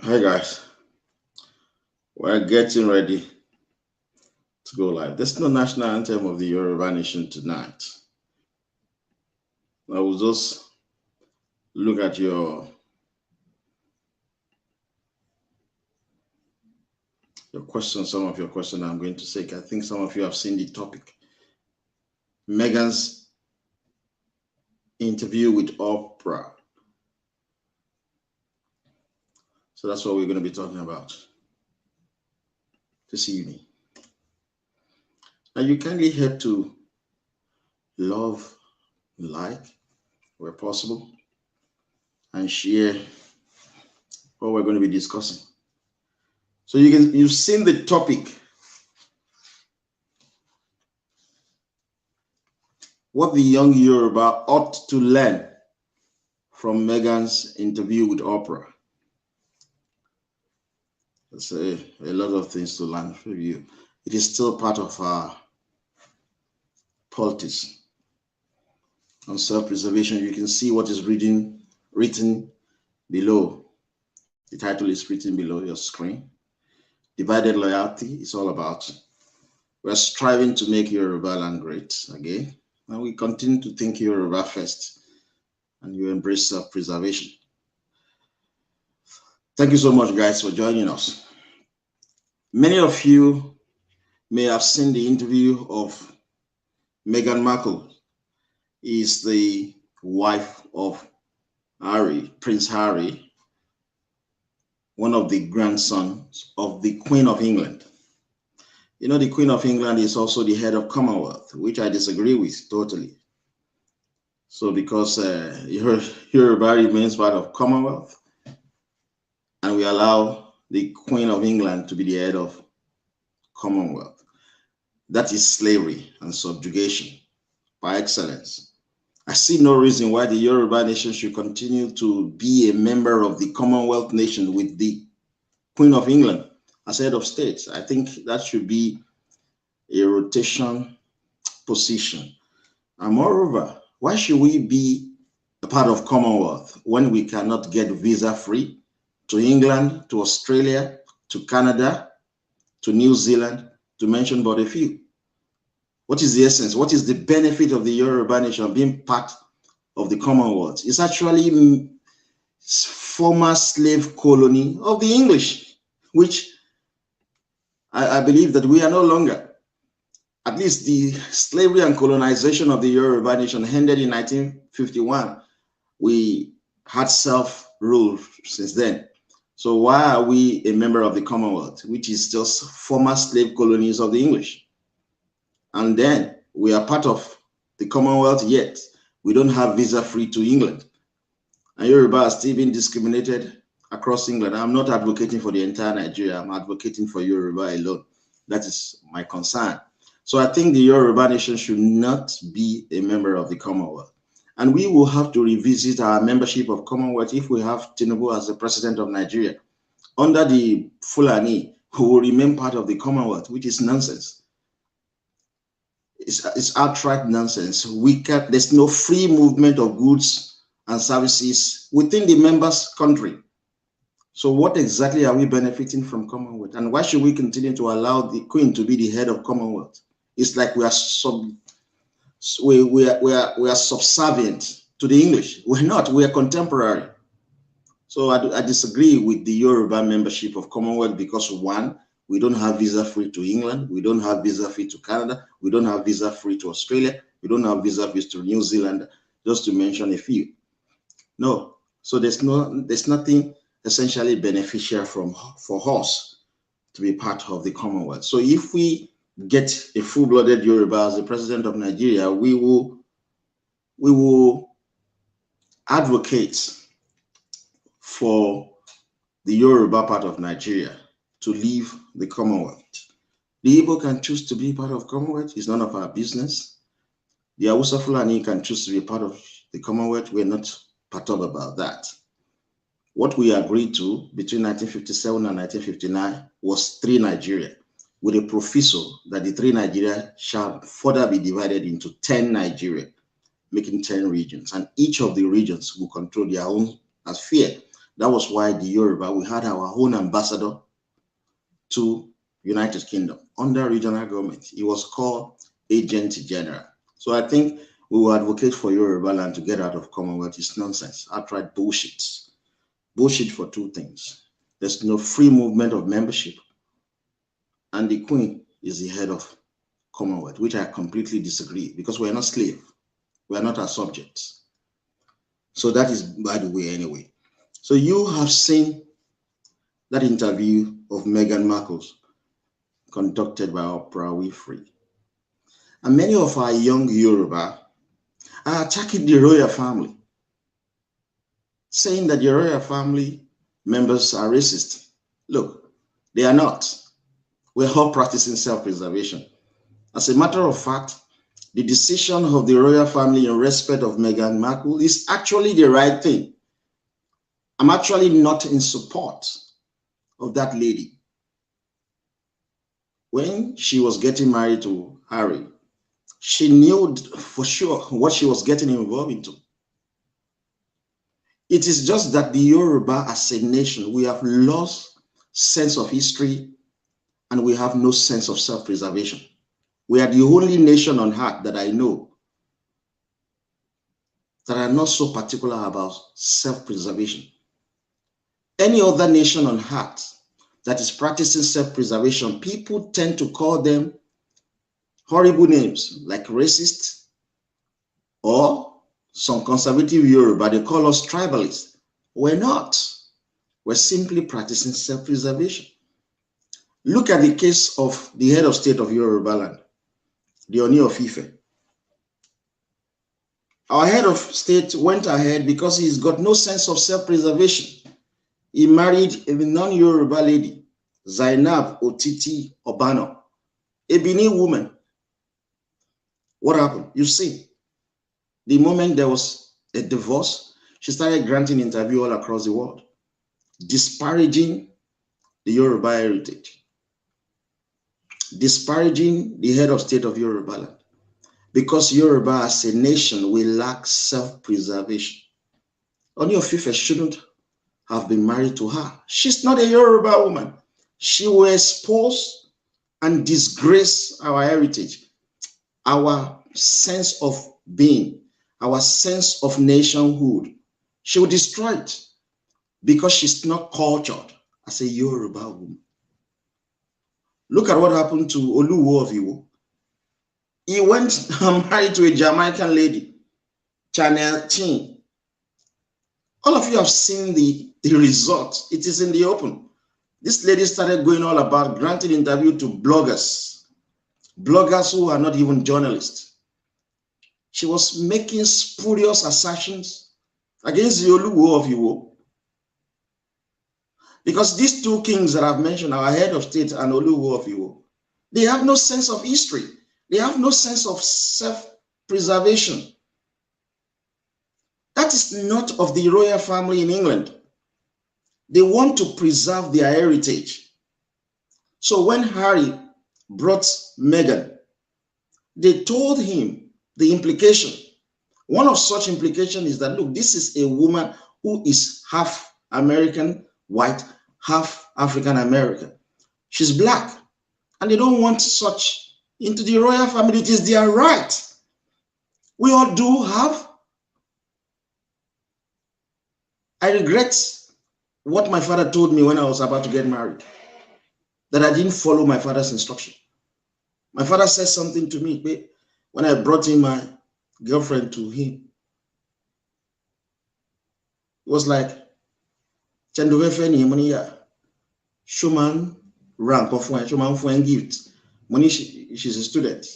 Hi guys, we're getting ready to go live. There's no national anthem of the Yoruba nation tonight. I will just look at your questions, some of your questions I'm going to say. I think some of you have seen the topic. Meghan's interview with Oprah. So that's what we're going to be talking about this evening. Now you kindly help to love, like, where possible, and share what we're going to be discussing. So you've seen the topic. What the young Yoruba ought to learn from Meghan's interview with Oprah. There's a lot of things to learn from you. It is still part of our politics on self-preservation. You can see what is written below. The title is written below your screen. Divided loyalty is all about. We're striving to make Yoruba land great again. And we continue to think Yoruba first. And you embrace self-preservation. Thank you so much, guys, for joining us. Many of you may have seen the interview of Meghan Markle. Is the wife of Prince Harry, one of the grandsons of the Queen of England. You know, the Queen of England is also the head of Commonwealth, which I disagree with totally. So because Yoruba remains part of Commonwealth, and we allow the Queen of England to be the head of Commonwealth, that is slavery and subjugation by excellence. I see no reason why the Yoruba nation should continue to be a member of the Commonwealth nation with the Queen of England as head of state. I think that should be a rotation position. And moreover, why should we be a part of Commonwealth when we cannot get visa-free to England, to Australia, to Canada, to New Zealand, to mention but a few? What is the essence? What is the benefit of the Yoruba nation being part of the Commonwealth? It's actually former slave colony of the English, which I believe that we are no longer. At least the slavery and colonization of the Yoruba nation ended in 1951. We had self-rule since then. So why are we a member of the Commonwealth, which is just former slave colonies of the English? And then we are part of the Commonwealth, yet we don't have visa-free to England. And Yoruba are still being discriminated across England. I'm not advocating for the entire Nigeria. I'm advocating for Yoruba alone. That is my concern. So I think the Yoruba nation should not be a member of the Commonwealth. And we will have to revisit our membership of Commonwealth if we have Tinubu as the president of Nigeria. Under the Fulani, who will remain part of the Commonwealth, which is nonsense. It's outright nonsense. There's no free movement of goods and services within the members' country. So what exactly are we benefiting from Commonwealth? And why should we continue to allow the Queen to be the head of Commonwealth? It's like we are subservient to the English. We're not. We are contemporary. So I disagree with the Yoruba membership of Commonwealth because, one, we don't have visa-free to England. We don't have visa-free to Canada. We don't have visa-free to Australia. We don't have visa-free to New Zealand, just to mention a few. No. So there's nothing essentially beneficial for us to be part of the Commonwealth. So if we get a full-blooded Yoruba as the president of Nigeria, we will advocate for the Yoruba part of Nigeria to leave the Commonwealth. The Igbo can choose to be part of Commonwealth. It's none of our business. The Hausa Fulani can choose to be part of the Commonwealth. We're not perturbed about that. What we agreed to between 1957 and 1959 was 3 Nigeria, with a proviso that the 3 Nigeria shall further be divided into 10 Nigeria, making 10 regions. And each of the regions will control their own sphere. That was why the Yoruba, we had our own ambassador to United Kingdom under regional government. He was called Agent General. So I think we will advocate for Yoruba land to get out of Commonwealth. It's nonsense, outright bullshit. Bullshit for two things. There's no free movement of membership, and the Queen is the head of Commonwealth, which I completely disagree, because we're not slaves. We're not our subjects. So that is by the way anyway. So you have seen that interview of Meghan Markle conducted by Oprah Winfrey. And many of our young Yoruba are attacking the royal family, saying that the royal family members are racist. Look, they are not. We're all practicing self-preservation. As a matter of fact, the decision of the royal family in respect of Meghan Markle is actually the right thing. I'm actually not in support of that lady. When she was getting married to Harry, she knew for sure what she was getting involved into. It is just that the Yoruba as a nation, we have lost sense of history and we have no sense of self-preservation. We are the only nation on earth that I know that are not so particular about self-preservation. Any other nation on earth that is practicing self-preservation, people tend to call them horrible names like racist, or some conservative Yoruba, they call us tribalists. We're not. We're simply practicing self-preservation. Look at the case of the head of state of Yoruba land, the Oni of Ife. Our head of state went ahead because he's got no sense of self-preservation. He married a non-Yoruba lady, Zainab Otiti Obano, a Benin woman. What happened? You see, the moment there was a divorce, she started granting interviews all across the world, disparaging the Yoruba heritage, disparaging the head of state of Yoruba land, because Yoruba as a nation, we lack self-preservation. Oni of Ife shouldn't have been married to her. She's not a Yoruba woman. She will expose and disgrace our heritage, our sense of being, our sense of nationhood. She will destroy it because she's not cultured as a Yoruba woman. Look at what happened to Oluwo of Iwo. He went married to a Jamaican lady, Chanel Chin. All of you have seen the result. It is in the open. This lady started going all about granting interview to bloggers who are not even journalists. She was making spurious assertions against the Oluwo of Iwo. Because these two kings that I've mentioned, our head of state and Oluwo of Iwo, they have no sense of history. They have no sense of self-preservation. That is not of the royal family in England. They want to preserve their heritage. So when Harry brought Meghan, they told him the implication. One of such implications is that, look, this is a woman who is half American, white, half African American. She's black, and they don't want such into the royal family. It is their right. We all do have. I regret what my father told me when I was about to get married, that I didn't follow my father's instruction. My father said something to me when I brought in my girlfriend to him. It was like, Shuman rank of Shuman for gift. Money, she's a student.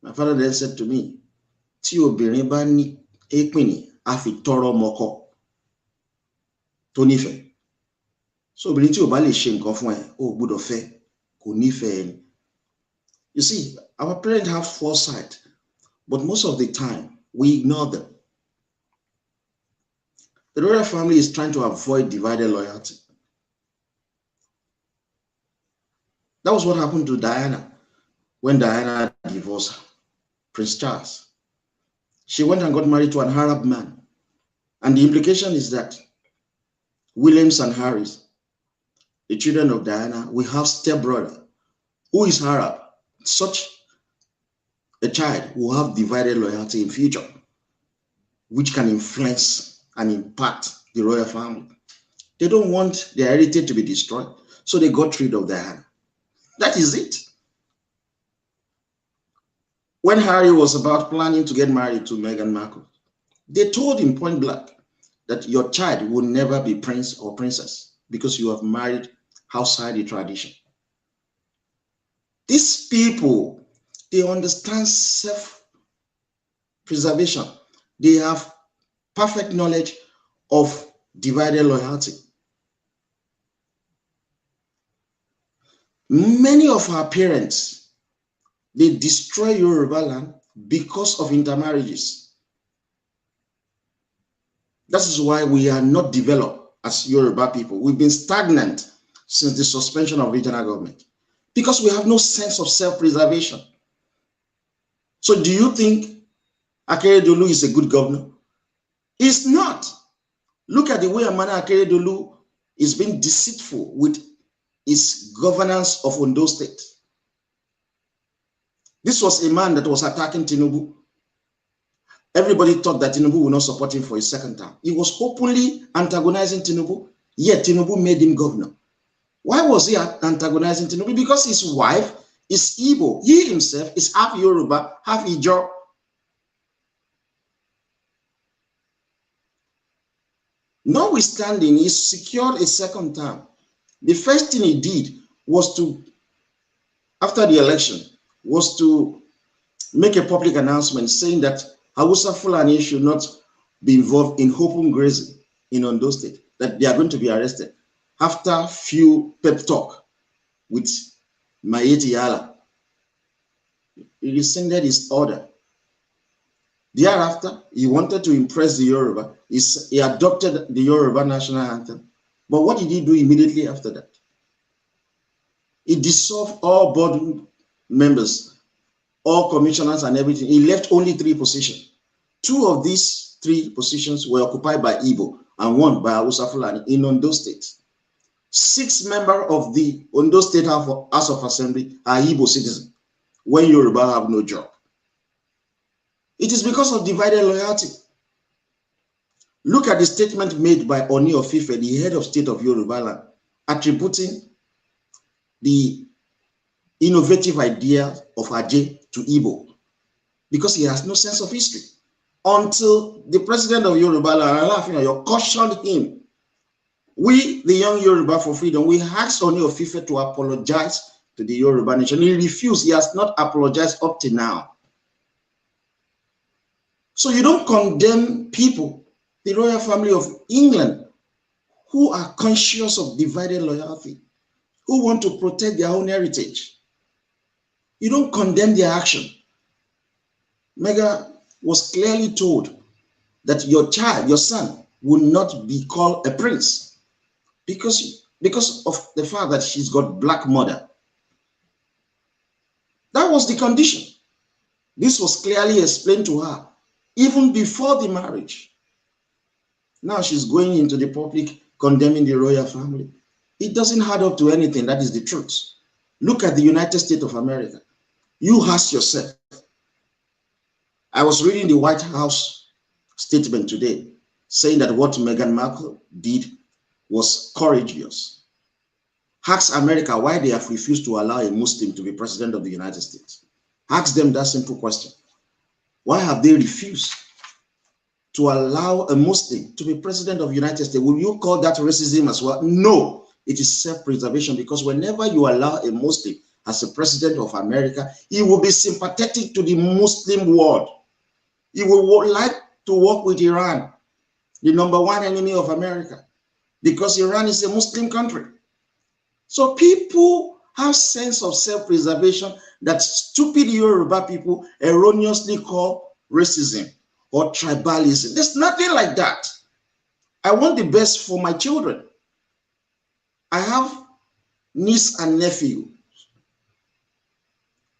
My father then said to me, Tio Biribani Equini, Afi Toro Moko. Tonife. So Bility Obali Shin Kofwe, oh, good of fair, Kunife. You see, our parents have foresight, but most of the time we ignore them. The royal family is trying to avoid divided loyalty. That was what happened to Diana when Diana divorced Prince Charles. She went and got married to an Arab man. And the implication is that Williams and Harris, the children of Diana, will have stepbrother who is Arab. Such a child will have divided loyalty in future, which can influence and impact the royal family. They don't want their heritage to be destroyed, so they got rid of Diana. That is it. When Harry was about planning to get married to Meghan Markle, they told him point blank that your child will never be prince or princess because you have married outside the tradition. These people, they understand self-preservation. They have perfect knowledge of divided loyalty. Many of our parents, they destroy Yoruba land because of intermarriages. That is why we are not developed as Yoruba people. We've been stagnant since the suspension of regional government because we have no sense of self-preservation. So do you think Akeredolu is a good governor? He's not. Look at the way Amana Akeredolu is being deceitful with his governance of Ondo State. This was a man that was attacking Tinubu. Everybody thought that Tinubu would not support him for his second term. He was openly antagonizing Tinubu, yet Tinubu made him governor. Why was he antagonizing Tinubu? Because his wife is Igbo. He himself is half Yoruba, half Ijaw. Notwithstanding, he secured a second term. The first thing he did was to, after the election, was to make a public announcement saying that Hausa Fulani should not be involved in open grazing in Ondo State, that they are going to be arrested. After few pep talk with Maeti Yala, he rescinded his order. Thereafter, he wanted to impress the Yoruba. He adopted the Yoruba national anthem. But what did he do immediately after that? He dissolved all board members, all commissioners and everything. He left only 3 positions. 2 of these 3 positions were occupied by Igbo and 1 by Hausa Fulani in Ondo State. 6 members of the Ondo State House of Assembly are Igbo citizens when Yoruba have no job. It is because of divided loyalty. Look at the statement made by Oni of Ife, the head of state of Yoruba land, attributing the innovative idea of Ajay to Igbo, because he has no sense of history. Until the president of Yoruba land, cautioned him. We, the young Yoruba for freedom, we asked Oni of Ife to apologize to the Yoruba nation. He refused. He has not apologized up to now. So you don't condemn people, the royal family of England, who are conscious of divided loyalty, who want to protect their own heritage. You don't condemn their action. Meghan was clearly told that your child, your son, will not be called a prince because of the fact that she's got black mother. That was the condition. This was clearly explained to her even before the marriage. Now she's going into the public condemning the royal family. It doesn't add up to anything. That is the truth. Look at the United States of America. You ask yourself. I was reading the White House statement today saying that what Meghan Markle did was courageous. Ask America why they have refused to allow a Muslim to be president of the United States. Ask them that simple question. Why have they refused to allow a Muslim to be president of the United States? Will you call that racism as well? No, it is self-preservation, because whenever you allow a Muslim as a president of America, he will be sympathetic to the Muslim world. He will like to work with Iran, the #1 enemy of America, because Iran is a Muslim country. So people have sense of self-preservation that stupid Yoruba people erroneously call racism or tribalism. There's nothing like that. I want the best for my children. I have niece and nephew.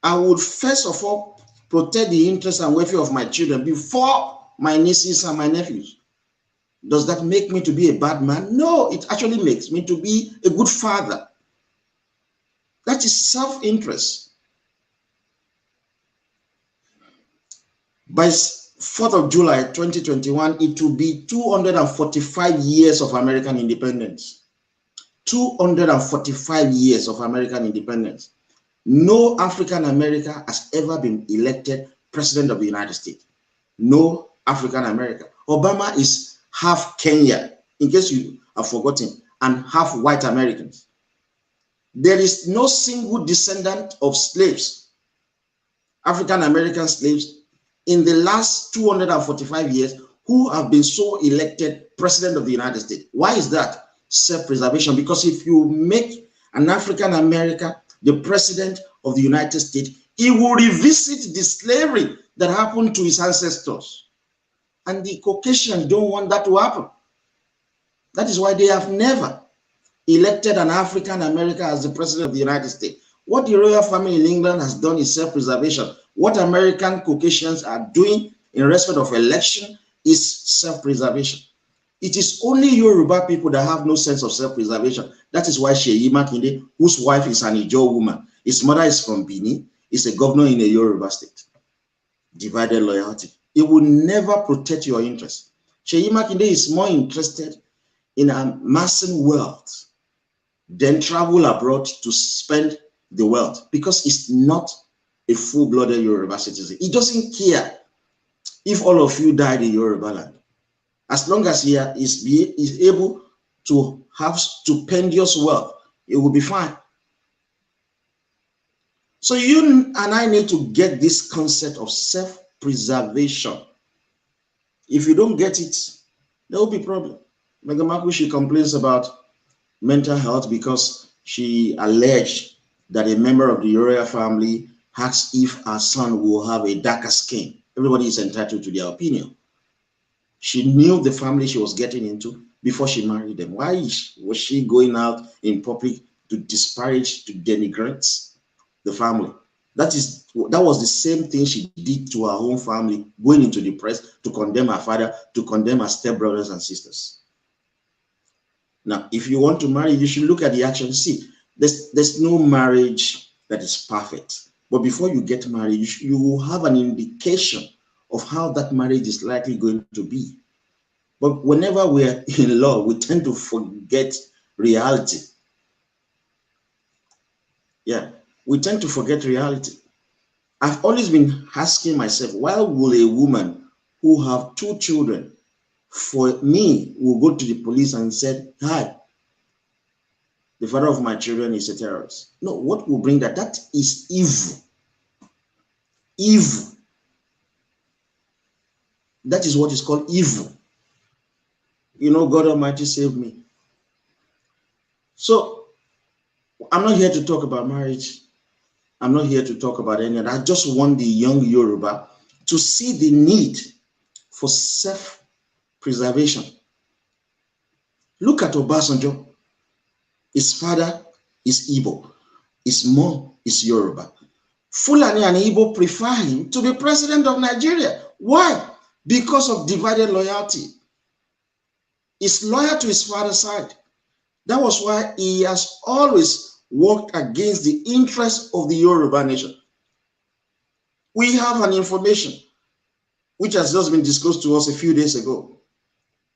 I would first of all protect the interests and welfare of my children before my nieces and my nephews. Does that make me to be a bad man? No, it actually makes me to be a good father. That is self-interest. By 4th of July 2021, it will be 245 years of American independence. 245 years of American independence. No African American has ever been elected president of the United States. No African American. Obama is half Kenya, in case you have forgotten, and half white Americans. There is no single descendant of slaves, African American slaves, in the last 245 years who have been so elected president of the United States. Why is that? Self-preservation. Because if you make an African American the president of the United States, he will revisit the slavery that happened to his ancestors. And the Caucasians don't want that to happen. That is why they have never elected an African American as the president of the United States. What the royal family in England has done is self-preservation. What American Caucasians are doing in respect of election is self-preservation. It is only Yoruba people that have no sense of self-preservation. That is why Seyi Makinde, whose wife is an Ijaw woman, his mother is from Benin, is a governor in a Yoruba state. Divided loyalty. It will never protect your interests. Seyi Makinde is more interested in amassing wealth than travel abroad to spend the wealth, because it's not a full-blooded Yoruba citizen. He doesn't care if all of you died in Yoruba land. As long as he is able to have stupendous wealth, it will be fine. So you and I need to get this concept of self-preservation. If you don't get it, there will be problem. Meghan Markle, she complains about mental health because she alleged that a member of the royal family asked if her son will have a darker skin. Everybody is entitled to their opinion. She knew the family she was getting into before she married them. Why was she going out in public to disparage, to denigrate the family? That was the same thing she did to her own family, going into the press to condemn her father, to condemn her stepbrothers and sisters. Now, if you want to marry, you should look at the action. See, there's no marriage that is perfect. But before you get married, you will have an indication of how that marriage is likely going to be. But whenever we're in love, we tend to forget reality. Yeah, we tend to forget reality. I've always been asking myself, why will a woman who have 2 children, for me, will go to the police and said, hi, the father of my children is a terrorist? No, what will bring that? That is evil. Evil. That is what is called evil. You know, God Almighty saved me. So, I'm not here to talk about marriage. I'm not here to talk about any of that. I just want the young Yoruba to see the need for self-preservation. Look at Obasanjo. His father is Igbo. His mom is Yoruba. Fulani and Igbo prefer him to be president of Nigeria. Why? Because of divided loyalty. He's loyal to his father's side. That was why he has always worked against the interests of the Yoruba nation. We have an information which has just been disclosed to us a few days ago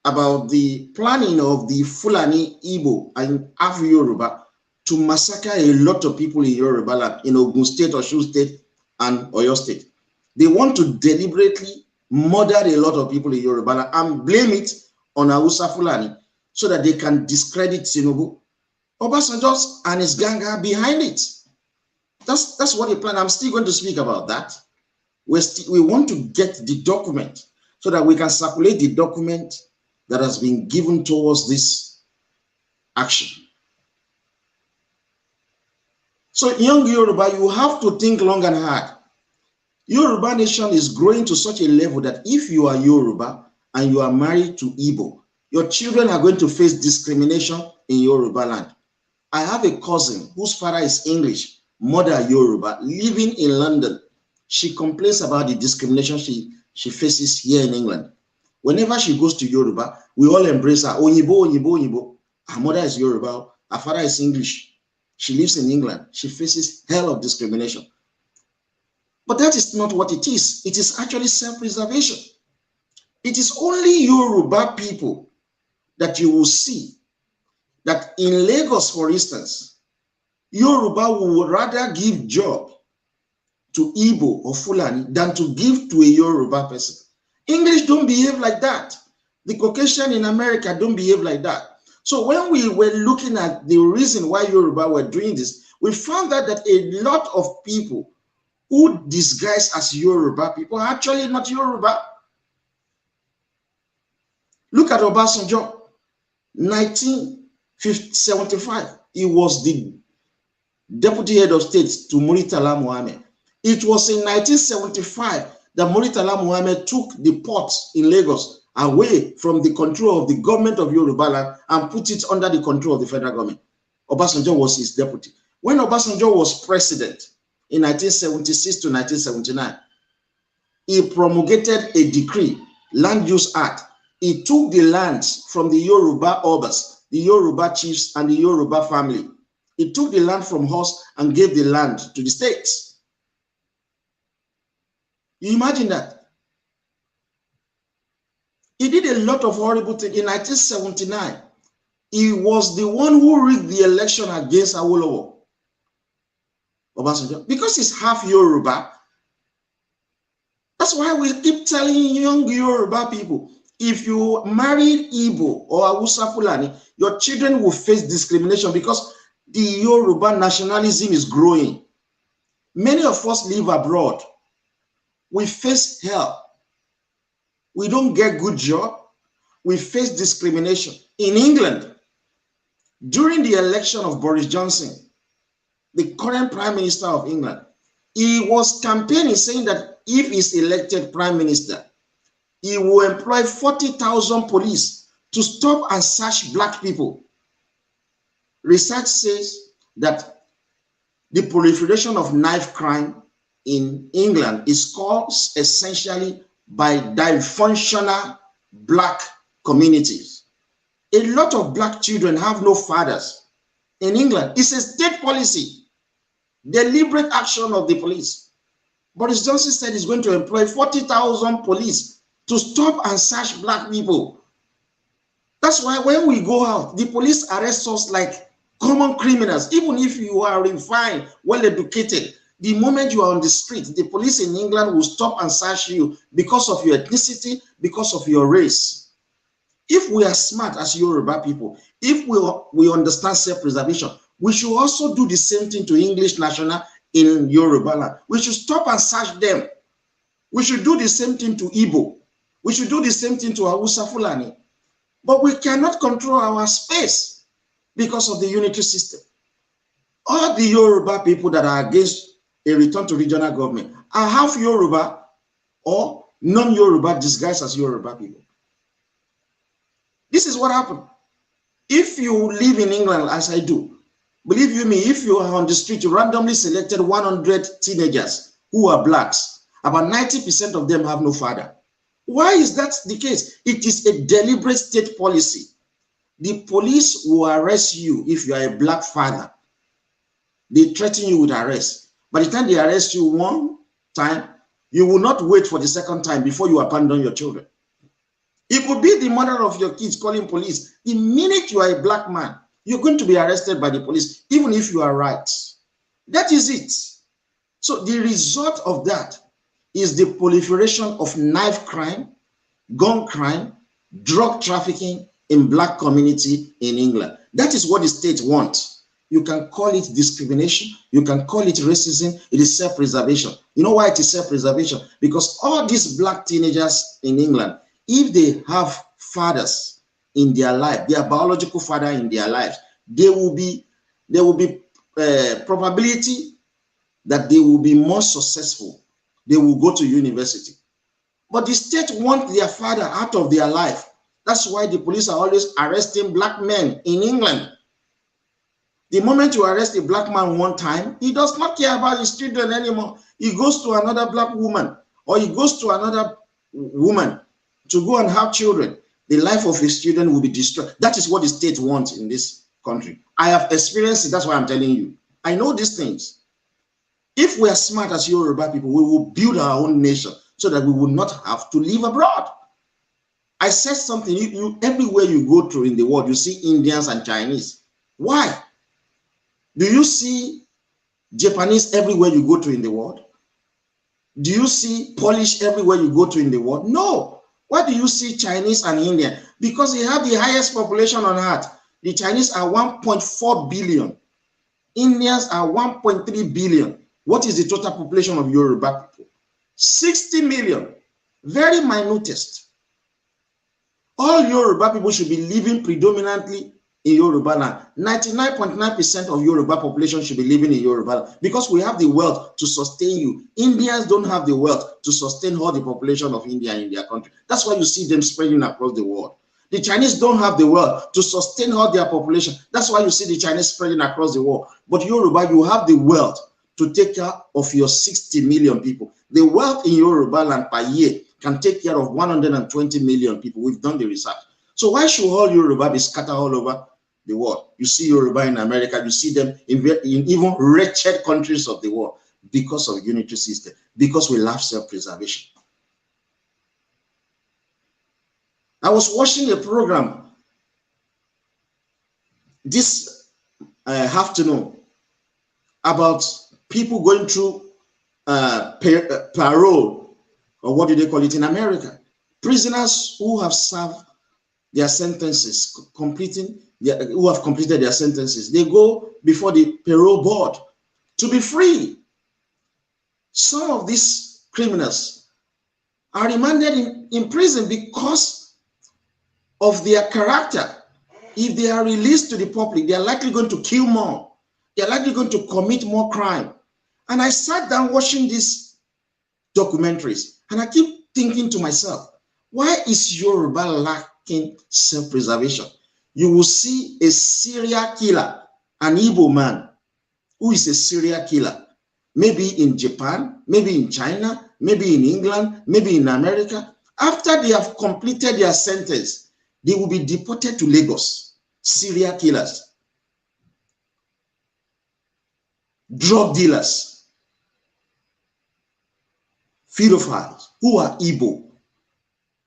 about the planning of the Fulani, Igbo, and Afro Yoruba to massacre a lot of people in Yoruba land, in Ogun State, Osun State, and Oyo State. They want to deliberately murder a lot of people in Yoruba land and blame it on Hausa Fulani so that they can discredit Tinubu. Obasanjo and his gang are behind it. That's what they plan. I'm still going to speak about that. We want to get the document so that we can circulate the document that has been given towards this action. So, young Yoruba, you have to think long and hard. Yoruba nation is growing to such a level that if you are Yoruba and you are married to Igbo, your children are going to face discrimination in Yoruba land. I have a cousin whose father is English, mother Yoruba, living in London. She complains about the discrimination she faces here in England. Whenever she goes to Yoruba, we all embrace her. Onyibo, Onyibo, Onyibo. Her mother is Yoruba. Her father is English. She lives in England. She faces hell of discrimination. But that is not what it is. It is actually self-preservation. It is only Yoruba people that you will see that in Lagos, for instance, Yoruba would rather give job to Igbo or Fulani than to give to a Yoruba person. English don't behave like that. The Caucasian in America don't behave like that. So when we were looking at the reason why Yoruba were doing this, we found out that a lot of people who disguise as Yoruba people are actually not Yoruba. Look at Obasanjo, 1975. He was the deputy head of state to Muritala Muhammad. It was in 1975 that Muritala Muhammad took the ports in Lagos away from the control of the government of Yoruba land and put it under the control of the federal government. Obasanjo was his deputy. When Obasanjo was president in 1976 to 1979, he promulgated a decree, Land Use Act. He took the lands from the Yoruba Obas, the Yoruba chiefs, and the Yoruba family. He took the land from us and gave the land to the states. You imagine that? He did a lot of horrible things. In 1979, he was the one who rigged the election against Awolowo, Obasanjo, because he's half Yoruba. That's why we keep telling young Yoruba people, if you marry Igbo or Hausa Fulani, your children will face discrimination because the Yoruba nationalism is growing. Many of us live abroad. We face hell. We don't get good job. We face discrimination. In England, during the election of Boris Johnson, the current Prime Minister of England, he was campaigning saying that if he's elected Prime Minister, he will employ 40,000 police to stop and search black people. Research says that the proliferation of knife crime in England is caused essentially by dysfunctional black communities. A lot of black children have no fathers in England. It's a state policy, deliberate action of the police. Boris Johnson said he's going to employ 40,000 police to stop and search black people. That's why when we go out, the police arrest us like common criminals. Even if you are refined, well-educated, the moment you are on the street, the police in England will stop and search you because of your ethnicity, because of your race. If we are smart as Yoruba people, if we understand self-preservation, we should also do the same thing to English national in Yoruba land. We should stop and search them. We should do the same thing to Igbo. We should do the same thing to Hausa Fulani. But we cannot control our space because of the unitary system. All the Yoruba people that are against a return to regional government are half Yoruba or non-Yoruba disguised as Yoruba people. This is what happened. If you live in England, as I do, believe you me, if you are on the street, you randomly selected 100 teenagers who are blacks, about 90% of them have no father. Why is that the case? It is a deliberate state policy. The police will arrest you if you are a black father. They threaten you with arrest. By the time they arrest you one time, you will not wait for the second time before you abandon your children. It could be the mother of your kids calling police. The minute you are a black man, you're going to be arrested by the police, even if you are right. That is it. So the result of that is the proliferation of knife crime, gun crime, drug trafficking in black community in England. That is what the state wants. You can call it discrimination. You can call it racism. It is self-preservation. You know why it is self-preservation? Because all these black teenagers in England, if they have fathers in their life, their biological father in their lives, there will be probability that they will be more successful. They will go to university. But the state wants their father out of their life. That's why the police are always arresting black men in England. The moment you arrest a black man one time, he does not care about his children anymore. He goes to another black woman, or he goes to another woman to go and have children, the life of his children will be destroyed. That is what the state wants in this country. I have experienced it. That's why I'm telling you. I know these things. If we are smart as Yoruba people, we will build our own nation so that we will not have to live abroad. I said something, everywhere you go through in the world, you see Indians and Chinese. Why? Do you see Japanese everywhere you go to in the world? Do you see Polish everywhere you go to in the world? No. Why do you see Chinese and Indian? Because they have the highest population on earth. The Chinese are 1.4 billion. Indians are 1.3 billion. What is the total population of Yoruba people? 60 million. Very minutest. All Yoruba people should be living predominantly in Yoruba land. 99.9% of Yoruba population should be living in Yoruba land because we have the wealth to sustain you. Indians don't have the wealth to sustain all the population of India in their country. That's why you see them spreading across the world. The Chinese don't have the wealth to sustain all their population. That's why you see the Chinese spreading across the world. But Yoruba, you have the wealth to take care of your 60 million people. The wealth in Yoruba land per year can take care of 120 million people. We've done the research. So why should all Yoruba be scattered all over the world? You see Yoruba in America, you see them in even wretched countries of the world because of unity system, because we love self-preservation. I was watching a program this afternoon about people going through parole, or what do they call it in America? Prisoners who have served their sentences, who have completed their sentences. They go before the parole board to be free. Some of these criminals are remanded in prison because of their character. If they are released to the public, they are likely going to kill more. They are likely going to commit more crime. And I sat down watching these documentaries, and I keep thinking to myself, why is Yoruba lacking self-preservation? You will see a serial killer, an Igbo man, who is a serial killer, maybe in Japan, maybe in China, maybe in England, maybe in America. After they have completed their sentence, they will be deported to Lagos. Serial killers, drug dealers, pedophiles who are Igbo.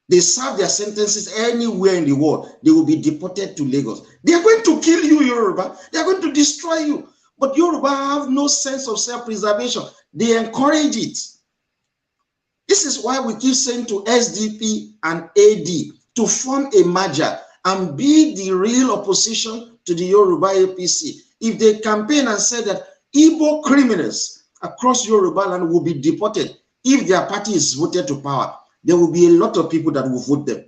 They serve their sentences anywhere in the world. They will be deported to Lagos. They are going to kill you, Yoruba. They are going to destroy you. But Yoruba have no sense of self-preservation. They encourage it. This is why we keep saying to SDP and AD to form a merger and be the real opposition to the Yoruba APC. If they campaign and say that Igbo criminals across Yoruba land will be deported if their party is voted to power, there will be a lot of people that will vote them.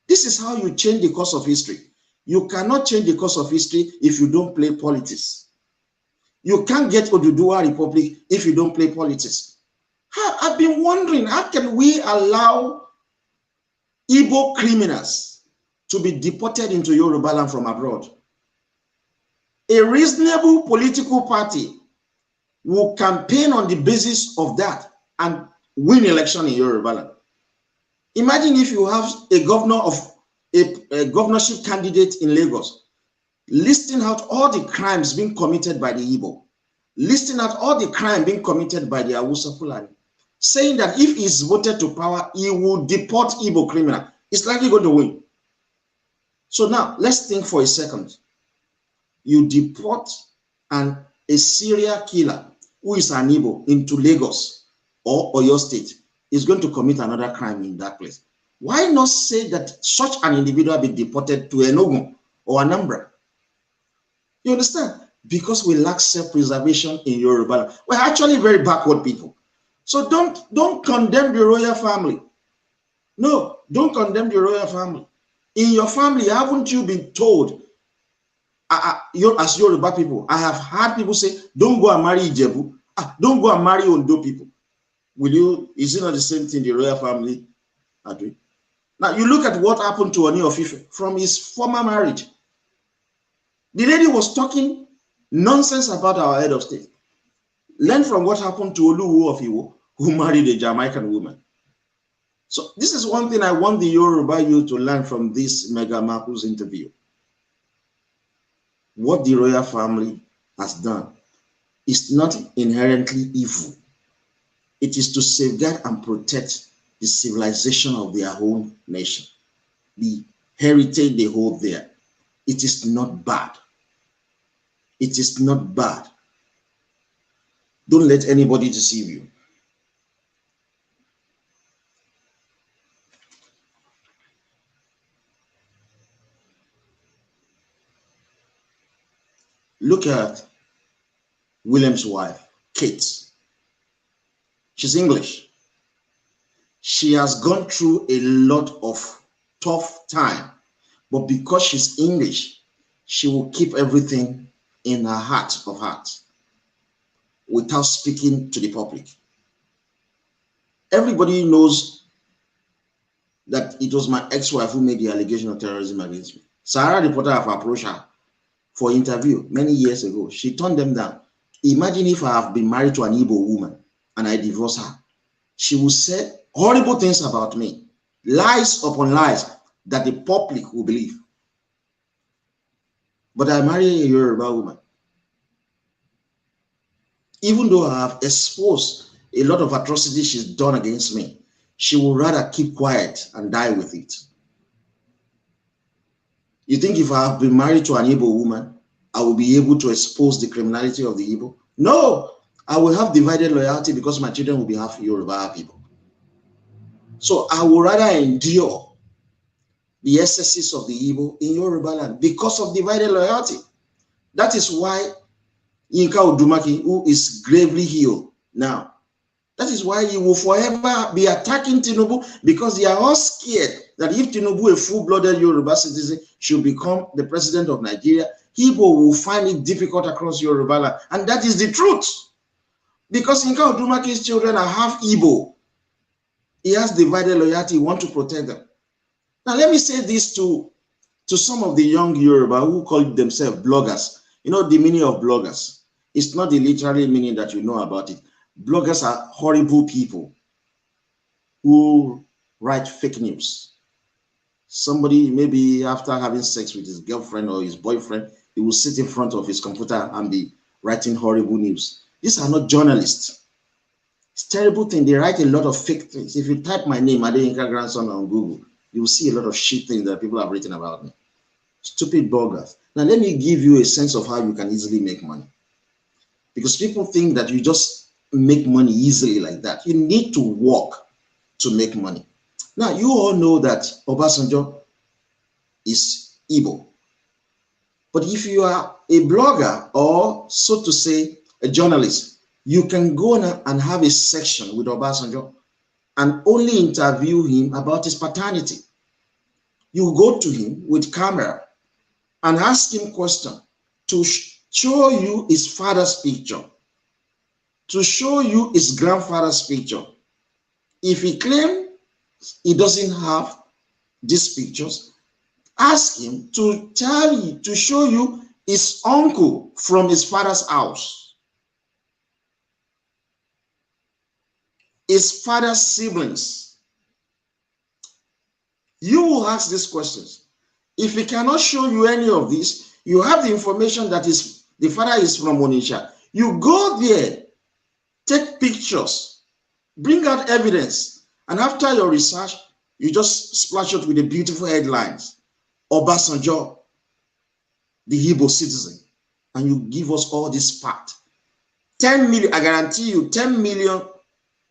This is how you change the course of history. You cannot change the course of history if you don't play politics. You can't get Oduduwa Republic if you don't play politics. I've been wondering, how can we allow Igbo criminals to be deported into Yoruba land from abroad? A reasonable political party will campaign on the basis of that and win election in Yoruba land. Imagine if you have a governor of a governorship candidate in Lagos listing out all the crimes being committed by the Igbo, listing out all the crime being committed by the Hausa Fulani, saying that if he's voted to power, he will deport Igbo criminal. It's likely going to win. So now let's think for a second. You deport a serial killer who is an Igbo into Lagos or your state is going to commit another crime in that place. Why not say that such an individual be deported to Enugu or Anambra? You understand? Because we lack self-preservation in Yoruba. We're actually very backward people. So don't condemn the royal family. No, don't condemn the royal family. In your family, haven't you been told, as Yoruba people, I have heard people say, don't go and marry Ijebu. Don't go and marry Ondo people. Is it not the same thing the royal family are doing? Now, you look at what happened to Oni of Ife from his former marriage. The lady was talking nonsense about our head of state. Learn from what happened to Oluwo of Iwo, who married a Jamaican woman. So this is one thing I want the Yoruba youth to learn from this Meghan Markle's interview. What the royal family has done is not inherently evil. It is to safeguard and protect the civilization of their own nation, the heritage they hold there. It is not bad. It is not bad. Don't let anybody deceive you. Look at William's wife, Kate. She's English. She has gone through a lot of tough time, but because she's English, she will keep everything in her heart of hearts without speaking to the public. Everybody knows that it was my ex-wife who made the allegation of terrorism against me. Sarah reporter have approached her for interview many years ago. She turned them down. Imagine if I have been married to an Igbo woman and I divorce her. She will say horrible things about me, lies upon lies that the public will believe. But I marry a Yoruba woman. Even though I have exposed a lot of atrocities she's done against me, she will rather keep quiet and die with it. You think if I have been married to an Igbo woman, I will be able to expose the criminality of the Igbo? No, I will have divided loyalty because my children will be half Yoruba people. So I will rather endure the excesses of the Igbo in Yoruba land because of divided loyalty. That is why Yinka Odumaki, who is gravely ill now, that is why he will forever be attacking Tinubu, because they are all scared that if Tinubu, a full-blooded Yoruba citizen, should become the president of Nigeria, Igbo will find it difficult across Yoruba land. And that is the truth. Because Yinka Odumaki's children are half Igbo. He has divided loyalty. He wants to protect them. Now, let me say this to some of the young Yoruba who call themselves bloggers. You know the meaning of bloggers. It's not the literary meaning that you know about it. Bloggers are horrible people who write fake news. Somebody, maybe after having sex with his girlfriend or his boyfriend, he will sit in front of his computer and be writing horrible news. These are not journalists. It's a terrible thing. They write a lot of fake things. If you type my name, Adeyinka Grandson, on Google, you will see a lot of shit things that people have written about me. Stupid bloggers. Now, let me give you a sense of how you can easily make money. Because people think that you just make money easily like that. You need to work to make money. Now, you all know that Obasanjo is Igbo. But if you are a blogger or, so to say, a journalist, you can go and have a section with Obasanjo and only interview him about his paternity. You go to him with camera and ask him questions to show you his father's picture, to show you his grandfather's picture. If he claims he doesn't have these pictures, ask him to tell you, to show you his uncle from his father's house, his father's siblings. You will ask these questions. If he cannot show you any of this, you have the information that the father is from Onitsha. You go there, take pictures, bring out evidence, and after your research, you just splash it with the beautiful headlines. Obasanjo, the Igbo citizen, and you give us all this fact. 10 million, I guarantee you, 10 million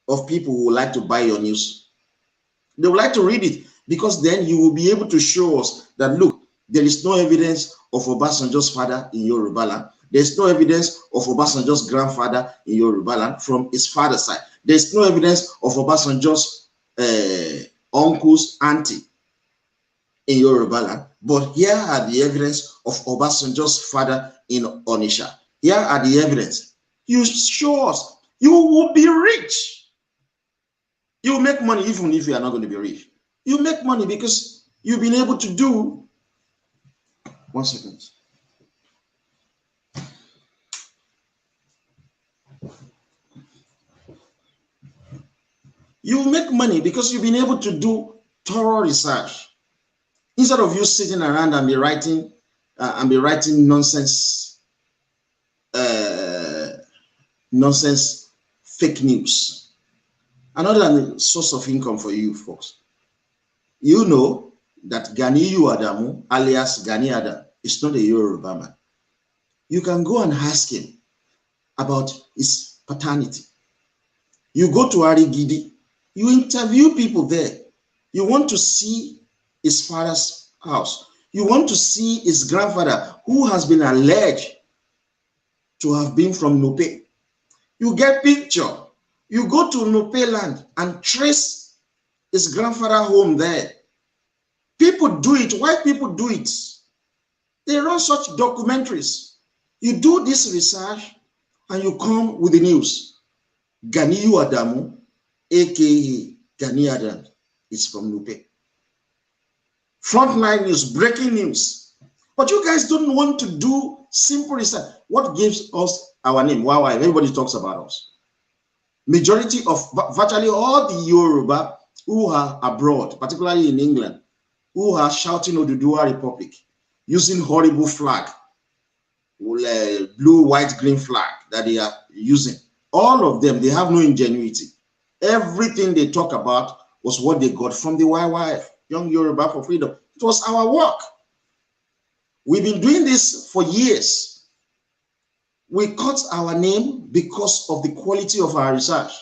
of people would like to buy your news. They would like to read it, because then you will be able to show us that, look, there is no evidence of Obasanjo's father in Yoruba land. There's no evidence of Obasanjo's grandfather in Yoruba land from his father's side. There's no evidence of Obasanjo's uncle's auntie in Yoruba land. But here are the evidence of Obasanjo's father in Onitsha. Here are the evidence. You show us. You will be rich. You will make money even if you are not going to be rich. You make money because you've been able to do. 1 second. You will make money because you've been able to do thorough research. Instead of you sitting around and be writing nonsense, nonsense fake news. Another source of income for you folks. You know that Ganiyu Adamu, alias Gani Adam, is not a Yoruba man. You can go and ask him about his paternity. You go to Arigidi, you interview people there. You want to see his father's house. You want to see his grandfather, who has been alleged to have been from Nupe. You get picture. You go to Nupe land and trace his grandfather home there. People do it. White people do it. They run such documentaries. You do this research and you come with the news. Ganiyu Adamu, aka Gani Adam, is from Nupe. Frontline news, breaking news. But you guys don't want to do simple research. What gives us our name? Why? Everybody talks about us. Majority of virtually all the Yoruba who are abroad, particularly in England, who are shouting Oduduwa Republic, using horrible flag, blue, white, green flag that they are using. All of them, they have no ingenuity. Everything they talk about was what they got from the YYF, Young Yoruba for Freedom. It was our work. We've been doing this for years. We cut our name because of the quality of our research.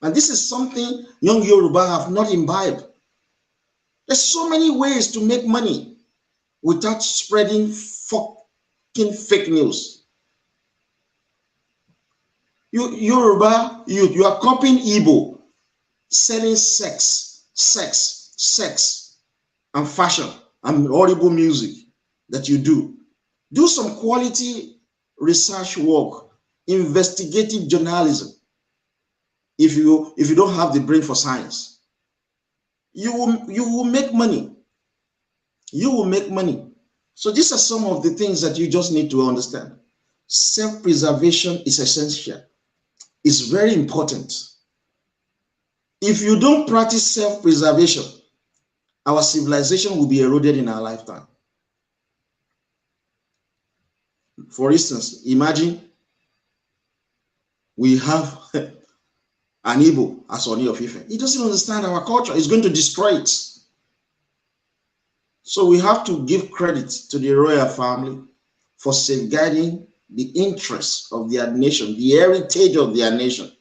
And this is something Young Yoruba have not imbibed. There's so many ways to make money without spreading fucking fake news. Yoruba, you are copying Igbo, selling sex, and fashion, and horrible music that you do. Do some quality research work, investigative journalism. If you don't have the brain for science, you will make money. You will make money. So these are some of the things that you just need to understand. Self-preservation is essential. It's very important. If you don't practice self-preservation, our civilization will be eroded in our lifetime. For instance, imagine we have an Igbo as Oni of Ife. He doesn't understand our culture. He's going to destroy it. So we have to give credit to the royal family for safeguarding the interests of their nation, the heritage of their nation,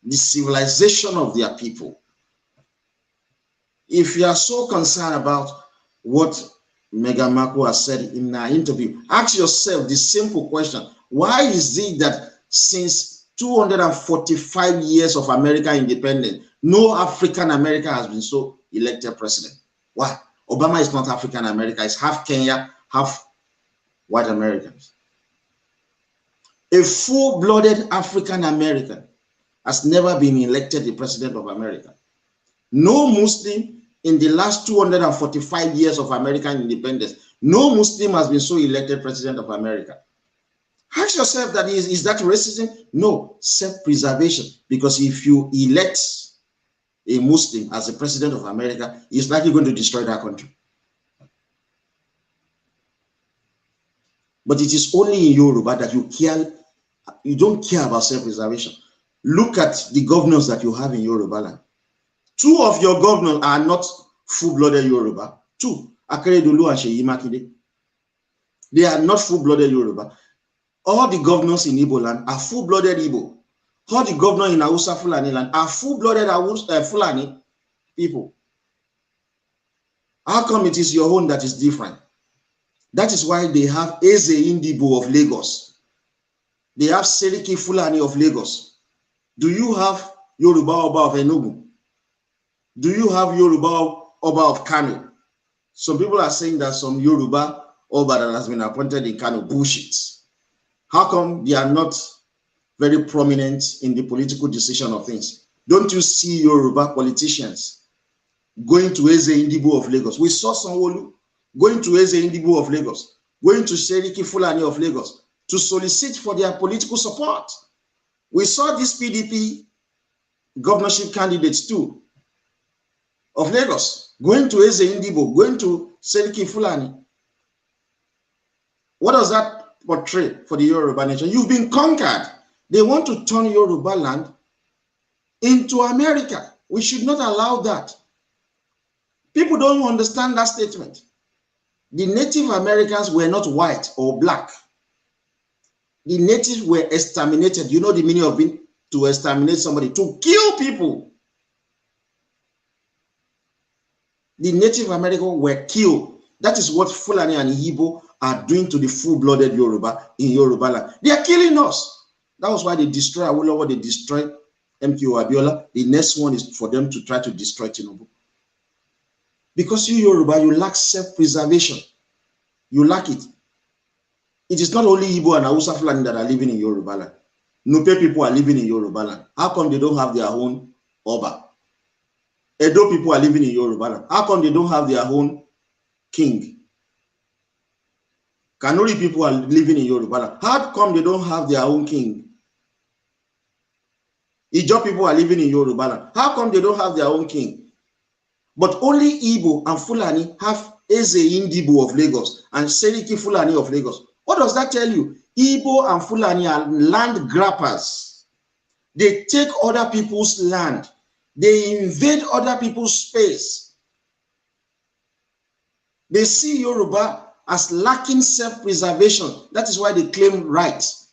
the civilization of their people. If you are so concerned about what Meghan Markle has said in her interview, ask yourself the simple question: why is it that since 245 years of American independence, no African American has been so elected president? Why? Obama is not African American, it's half Kenya, half white Americans. A full-blooded African American has never been elected the president of America. No Muslim in the last 245 years of American independence, no Muslim has been so elected president of America. Ask yourself, that is that racism? No, self-preservation. Because if you elect a Muslim as the president of America, he's likely going to destroy that country. But it is only in Yoruba that you don't care about self-preservation. Look at the governors that you have in Yoruba land. 2 of your governors are not full-blooded Yoruba. 2, Akeredolu and Seyi Makinde. They are not full-blooded Yoruba. All the governors in Igbo land are full-blooded Igbo. All the governors in Hausa Fulani land are full-blooded Fulani people. How come it is your own that is different? That is why they have Eze Indibo of Lagos. They have Seriki Fulani of Lagos. Do you have Yoruba Oba of Enugu? Do you have Yoruba Oba of Kano? Some people are saying that some Yoruba Oba that has been appointed in Kano bullshit. How come they are not very prominent in the political decision of things? Don't you see Yoruba politicians going to Eze Indibo of Lagos? We saw Sanwo-Olu going to Eze Indibo of Lagos, going to Seriki Fulani of Lagos to solicit for their political support. We saw this PDP governorship candidates too of Lagos, going to Eze Indibo, going to Seriki Fulani. What does that portray for the Yoruba nation? You've been conquered. They want to turn Yoruba land into America. We should not allow that. People don't understand that statement. The Native Americans were not white or black. The natives were exterminated. You know the meaning of being to exterminate somebody, to kill people. The Native Americans were killed. That is what Fulani and Igbo are doing to the full-blooded Yoruba in Yoruba land. They are killing us. That was why they destroy Awolowo, they destroy MKO Abiola. The next one is for them to try to destroy Tinubu. Because you Yoruba, you lack self-preservation. You lack it. It is not only Igbo and Hausa Fulani that are living in Yoruba land. Nupe people are living in Yoruba land. How come they don't have their own Oba? Edo people are living in Yoruba land. How come they don't have their own king? Kanuri people are living in Yoruba land. How come they don't have their own king? Ijaw people are living in Yoruba land. How come they don't have their own king? But only Igbo and Fulani have Eze Indibo of Lagos and Seriki Fulani of Lagos. What does that tell you? Igbo and Fulani are land grabbers. They take other people's land. They invade other people's space. They see Yoruba as lacking self-preservation. That is why they claim rights.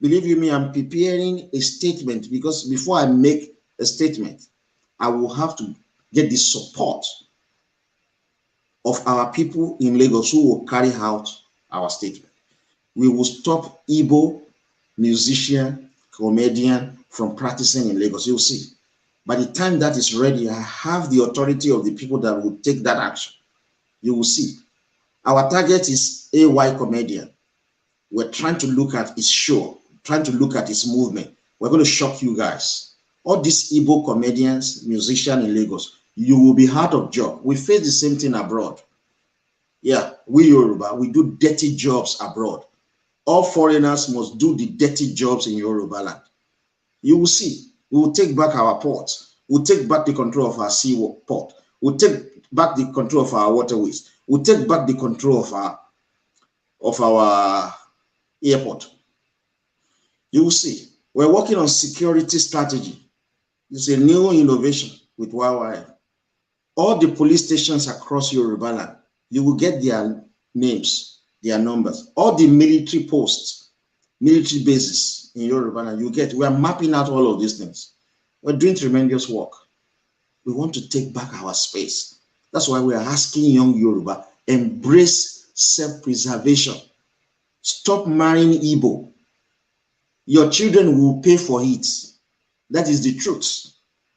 Believe you me, I'm preparing a statement because before I make a statement, I will have to get the support of our people in Lagos who will carry out our statement. We will stop Igbo musician, comedian from practicing in Lagos. You'll see. By the time that is ready, I have the authority of the people that will take that action. You will see. Our target is AY comedian. We're trying to look at his show, trying to look at his movement. We're going to shock you guys. All these Igbo comedians, musicians in Lagos, you will be out of job. We face the same thing abroad. Yeah, we Yoruba, we do dirty jobs abroad. All foreigners must do the dirty jobs in Yoruba land. You will see. We will take back our ports. We'll take back the control of our sea port. We'll take back the control of our waterways. We'll take back the control of our airport. You will see. We're working on security strategy. It's a new innovation with YY. All the police stations across Yoruba land, you will get their names, their numbers. All the military posts, military bases in Yoruba land, you get. We are mapping out all of these things. We're doing tremendous work. We want to take back our space. That's why we are asking young Yoruba, embrace self-preservation. Stop marrying Igbo. Your children will pay for it. That is the truth.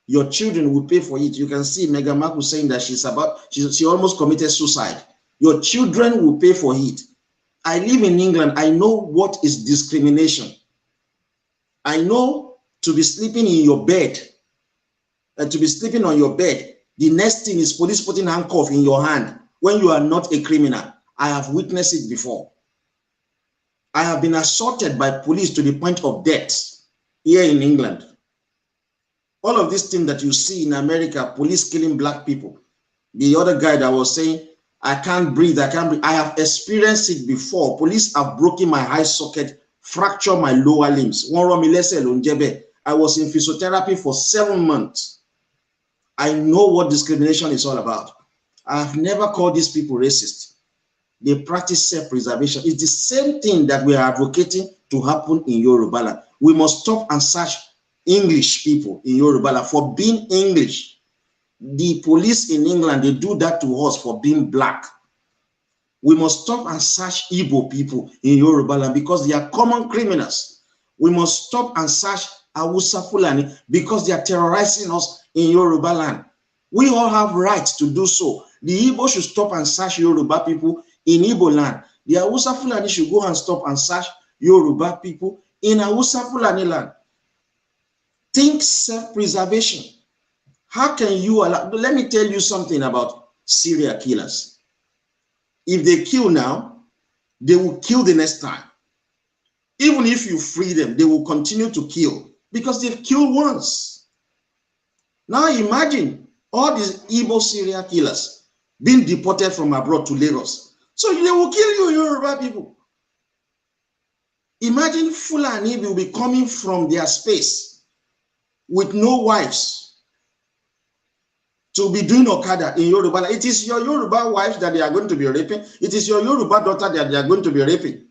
Your children will pay for it. You can see Meghan Markle saying that she almost committed suicide. Your children will pay for it. I live in England. I know what is discrimination. I know to be sleeping in your bed, and to be sleeping on your bed, the next thing is police putting handcuff in your hand when you are not a criminal. I have witnessed it before. I have been assaulted by police to the point of death here in England. All of these things that you see in America, police killing black people. The other guy that was saying, I can't breathe, I can't breathe. I have experienced it before. Police have broken my eye socket, fractured my lower limbs. I was in physiotherapy for 7 months. I know what discrimination is all about. I have never called these people racist. They practice self-preservation. It's the same thing that we are advocating to happen in Yoruba land. We must stop and search English people in Yoruba land for being English. The police in England, they do that to us for being black. We must stop and search Igbo people in Yoruba land because they are common criminals. We must stop and search Hausa Fulani because they are terrorizing us in Yoruba land. We all have rights to do so. The Igbo should stop and search Yoruba people in Igbo land. The Hausa Fulani should go and stop and search Yoruba people in Hausa Fulani land. Think self-preservation. How can you allow? Let me tell you something about serial killers. If they kill now, they will kill the next time. Even if you free them, they will continue to kill because they've killed once. Now imagine all these Igbo serial killers being deported from abroad to Lagos. So they will kill you, Yoruba people. Imagine Fulani will be coming from their space with no wives to be doing Okada in Yoruba. It is your Yoruba wives that they are going to be raping. It is your Yoruba daughter that they are going to be raping.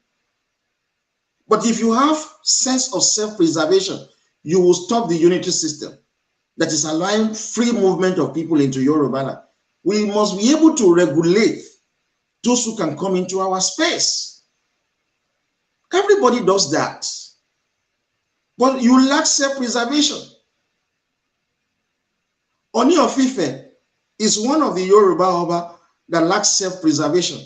But if you have sense of self-preservation, you will stop the unity system that is allowing free movement of people into Yoruba. We must be able to regulate those who can come into our space. Everybody does that. But you lack self-preservation. Oni of Ife is one of the Yoruba Oba that lacks self-preservation.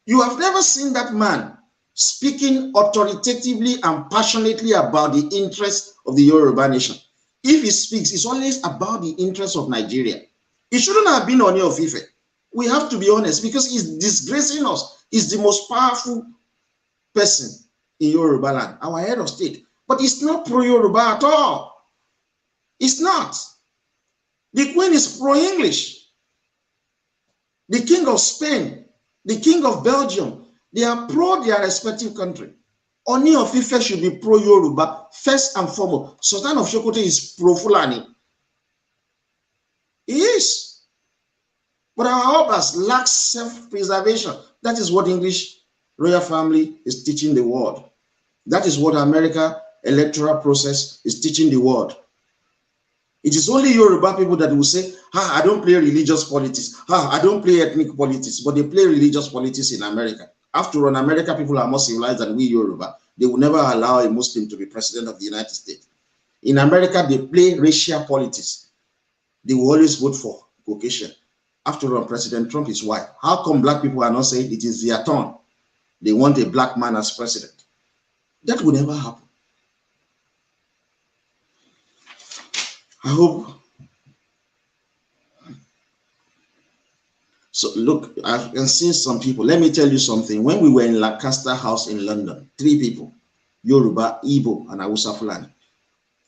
You have never seen that man speaking authoritatively and passionately about the interests of the Yoruba nation. If he speaks, it's always about the interests of Nigeria. It shouldn't have been Oni of Ife. We have to be honest, because he's disgracing us. He's the most powerful person in Yoruba land, our head of state. But it's not pro-Yoruba at all. It's not. The Queen is pro-English. The King of Spain, the King of Belgium, they are pro their respective country. Oni of Ife should be pro-Yoruba first and foremost. Sultan of Sokoto is pro-Fulani. He is. But our Obas lack self-preservation. That is what English royal family is teaching the world. That is what America electoral process is teaching the world. It is only Yoruba people that will say, I don't play religious politics. I don't play ethnic politics, but they play religious politics in America. After all, America people are more civilized than we Yoruba. They will never allow a Muslim to be president of the United States. In America, they play racial politics. They will always vote for Caucasian. After all, President Trump is white. How come black people are not saying it is their turn? They want a black man as president. That will never happen. I hope. So look, I can see some people. Let me tell you something. When we were in Lancaster House in London, 3 people, Yoruba, Igbo, and Hausa Fulani.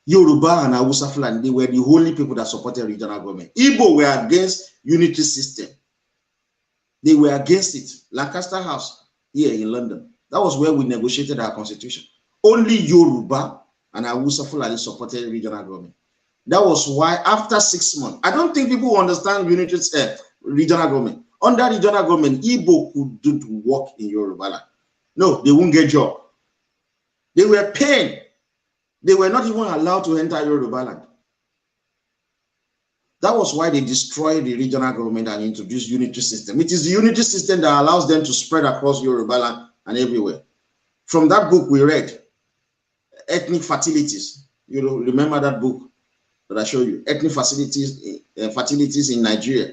Yoruba and Hausa Fulani, they were the only people that supported regional government. Igbo were against unity system. They were against it. Lancaster House here in London. That was where we negotiated our constitution. Only Yoruba and Hausa Fulani supported regional government. That was why after 6 months, I don't think people understand unity regional government. Under regional government, Igbo couldn't work in Yoruba land. No, they won't get job. They were paid. They were not even allowed to enter Yoruba land. That was why they destroyed the regional government and introduced unity system. It is the unity system that allows them to spread across Yoruba land and everywhere. From that book we read, Ethnic Fertilities. You know, remember that book that I showed you? Ethnic fertilities in Nigeria.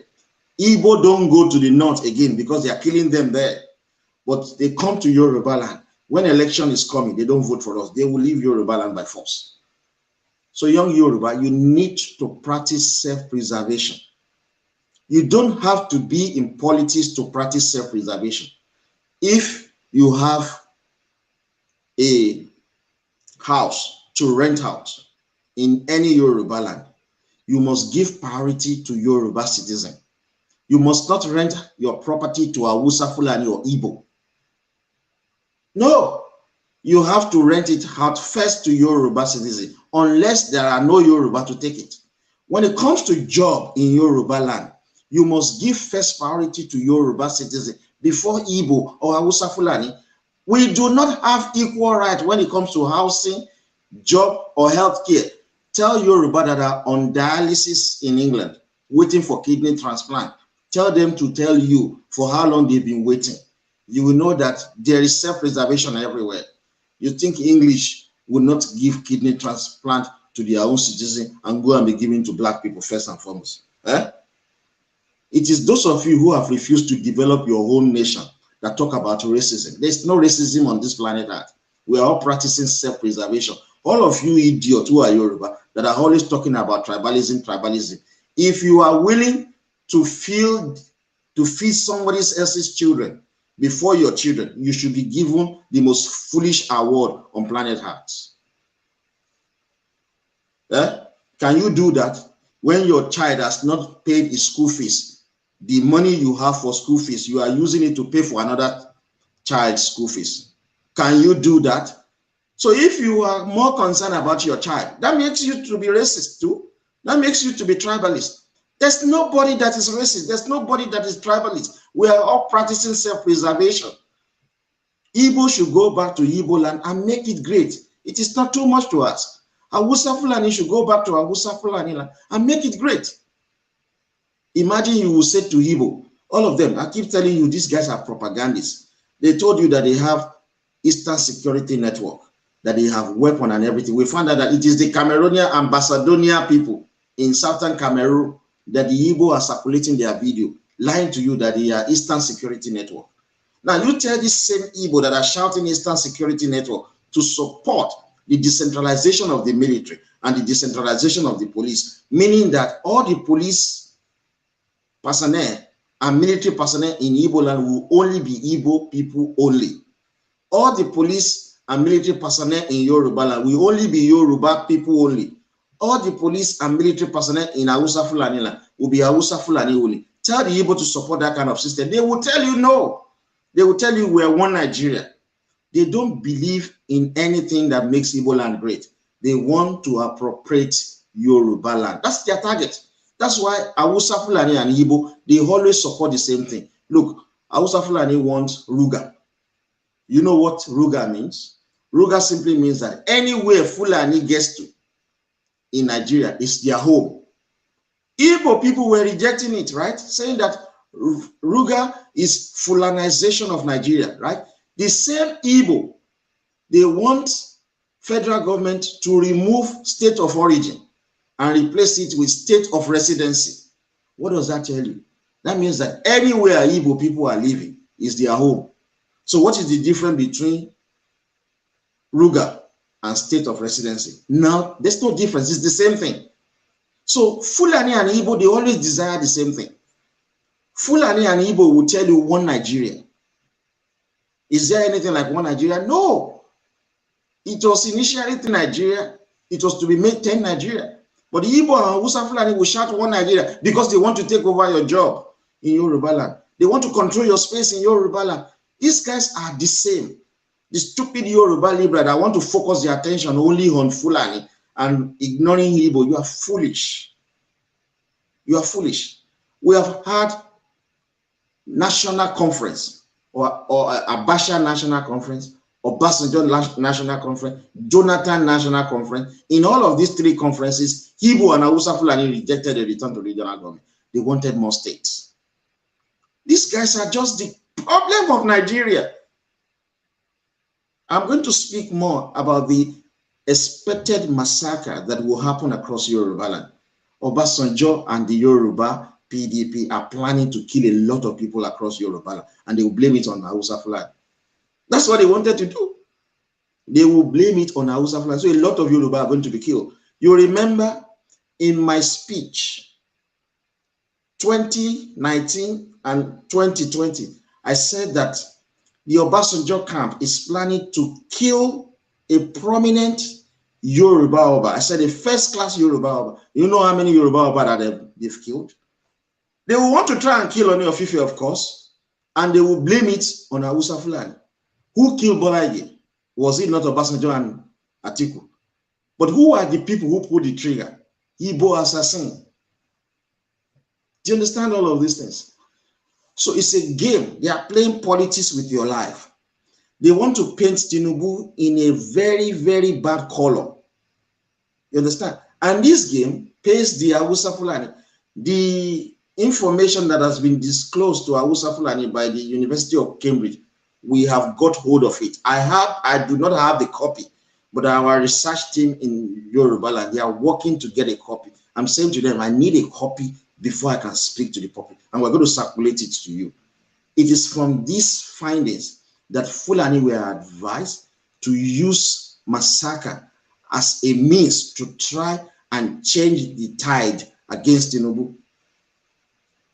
Igbo don't go to the north again because they are killing them there. But they come to Yoruba land. When election is coming, they don't vote for us. They will leave Yoruba land by force. So young Yoruba, you need to practice self-preservation. You don't have to be in politics to practice self-preservation. If you have a house to rent out in any Yoruba land, you must give priority to Yoruba citizen. You must not rent your property to Hausa Fulani or Igbo. No, you have to rent it out first to Yoruba citizen, unless there are no Yoruba to take it. When it comes to job in Yoruba land, you must give first priority to Yoruba citizen before Igbo or Hausa Fulani. We do not have equal right when it comes to housing, job, or healthcare. Tell Yoruba that are on dialysis in England, waiting for kidney transplant. Tell them to tell you for how long they've been waiting. You will know that there is self-preservation everywhere. You think English will not give kidney transplant to their own citizen and go and be given to black people first and foremost? Eh? It is those of you who have refused to develop your own nation that talk about racism. There's no racism on this planet Earth. We are all practicing self-preservation. All of you idiots who are Yoruba that are always talking about tribalism. If you are willing to feed somebody else's children before your children, you should be given the most foolish award on planet Earth. Eh? Can you do that? when your child has not paid his school fees, the money you have for school fees, you are using it to pay for another child's school fees. Can you do that? So if you are more concerned about your child, that makes you to be racist too. That makes you to be tribalist. There's nobody that is racist. There's nobody that is tribalist. We are all practicing self-preservation. Igbo should go back to Igbo land and make it great. It is not too much to ask. Hausa Fulani should go back to Hausa Fulani land and make it great. Imagine you will say to Igbo, all of them, I keep telling you, these guys are propagandists. They told you that they have Eastern Security Network, that they have weapon and everything. We found out that it is the Cameroonian and Ambassadorian people in Southern Cameroon that the Igbo are circulating their video, lying to you that they are Eastern Security Network. Now you tell this same Igbo that are shouting Eastern Security Network to support the decentralization of the military and the decentralization of the police, meaning that all the police personnel and military personnel in Igbo land will only be Igbo people only. All the police and military personnel in Yoruba land will only be Yoruba people only. All the police and military personnel in Hausa Fulani land will be Hausa Fulani only. Tell the Igbo to support that kind of system. They will tell you no. They will tell you we are one Nigeria. They don't believe in anything that makes Igbo land great. They want to appropriate Yoruba land. That's their target. That's why Hausa Fulani and Igbo, they always support the same thing. Look, Hausa Fulani wants Ruga. You know what Ruga means? Ruga simply means that anywhere Fulani gets to in Nigeria is their home. Igbo people were rejecting it, right? Saying that Ruga is Fulanization of Nigeria, right? The same Igbo, they want federal government to remove state of origin and replace it with state of residency. What does that tell you? That means that anywhere Igbo people are living is their home. So what is the difference between Ruga and state of residency? Now, there's no difference. It's the same thing. So Fulani and Igbo, they always desire the same thing. Fulani and Igbo will tell you one Nigeria. Is there anything like one Nigeria? No. It was initially 3 Nigeria. It was to be made 10 Nigeria. But the Igbo and Hausa Fulani will shout one Nigeria because they want to take over your job in Yoruba land. They want to control your space in Yoruba land. These guys are the same. The stupid Yoruba liberal that want to focus their attention only on Fulani and ignoring Igbo. You are foolish. You are foolish. We have had national conference or Abacha national conference, or Obasanjo national conference, Jonathan national conference. In all of these 3 conferences, Igbo and Hausa Fulani rejected the return to regional government. They wanted more states. These guys are just the problem of Nigeria. I'm going to speak more about the expected massacre that will happen across Yoruba land. Obasanjo and the Yoruba PDP are planning to kill a lot of people across Yoruba land, and they will blame it on Hausa Fulani. That's what they wanted to do. They will blame it on Hausa Fulani. So a lot of Yoruba are going to be killed. You remember in my speech 2019 and 2020, I said that the Obasanjo camp is planning to kill a prominent Yoruba Oba. I said a first-class Yoruba Oba. You know how many Yoruba Oba that they've killed? They will want to try and kill Oni of Ife, of course, and they will blame it on Hausa Fulani. Who killed Bolaige? Was it not Obasanjo and Atiku? But who are the people who pulled the trigger? Igbo assassin. Do you understand all of these things? So it's a game. They are playing politics with your life. They want to paint Tinubu in a very, very bad color. You understand? And this game pays the Hausa Fulani. The information that has been disclosed to Hausa Fulani by the University of Cambridge, we have got hold of it. I do not have the copy, but our research team in Yoruba land, they are working to get a copy. I'm saying to them, I need a copy before I can speak to the public, and we're going to circulate it to you. It is from these findings that Fulani were advised to use massacre as a means to try and change the tide against Tinubu.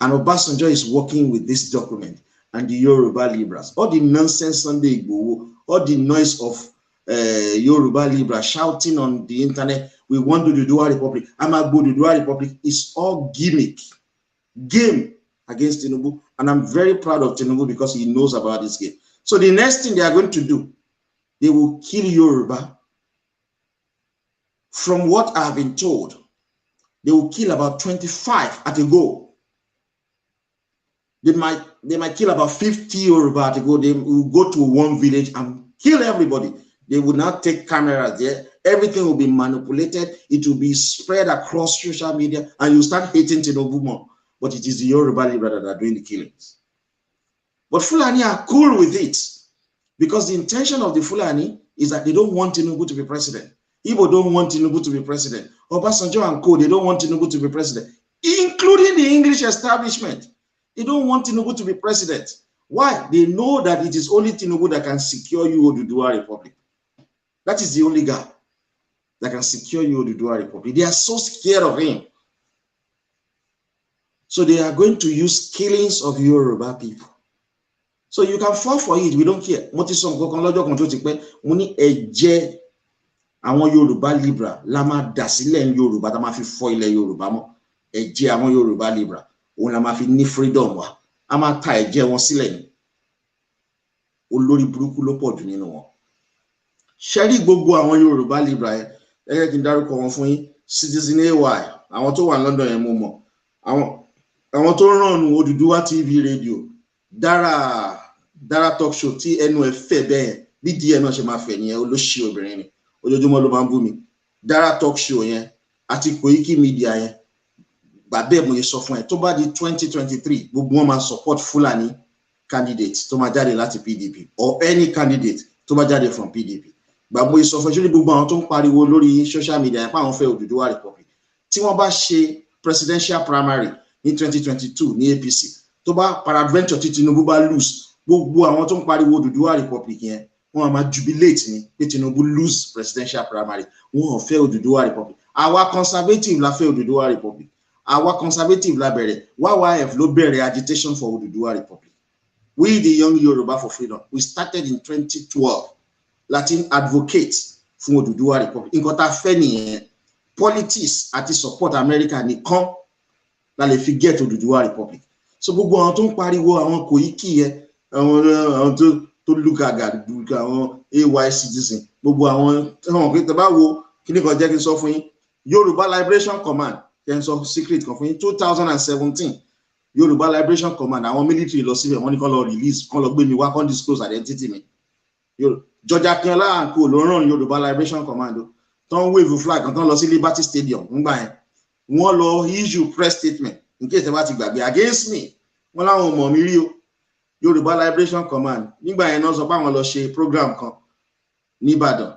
And Obasanjo is working with this document and the Yoruba liberals. All the nonsense Sunday Igboho, all the noise of Yoruba Libra shouting on the internet, we want the Oduduwa Republic, Amagbo Oduduwa Republic. It's all gimmick, game against Tinubu. And I'm very proud of Tinubu because he knows about this game. So the next thing they are going to do, they will kill Yoruba. From what I've been told, they will kill about 25 at a go. They might kill about 50 Yoruba at a go. They will go to one village and kill everybody. They will not take cameras there. Everything will be manipulated. It will be spread across social media, and you start hating Tinubu more. But it is the Yoruba Libra that are doing the killings. But Fulani are cool with it because the intention of the Fulani is that they don't want Tinubu to be president. Igbo don't want Tinubu to be president. Obasanjo and co, they don't want Tinubu to be president, including the English establishment. They don't want Tinubu to be president. Why? They know that it is only Tinubu that can secure you Oduduwa Republic. That is the only guy that can secure you Oduduwa Republic. They are so scared of him. So they are going to use killings of Yoruba people. So you can fall for it. We don't care. Àwọn Yorùbá Libra la máa dà sílẹ̀ Yorùbá tá máa fi fọ́ ilẹ̀ Yorùbá mọ́. Ẹ̀jẹ̀ àwọn Yorùbá Libra òun la máa fi ní freedom wa. A máa ta ẹ̀jẹ̀ wọn sílẹ̀ ni. Olórí burúkú ló pọ̀ jù nínú wọn. Ṣé rí gbogbo àwọn Yorùbá Libra ẹ jẹ́ kí n dárúkọ wọn fún yín. Citizen AY, àwọn tó wà London yẹn mo mọ̀. Àwọn tó ràn Oduduwa TV radio, Dara talk show tí ẹnu ẹ̀ fẹ̀ bẹ́ẹ̀ bí díẹ̀ náà ṣe máa fẹ̀ nìyẹn olóṣì obìnrin ni. Ojoojúmọ́ ló máa ń bú mi. Dara talk show yẹn àti Koiki media yẹn bàbá mo yẹ sọ fún ẹ tó bá di 2023 gbogbo wọn máa support Fulani candidate tó máa jáde láti PDP or any candidate tó bá jáde from PDP. Bàbá mo yẹ sọ fún ẹ ṣé gbogbo àwọn tó ń pariwo lórí social media yẹn pé àwọn fẹ́ Oduduwa Republic tí wọ́n bá ṣe presidential primary ní 2022 ní APC tó bá peradventure tí Tinubu bá lose gbogbo àwọn tó ń pariwo Oduduwa Republic yẹn wọ́n máa jubilate ni pé Tinubu lose presidential primary. Wọ́n ò fẹ́ Oduduwa Republic. Àwa conservative la fẹ́ Oduduwa Republic. Àwa conservative la bẹ̀rẹ̀. YYF ló bẹ̀rẹ̀ agitation for Oduduwa Republic. We the Young Yoruba for Freedom, we started in 2012 Latin advocate fún Oduduwa Republic. Nǹkan tá fẹ́ nìyẹn. Politics àti support America nìkan la lè fi get Oduduwa Republic. So gbogbo àwọn tó ń pariwo àwọn Koiki yẹn àwọn tó lùgàgà àwọn AY citizen gbogbo àwọn pé tẹ́ bá wo kíní kan jẹ́ kí n sọ fún yín Yoruba Liberation Command kẹ́ n sọ secret kan fún yín 2017 Yoruba Liberation Command àwọn military lọ síbẹ̀ wọ́n ní kán lọ release kán lọ gbé mi wá kán disclose identity mi. George Akínọlá and co ló ràn Yoruba Liberation Command tán wave flag kan tán lọ sí Liberty Stadium nígbà yẹn wọ́n lọ issue press statement in case ẹ bá ti gbàgbé against me wọ́n láwọn ọmọ mi rí o. Yoruba Liberation Command nígbà yẹn náà sọ pé àwọn lọ ṣe program kan ní Ìbàdàn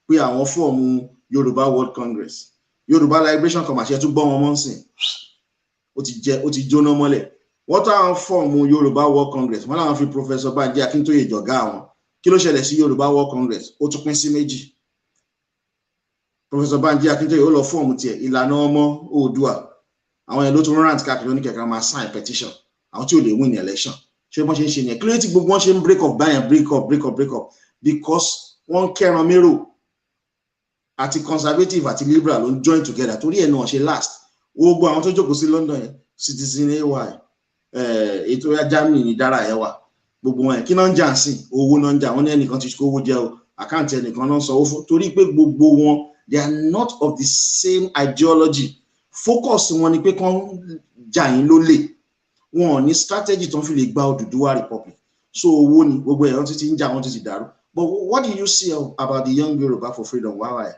pé àwọn fọ́ọ̀mù Yoruba World Congress. Yoruba Liberation Command ṣe tún gbọ́ wọn mọ́ sìn ó ti jóná mọ́lẹ̀. Wọ́n táwọn fọ́ọ̀mù Yoruba World Congress wọ́n láwọn fi Professor Banji Akintoye jọ̀gá àwọn. Kí ló ṣẹlẹ̀ sí Yoruba World Congress? Ó tún pín sí méjì. Professor Banji Akintoye ó lọ fọ́ọ̀mù tiẹ̀ ìlànà ọmọ Oòduà. Àwọn yẹn ló tún rant káàkiri oníkẹ̀kẹ́ máa sign petition àwọn tí ò lè win election. Ṣé wọ́n ṣe ń ṣe yẹn? Kí ló tí gbogbo wọn ṣe ń break up báyẹn break up because wọ́n kẹ́ran mérò àti conservative àti liberal ló ń join together torí ẹ̀ náà ṣe last. Gbogbo àwọn tó jókòó sí London yẹn Citizen AY ètò ya Germany ní dára ẹ̀ wà gbogbo wọn yẹn kí náà ń jà sí owó náà ń jà wọ́n ní ẹnìkan ti kó owó jẹ o àkáǹtì ẹnìkan náà ń sanwó fún torí pé gbogbo wọn they are not of the same ideology. Focus wọn ni pé kán jà yín lólè. Wọn ò ní strategy tó ń fi lè gba Oduduwa Republic. So owó ni gbogbo ẹ̀rọ títí ń jà wọ́n títí dàrú. But what do you see about the Young Yoruba for Freedom? Why?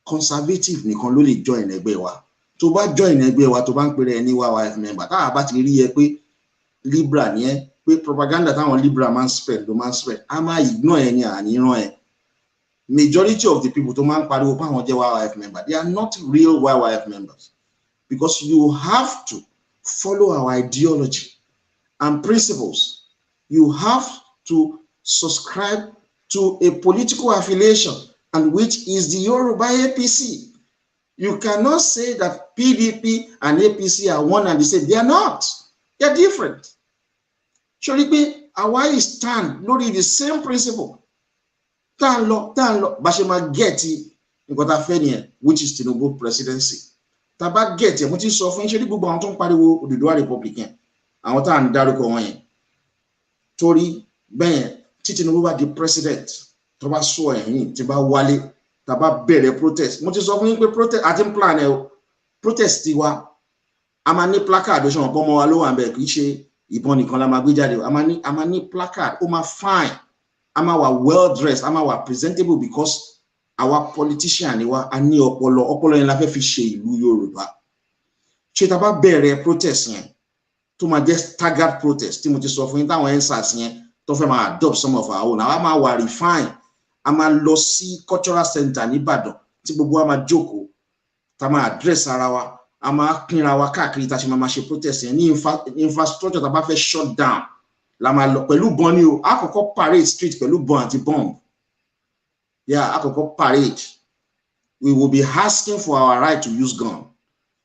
Conservative nìkan ló lè join ẹgbẹ́ wa. Tó bá join ẹgbẹ́ wa tó bá ń pèrè ẹni YYF member tá a bá ti rí ẹ pé Libra ni ẹ pé propaganda táwọn Libra máa ń spread ló máa ń spread. A máa ignore ẹni àníran ẹ. Majority of the people tó máa ń pariwo pé àwọn jẹ́ YYF member, they are not real YYF members because you have to follow our ideology and principles. You have to subscribe to a political affiliation, and which is the Yoruba APC. You cannot say that PDP and APC are one and the same. They are not. They are different. Surely, our stand lórí the same principle. tá ń lọ bá ṣe máa get nǹkan tá fẹ́ nìyẹn, which is Tinubu presidency. Tá bá get mo ti sọ fún ṣe gbogbo àwọn tó ń pariwo Odùduwà Republic yẹn, àwọn tá ń dárúkọ wọn yẹn, torí bẹ́ẹ̀ tí Tinubu bá di president, tó bá sọ ẹ̀yìn tí bá wálé, tá bá bẹ̀rẹ̀ protest, mo ti sọ fún yín pé protest àti plan ẹ̀ o, protest tiwa a máa ní placard ṣe wọn pọ́ mọ́ wa ló wà ń bẹ̀, kì í ṣe ìbọn nìkan la máa gbé jáde o, a máa ní placard, ó máa fine, a máa wà well dressed, a máa wà presentable, because our politician ni wa, a ní ọpọlọ yẹn la fẹ́ fi ṣe ìlú Yorùbá. Ṣé tá bá bẹ̀rẹ̀ protest yẹn tó máa jẹ́ staggered protest tí mo ti sọ fún yín, táwọn EndSARS yẹn tó fẹ́ máa adopt some of our own, àwa máa wà refine, a máa lọ sí cultural center ní Ìbàdàn tí gbogbo wa máa jókòó, tá máa address ara wa, a máa pínra wa káàkiri, tá ṣe máa ṣe protest yẹn ní infrastructure tá bá fẹ́ shut down, la máa lọ pẹ̀lú bọ́n ni o, àkọ́kọ́ parade street pẹ̀lú bọ́n àti bomb. Yeah, àkọ́kọ́ parade. We will be asking for our right to use gun.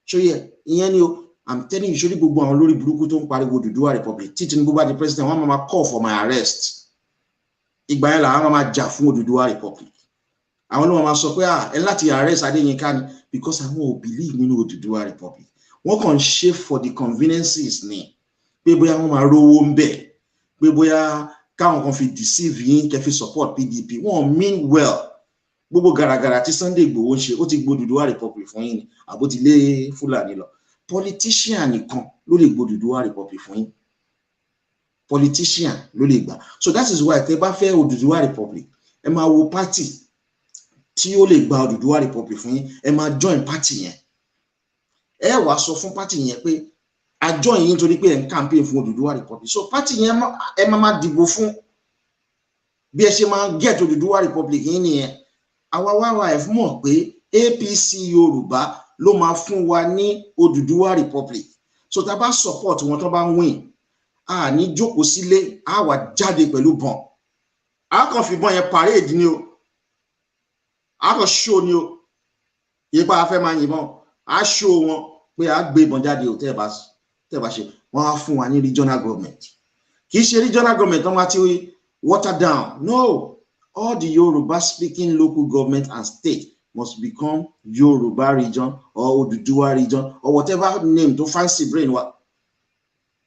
So yeah, ìyẹn ni o, I'm telling you, ṣorí gbogbo àwọn lórí burúkú tó ń pariwo Odùduwà Republic, tí Tinubu bá di president, wọ́n máa call for my arrest. Ìgbà yẹn làwọn máa jà fún Odùduwà Republic. Àwọn náà máa sọ pé ẹ láti arrest Adéyínká ni, because àwọn ò believe nínú Odùduwà Republic. Wọ́n kàn ṣe for the conveniences ni, pé bóyá wọ́n máa rówó ń bẹ̀, pé bóyá káwọn kan fi deceive yín kẹ́ fi support PDP. Wọ́n mean well. Gbogbo gàràgàrà tí Sunday Igboho ń ṣe, ó ti gbó Odùduwà Republic fún yín ni, àbó ti lé Fúlàní lọ. Politician nìkan ló lè gbó Odùduwà Republic fún yín. Politician ló lè gbà. So that is why tẹ́ bá fẹ́ Odùduwà Republic, ẹ máa wo party tí ó lè gba Odùduwà Republic fún yín, ẹ máa join party yẹn. Ẹ wá sọ fún party yẹn pé a join yín torí pé ẹ ń campaign fún Odùduwà Republic. So party yẹn ẹ máa dìbò fún, bí ẹ ṣe máa get Odùduwà Republic yín nìyẹn. Àwa ẹ mọ̀ pé APC Yorùbá ló máa fún wa ní Odùduwà Republic. So tá bá support wọn tó bá win, a ní jókòó sílé, a wá jáde pẹ̀lú bọn. A kàn fi bọn yẹn parade ni o, a kàn show ni o, yípa afẹ́ máa yìnbọn, a show wọn pé a gbé bọn jáde o, tẹ́ bá ṣe, wọ́n á fún wa ní regional government. Kì í ṣe regional government wọ́n máa ti water down. No, all the Yoruba speaking local government and state must become Yoruba region or Oduduwa region or whatever name to fancy brain.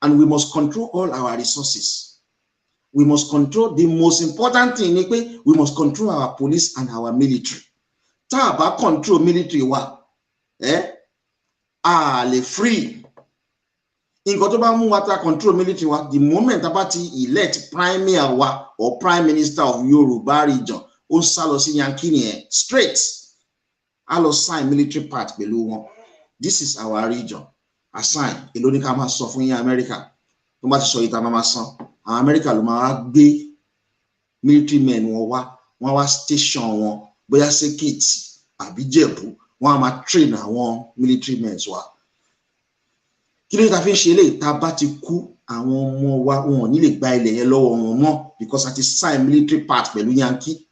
And we must control all our resources. We must control, the most important thing, we must control our police and our military. Tá bá control military wa, lè free. Nǹkan tó bá mú wa ta control military wa, the moment tá bá ti elect premier wa or prime minister of Yoruba region, ó sá lọ sí Yankee nìyẹn, straight. A lọ sign military part pẹ̀lú wọn. This is our region. A sign. Èló ni ká máa sọ fún yín America. Tó bá ti sọ ìta máa san. Àwọn America ló máa gbé military men wọn wá station wọn, bóyá Sekiti àbí Jẹ̀bú, wọ́n á máa train àwọn military men wa. Kí ló ta fi ń ṣe eléyìí? Tá bá ti kú, àwọn ọmọ wa wọn ò ní lè gba ilẹ̀ yẹn lọ́wọ́ wọn mọ́, because a ti sign military part pẹ̀lú Yankee.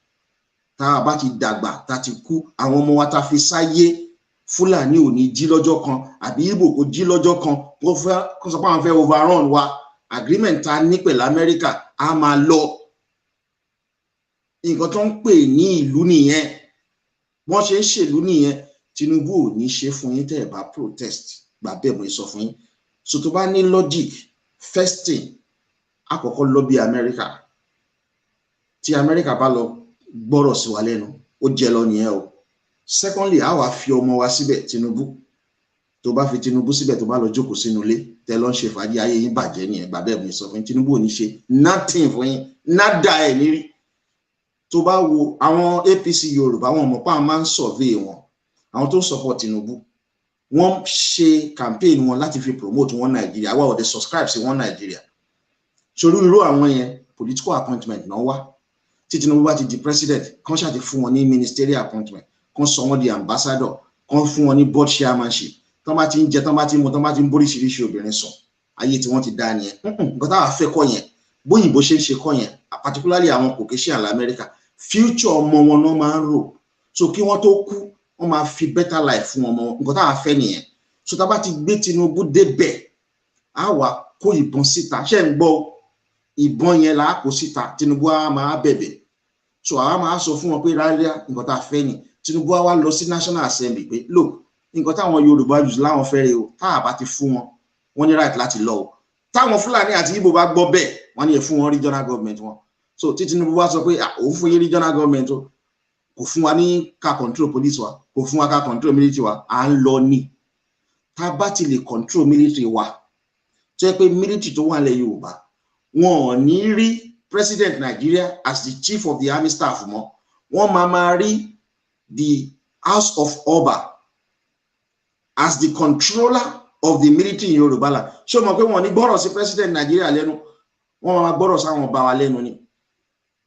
Tá bá ti dàgbà, tá ti kú, àwọn ọmọ wa tá fi sáyé, Fúlàní ò ní jí lọ́jọ́ kan, àbí Ìgbò kò jí lọ́jọ́ kan, kó sọ pé àwọn fẹ́ overrun wa. Agreement ta ní pẹ̀lú America a máa lọ. Nǹkan tó ń pè ní ìlú nìyẹn. Wọ́n ṣe ń ṣèlú nìyẹn. Tinubu ò ní ṣe fún yín tẹ́ ẹ bá protest. Gbà bẹ́ẹ̀ mo sọ fún yín. So tó bá ní logic, first thing, àkọ́kọ́ lọ bí America. Tí America bá lọ gbọ́rọ̀ sí wa lẹ́nu, ó jẹ́ lọ nìyẹn o. Secondly, a wá fi ọmọ wa síbẹ̀, Tinubu. Tó bá fi Tinubu síbẹ̀, tó bá lọ jókòó sínú ilé, tẹ́ lọ ń ṣe fàájì, ayé yín bàjẹ́ nìyẹn. Gbà bẹ́ẹ̀ mo sọ fún yín, Tinubu ò ní ṣe nothing fún yín, nada ẹ̀ ní rí. Tó bá wo àwọn APC Yorùbá, wọn mọ̀ pé àwọn máa ń survey wọn. Àwọn tó ń support Tinubu, wọ́n ṣe campaign wọn láti fi promote wọn Nàìjíríà, wá ọ̀dẹ̀ subscribe sí wọn Nàìjíríà. Ṣòro irú àwọn yẹn political appointment náà wá. Tí Tinubu bá ti di president, kàn ṣáà ti fún wọn ní ministerial appointment, kàn sọ wọn di ambassador, kàn fún wọn ní board chairmanship. Tán bá ti ń jẹ, tán bá ti ń mu, tán bá ti ń boríṣiríṣi obìnrin sùn, ayé tí wọ́n ti dá nìyẹn. Nǹkan táwa fẹ́ kọ́ yẹn, bóyìnbó ṣe ń ṣe kọ́ yẹn, particularly àwọn Caucasian l'America, future ọmọ wọn náà máa ń rò. So kí wọ́n tó kú, wọ́n máa fi better life fún ọmọ wọn. Nǹkan táwa fẹ́ nìyẹn. So tá bá ti gbé Tinubu débẹ̀, á wá kó ìbọn síta. Ṣé ń gbọ́ ìbọn yẹn là á kó síta, Tinubu á máa bẹ̀bẹ̀. so àwa máa sọ fún wọn pé rárá nǹkan tá a fẹ́ ni Tinubu wá lọ sí National Assembly pé look nǹkan táwọn Yorùbá jù láwọn fẹ́rẹ̀ o tá a bá ti fún wọn wọ́n ní right láti lọ o táwọn Fúlàní àti Ìgbò bá gbọ́ bẹ́ẹ̀ wọ́n ní ẹ fún wọn regional government wọn so tí Tinubu wá sọ pé òun fún yín regional government o kò fún wa ní ká control police wa kò fún wa ká control military wa à ń lọ ní tá a bá ti lè control military wa tó yẹ pé military tó wà lẹ̀ Yorùbá wọn ò ní rí President Nigeria as the chief of the army staff mọ́ wọ́n máa rí the House of Oba as the controller of the military in Yoruba land. Ṣé o mọ̀ pé wọ́n ní gbọ́rọ̀ sí President Nigeria lẹ́nu wọ́n máa gbọ́rọ̀ sáwọn ọba wa lẹ́nu ni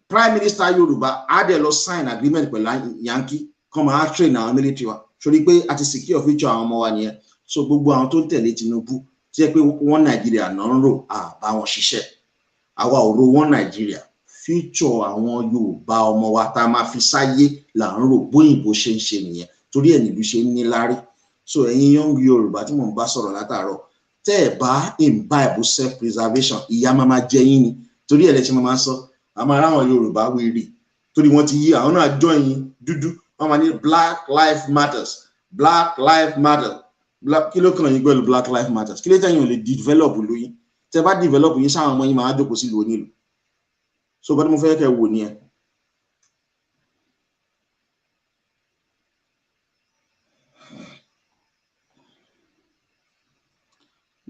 Prime Minister Yoruba á dẹ̀ lọ sign agreement pẹ̀lú Yankee kọ́ máa train àwọn military wa sórí pé a ti secure future àwọn ọmọ wa nìyẹn so gbogbo àwọn tó ń tẹ̀lé Tinubu tí yẹ pé wọ́n Nàìjíríà náà ń rò bá wọn ṣiṣẹ́ àwa ò ro wọ́n Nàìjíríà future àwọn Yorùbá ọmọ wa tá a máa fi sáyé là ń rò bóyìnbó ṣe ń ṣe nìyẹn torí ẹ̀ nílùú ṣe ń ní lárí so ẹ̀yin young Yorùbá tí mò ń bá sọ̀rọ̀ látàárọ̀ tẹ́ ẹ̀ bá imbibe self preservation ìyà máa jẹ yín ni torí ẹ̀ lẹ́sìn máa sọ àmọ́ aráwọn Yorùbá wíìrì torí wọ́n ti yí àwọn náà join yín dúdú wọ́n máa ní Black Lives Matters Black Lives Matter kí ló kàn yín pẹ̀lú Black Lives Matters kí ló tẹ̀yìn ò lè develop lóyún tẹ́ bá develop yín sáwọn ọmọ yín máa jókòó sí ìlú onílù so bá ní mo fẹ́ kẹ́ wò ní ẹ.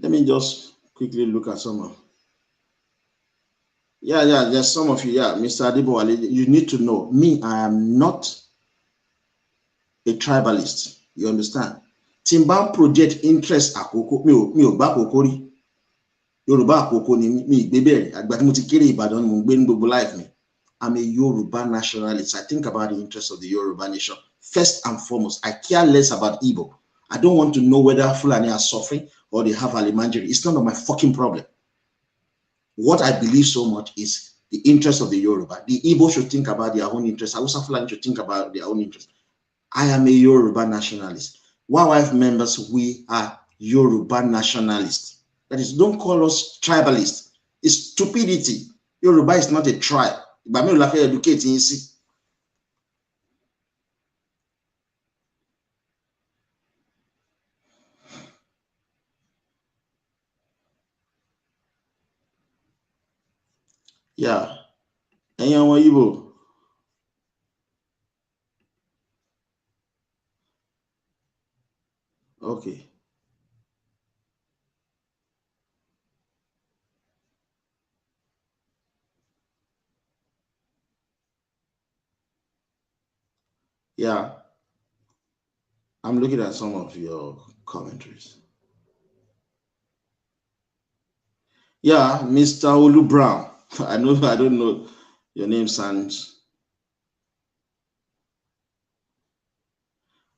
Let me just quickly look at some of. Yeah, there's some of you. Yeah, Mr. Adibowale, you need to know me. I am not a tribalist. You understand? Timban project interest àkókò mi ò bá àkókò rí. Yorùbá àkókò ni mi gbé bẹ̀rẹ̀ àgbà tí mo ti kéré Ìbàdàn ni mo gbé ní gbogbo life mi. I'm a Yoruba nationalist. I think about the interests of the Yoruba nation first and foremost. I care less about Igbo. I don't want to know whether Fulani are suffering or they have alimanjiri. It's none of my fucking problem. What I believe so much is the interest of the Yoruba. The Igbo should think about their own interests. Hausa Fulani should think about their own interests. I am a Yoruba nationalist. YYF members, we are Yoruba nationalists. That is, don't call us tribalists. It's stupidity. Yoruba is not a tribe. But me la educate you see. Yeah. Ẹ̀yin Igbo. Okay. Yeah. I'm looking at some of your commentaries. Yeah, Mr. Olu Brown. I don't know your name sounds.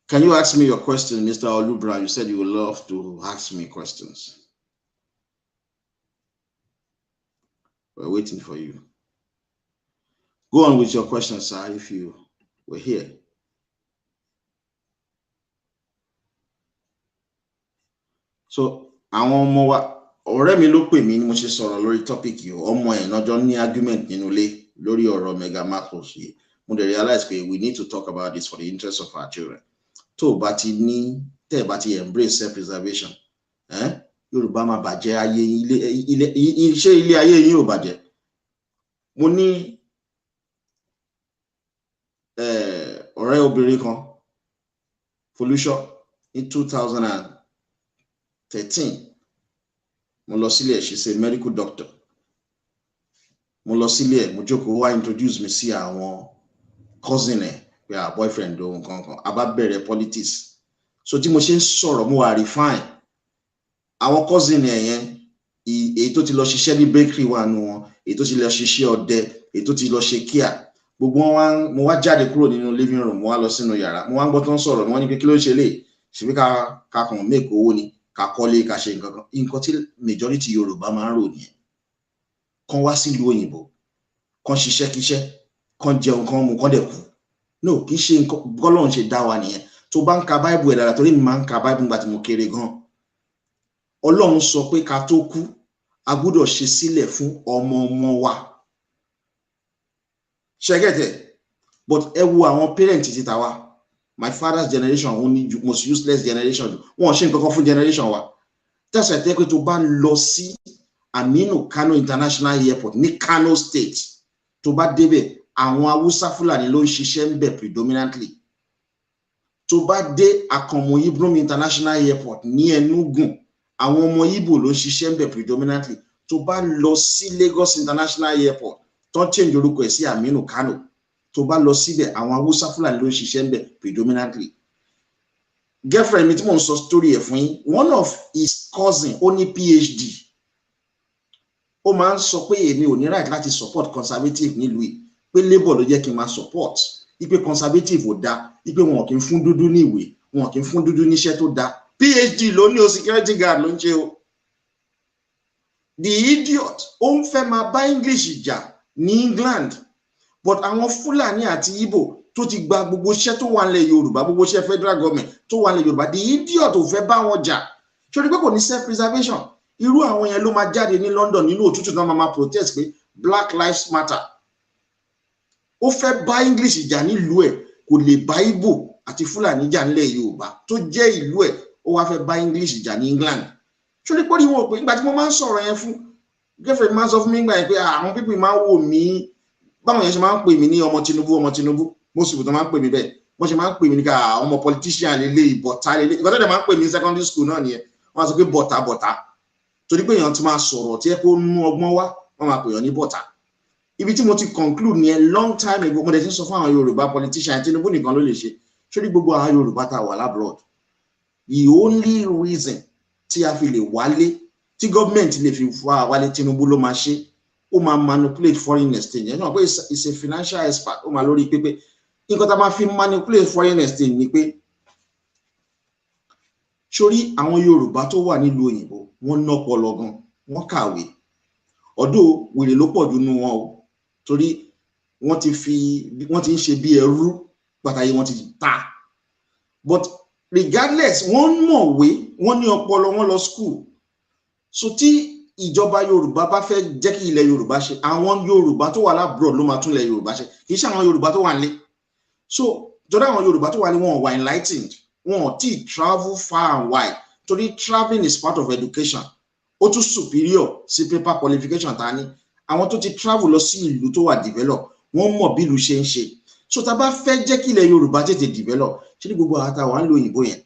Can you ask me your question, Mr. Olu Brown? You said you would love to ask me questions. We're waiting for you. Go on with your question, sir, if you were here. So, àwọn ọmọ wa ọ̀rẹ́ mi ló pè mí ni mo ṣe sọ̀rọ̀ lórí topic yìí ọmọ ẹ̀ lọ́jọ́ ní argument nínú ilé lórí ọ̀rọ̀ Meghan Markle yìí mo dẹ̀ realize pé we need to talk about this for the interest of our children tó bá ti ní tẹ́ bá ti embrace self preservation Yorùbá máa bàjẹ́ ayé ilé ayé yín ò bàjẹ́ mo ní ọ̀rẹ́ obìnrin kan Folúṣọ́ ní 2013 mo lọ sílé she's a medical doctor mo lọ sílé mo jókòó wá introduce mi sí àwọn cousin ẹ̀ pé boyfriend o nǹkan a bá bẹ̀rẹ̀ politics so tí mo ṣe ń sọ̀rọ̀ mo wà refine àwọn cousin ẹ̀ yẹn èyí tó ti lọ ṣiṣẹ́ ní bakery wà nù wọn èyí tó ti lọ ṣiṣẹ́ ọdẹ èyí tó ti lọ ṣe kíá gbogbo wọn mo wá jáde kúrò nínú living room mo wá lọ sínú yàrá mo wá ń gbọ́ tó ń sọ̀rọ̀ mo wá ní pé kí ló ń ṣe lè ṣe bí ká kàn make owó ni ká kọ́lé ká ṣe nǹkan tí majority Yorùbá máa ń rò nìyẹn kán wá sílùú òyìnbó kán ṣiṣẹ́ kíṣẹ́ kán jẹun kán mu kán dẹ̀ kú no kì í ṣe nǹkan bọ́lọ́run ṣe dá wa nìyẹn tó bá ń ka Bible ẹ̀ dára torí mi máa ń ka Bible nígbà tí mo kéré gan Ọlọ́run sọ pé ká tó kú a gbọ́dọ̀ ṣe sílẹ̀ fún ọmọ ọmọ wa ṣẹ́gẹ̀tẹ̀ but ẹ wo àwọn parents ti tàwa, my father's generation only most useless generation, wọn ṣe nǹkan kan fún generation wa. That's why tẹ́ pé tó bá lọ sí Aminu Kano International Airport ní Kano State, tó bá débẹ̀ àwọn Haúsá Fúlàní ló ń ṣiṣẹ́ ń bẹ̀ predominantly. Tó bá dé Akanmu Ibrahim International Airport ní Enugu, àwọn ọmọ Igbo ló ń ṣiṣẹ́ ń bẹ̀ predominantly. Tó bá lọ sí Lagos International Airport, tó change orúkọ ẹ̀ sí Aminu Kano, tó bá lọ síbẹ̀ àwọn Haúsá Fúlàní ló ń ṣiṣẹ́ ń bẹ̀ predominantly. Girlfriend mi tí mò ń sọ story ẹ̀ fún yín, one of his cousin ó ní PhD. Ó máa ń sọ pé èmi ò ní right láti support conservative nílùú yìí, pé Labour ló jẹ́ kí n máa support, ipe conservative ò dáa, ipe wọn kì í fún dúdú ní ìwé, wọn kì í fún dúdú níṣẹ́ tó dáa. PhD ló ní o, security guard ló ń ṣe o. The idiot ó ń fẹ́ máa bá English jà ní England, but àwọn Fúlàní àti Igbo tó ti gba gbogbo iṣẹ́ tó wà nílẹ̀ Yorùbá, gbogbo iṣẹ́ federal government tó wà nílẹ̀ Yorùbá, the idiot ò fẹ́ bá wọn jà. Ṣé pé kò ní self preservation? Irú àwọn yẹn ló máa jáde ní London nínú òtútù náà máa protest pé Black Lives Matter. Ó fẹ́ bá English jà nílùú ẹ̀, kò lè bá Igbo àti Fúlàní jà nílẹ̀ Yorùbá tó jẹ́ ìlú ẹ̀, ó wá fẹ́ bá English jà ní England. Ṣé pé ní wọn pé ìgbà tí mo máa ń sọ̀rọ̀ yẹn fún girlfriend máa ń sọ fún mi nígbà yẹn pé àwọn people máa ń wò mí, báwọn yẹn ṣe máa ń pè mí ní ọmọ Tinubu, most people tó máa ń pè mí bẹ́ẹ̀, wọ́n ṣe máa ń pè mí ní ká ọmọ politician lélẹ̀ ìbọ̀tá lélẹ̀, ìgbà tó dẹ̀ máa ń pè mí ní secondary school náà nìyẹn, wọ́n á sọ pé bọ̀tá torí pé èèyàn ti máa sọ̀rọ̀ tí ẹ kó mú ọgbọ́n wá, wọ́n máa pè yàn ní bọ̀tá. Ibi tí mo ti conclude ní long time ago, mo dẹ̀ ti sọ fún àwọn Yorùbá politician, Tinubu nìkan ló lè ṣe. Ṣé gbogbo àwọn Yorùbá tá wà labroad, the only reason tí a fi lè wálé, tí government lè fi wá wálé, Tinubu ló máa ṣe. Ó máa manipulate foreign exchange. You know, pé is a financial expert. Ó máa lórí pé nǹkan tá máa fi manipulate foreign exchange ni pé sórí àwọn Yorùbá tó wà nílùú òyìnbó, wọ́n nọ́pọlọ gan, wọ́n kàwé. Ọ̀dọ̀ wèrè ló pọ̀ jù nínú wọn o, torí wọ́n ti ń ṣe bí ẹrú, pàtàkì wọ́n ti ta. But regardless, wọ́n mọ̀wé, wọ́n ní ọpọlọ, wọ́n lọ school. So tí ìjọba Yorùbá bá fẹ́ jẹ́ kí ilẹ̀ Yorùbá ṣe, àwọn Yorùbá tó wà labroad ló máa tún ilẹ̀ Yorùbá ṣe, kì í ṣe àwọn Yorùbá tó wà nílé. So jọ̀dọ̀ àwọn Yorùbá tó wà ní wọn wà enlightened, wọn ò tí travel far and wide, torí traveling is part of education. Ó tún superior sí paper qualification ta ní. Àwọn tó ti travel lọ sí ìlú tó wà develop, wọ́n mọ̀ bí ìlú ṣe ń ṣe. So tá bá fẹ́ jẹ́ kí ilẹ̀ Yorùbá tètè develop, ṣé ní gbogbo àwọn táwọn ń lo òyìnbó yẹn,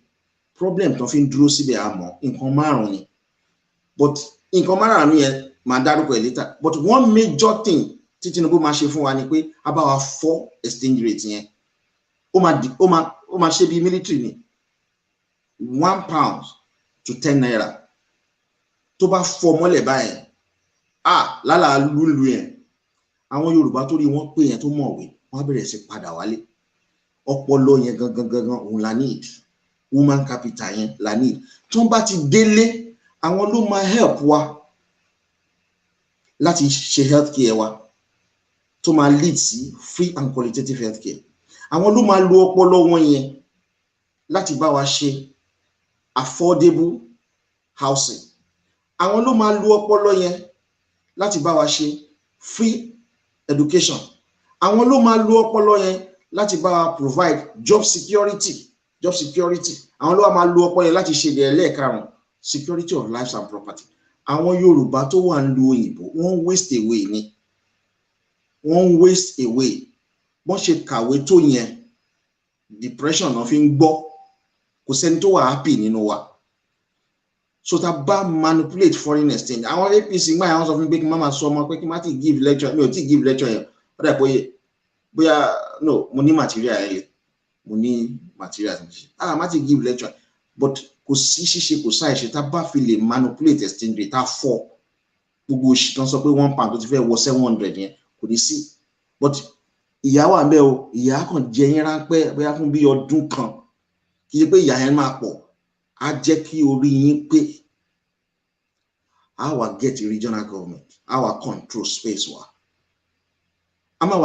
problem tó fi ń dúró síbẹ̀ àmọ́ nǹkan márùn-ún ni. But nǹkan márùn-ún yẹn máa dárúkọ ẹ̀ later. But one major thing tí Tinubu máa ṣe fún wa ni pé a bá wa fọ́ exchange rate yẹn. Ó máa ṣe bí military ni. £1 to 10 naira. Tó bá fọ́ mọ́lẹ̀ báyẹn, lálàá lúlu yẹn, àwọn Yorùbá tó rí wọn pé yẹn tó mọ̀wé, wọ́n á bẹ̀rẹ̀ sí padà wálé. Ọpọlọ yẹn gangan òun la need, human capital yẹn la need. Tó bá ti délé, àwọn ló máa help wa láti ṣe healthcare wa, tó máa lead sí free and qualitative healthcare. Àwọn ló máa lo ọpọlọ wọn yẹn láti bá wa ṣe affordable housing. Àwọn ló máa lo ọpọlọ yẹn láti bá wa ṣe free education. Àwọn ló máa lo ọpọlọ yẹn láti bá wa provide job security. Àwọn ló máa lo ọpọlọ yẹn láti ṣe ẹlẹ́ẹ̀karùn-ún security of lives and property. Àwọn Yorùbá tó wà ń lo òyìnbó, wọ́n waste away ni. Wọ́n waste away. Wọ́n ṣe kàwé tó yẹn, depression náà fi ń gbọ́. Kò sẹ́ni tó wà happy nínú wa. So tá bá manipulate foreign exchange, àwọn APC gbà yẹn wọ́n sọ fún mi pé kí n má máa sọ ọmọ pé kí n má ti give lecture, mi ò tí give lecture yẹn. Ó dà pé bóyá no, mo ní material yẹn, mo ní material yẹn. Má ti give lecture, but kò sí ṣíṣe kò sáì ṣe tá bá fi lè manipulate exchange rate tá fọ́ gbogbo òṣì tán sọ pé £1 tó ti fẹ́ wọ 700 yẹn kò ní sí. But ìyá wà ńbẹ̀ o, ìyá kan jẹ yín ráńpẹ́ bóyá fún bí ọdún kan, kì í ṣe pé ìyá yẹn máa pọ̀, á jẹ́ kí orí yín pé our get regional government, our control space wa. Ama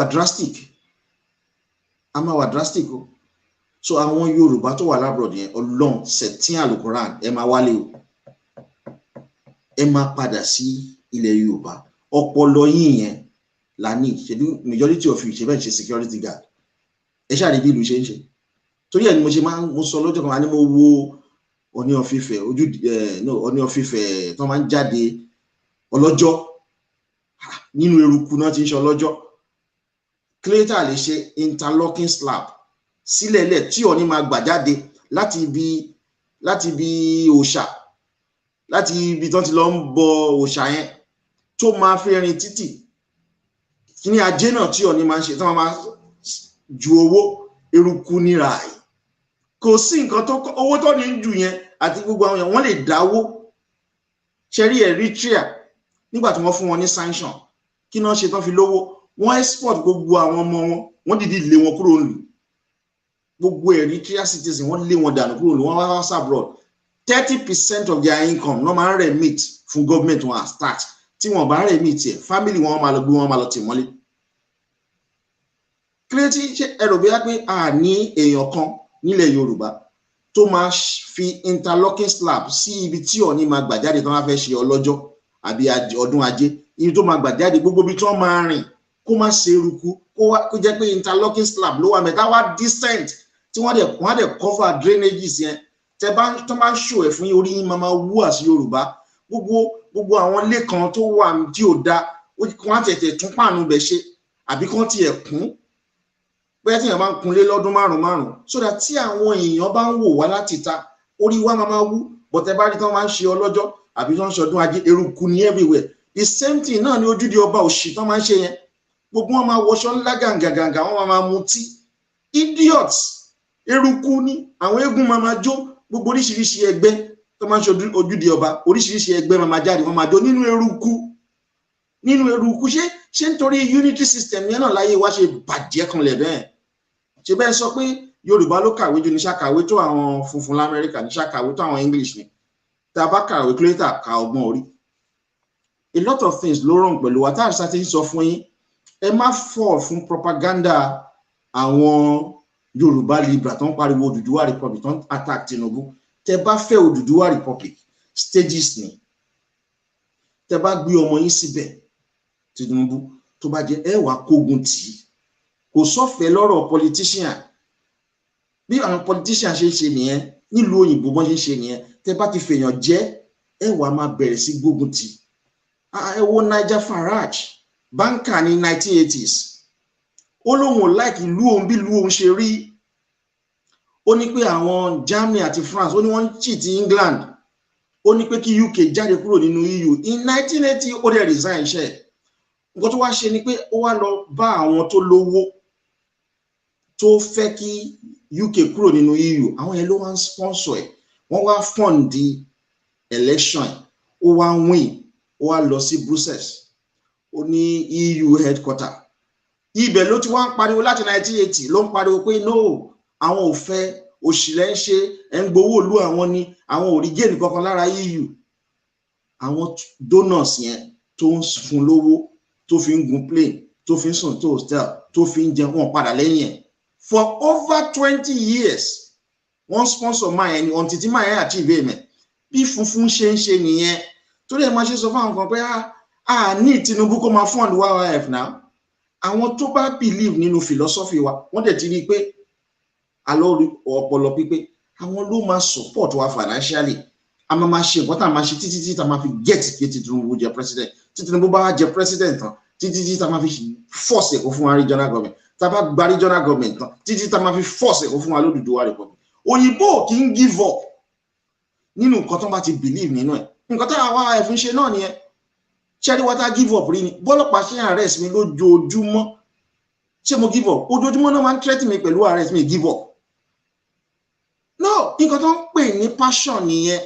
wa drastic o. So àwọn Yorùbá tó wà labroad yẹn, Ọlọ́run setting Al-Quran, ẹ máa wálé o. Ẹ máa padà sí ilẹ̀ Yorùbá. Ọpọlọ yín yẹn la ní, ṣe majority of you ṣe bẹ́ẹ̀ ṣe security guard. ẹ ṣáà rí bí ìlú ṣe ń ṣe torí ẹ̀ ni mo ṣe máa ń sọ lọ́jọ́ kan ní mo wo Ọọ̀ni of Ifẹ̀ Ọọ̀ni of Ifẹ̀ tó máa ń jáde ọlọ́jọ́ nínú eruku náà ti ń ṣe ọlọ́jọ́ clayton lè ṣe interlocking slab sílẹ̀lẹ̀ tí Ọọ̀ni máa gbà jáde láti ibi òòṣà láti ibi tó ti lọ ń bọ òòṣà yẹn tó máa fi rin títì kí ní ajé náà tí Ọọ̀ni máa ń ṣe tó máa ju owó eruku níra ẹ̀ kò sí nǹkan tó owó tó ní jù yẹn àti gbogbo àwọn èèyàn wọ́n lè dáwó ṣẹ́rí Eritrea nígbà tí wọ́n fún wọn ní sanction kí náà ṣe tán fi lówó wọ́n export gbogbo àwọn ọmọ wọ́n dìdí lé wọn kúrò nílùú gbogbo Eritrea citizen wọ́n lé wọn dànù kúrò nílùú wọ́n wá abroad 30% of their income náà máa ń remit fún government wọn as tax tí wọ́n bá remit ẹ̀ family wọn máa lọ gbé wọn máa lọ tì mọ́lé kílẹ̀tì ṣe ẹ̀rọ bí wá pé a ní èèyàn kan nílẹ̀ Yorùbá tó máa fi interlocking slab sí ibi tí Ọọ̀ni máa gbà jáde tó máa fẹ́ ṣe ọlọ́jọ́ àbí ọdún ajé ibi tó máa gbà jáde gbogbo ibi tí wọ́n máa rìn kó má ṣe eruku kó jẹ́ pé interlocking slab ló wà mẹ́ta wá decent tí wọ́n dẹ̀ cover drainages yẹn tó bá ń ṣò ẹ̀ fún orí yín máa wú àṣì Yorùbá gbogbo àwọn ilé kan tó wà tí ò da wọ́n á tètè tún pàánù bẹ̀ ṣe àbí kán tiẹ̀ kún bóyá tí èèyàn bá ń kunlé lọ́dún márùn-ún so that tí àwọn èèyàn bá ń wò wá láti ta orí wa máa wú bọ̀tẹ́ bá rí tán máa ń ṣe ọlọ́jọ́ àbí tán ń ṣọdún ajé eruku ní everywhere the same thing náà ni ojúde ọba òṣì tán máa ń ṣe yẹn gbogbo wọn máa wọṣọ ńlá gàǹgàǹgà wọn máa mutí idiots eruku ní àwọn eégún máa jó gbogbo oríṣiríṣi ẹgbẹ́ tó máa ń ṣe ojúde ọba oríṣiríṣi ẹgbẹ́ máa jáde wọn máa jó nínú eruku ṣé nítorí unity system yẹn náà láyé wá ṣe bàjẹ́ kanlẹ̀ bẹ́ẹ̀ ṣe bẹ́ẹ̀ sọ pé Yorùbá ló kàwé ju ní ṣàkàwé tó àwọn funfun l'Amẹ́ríkà ní ṣàkàwé tó àwọn English ni tá a bá kàwé clayton ka ọgbọ́n orí a lot of things ló rọrùn pẹ̀lú wa tá a ṣe ń sọ fún yín ẹ má fall fún propaganda àwọn Yorùbá Libra tó ń pariwo Odùduwà Republic tó ń attack Tinubu tẹ bá fẹ́ Odùduwà Republic stages ni tẹ bá gbé ọmọ yín síbẹ̀ Tinubu tó bá jẹ́ ẹ wá kógun tì í kò sọ́fẹ̀ẹ́ lọ́rọ̀ politician bí àwọn politician ṣe nìyẹn nílùú òyìnbó bọ́n ṣe nìyẹn tẹ bá ti fèèyàn jẹ́ ẹ wá máa bẹ̀rẹ̀ sí gbógun tì ẹ wo Niger Farage báńkà ní 1980s ó lóun ò láìkì ìlú òun bí ìlú òun ṣe rí ó ní pé àwọn Germany àti France ó ní wọ́n ń cheat England ó ní pé kí UK jáde kúrò nínú EU in 1980 ó dẹ̀ resign iṣẹ́ nǹkan tó wá ṣe ni pé ó wá lọ bá àwọn tó lówó tó fẹ́ kí UK kúrò nínú EU àwọn yẹn ló wá ń sponsor ẹ̀ wọ́n wá fund the election ó wá win ó wá lọ sí Brussels ó ní EU headquarter ibẹ̀ ló ti wá ń pariwo láti 1980 ló ń pariwo pé no àwọn ò fẹ́ òṣìlẹ̀ ń ṣe ẹ̀ ń gbowó ìlú àwọn ni àwọn ò rí géènì kankan lára EU àwọn donors yẹn tó ń fún lówó tó fi ń gun plane tó fi ń sùn tó hotel tó fi ń jẹun wọn padà lẹ́yìn ẹ̀ for over 20 years wọ́n sponsor máa ẹni until tí máa ẹ̀ achieve amen bí funfun ṣe ń ṣe nìyẹn torí ẹ̀ máa ṣe sọ fún àwọn kan pé a ní Tinubu kó máa fund YYF now àwọn tó bá believe nínú philosophy wa wọ́n dẹ̀ ti rí i pé alórí ọpọlọ pípé àwọn ló máa support wa financially a máa ṣe nǹkan tá a máa ṣe títí tá a máa fi get kí Tinubu jẹ president tí Tinubu bá jẹ president tán títí tá a máa fi force ẹ̀kọ́ fún wa regional government tá a bá gba regional government tán títí tá a máa fi force ẹ̀kọ́ fún wa l'Odùduwà Republic òyìnbó kì í give up nínú nǹkan tó bá ti believe nínú ẹ̀ nǹkan tá a wá ẹ̀fún ṣe náà nìyẹn ṣẹ́rí wọ́n give up rí ni bọ́lọ́pàá ṣe arrest mi lójoojúmọ́ ṣé mo give up ojoojúmọ́ náà máa ń threaten mi pẹ̀lú arrest mi give up no nǹkan tó ń pè ní passion nìyẹn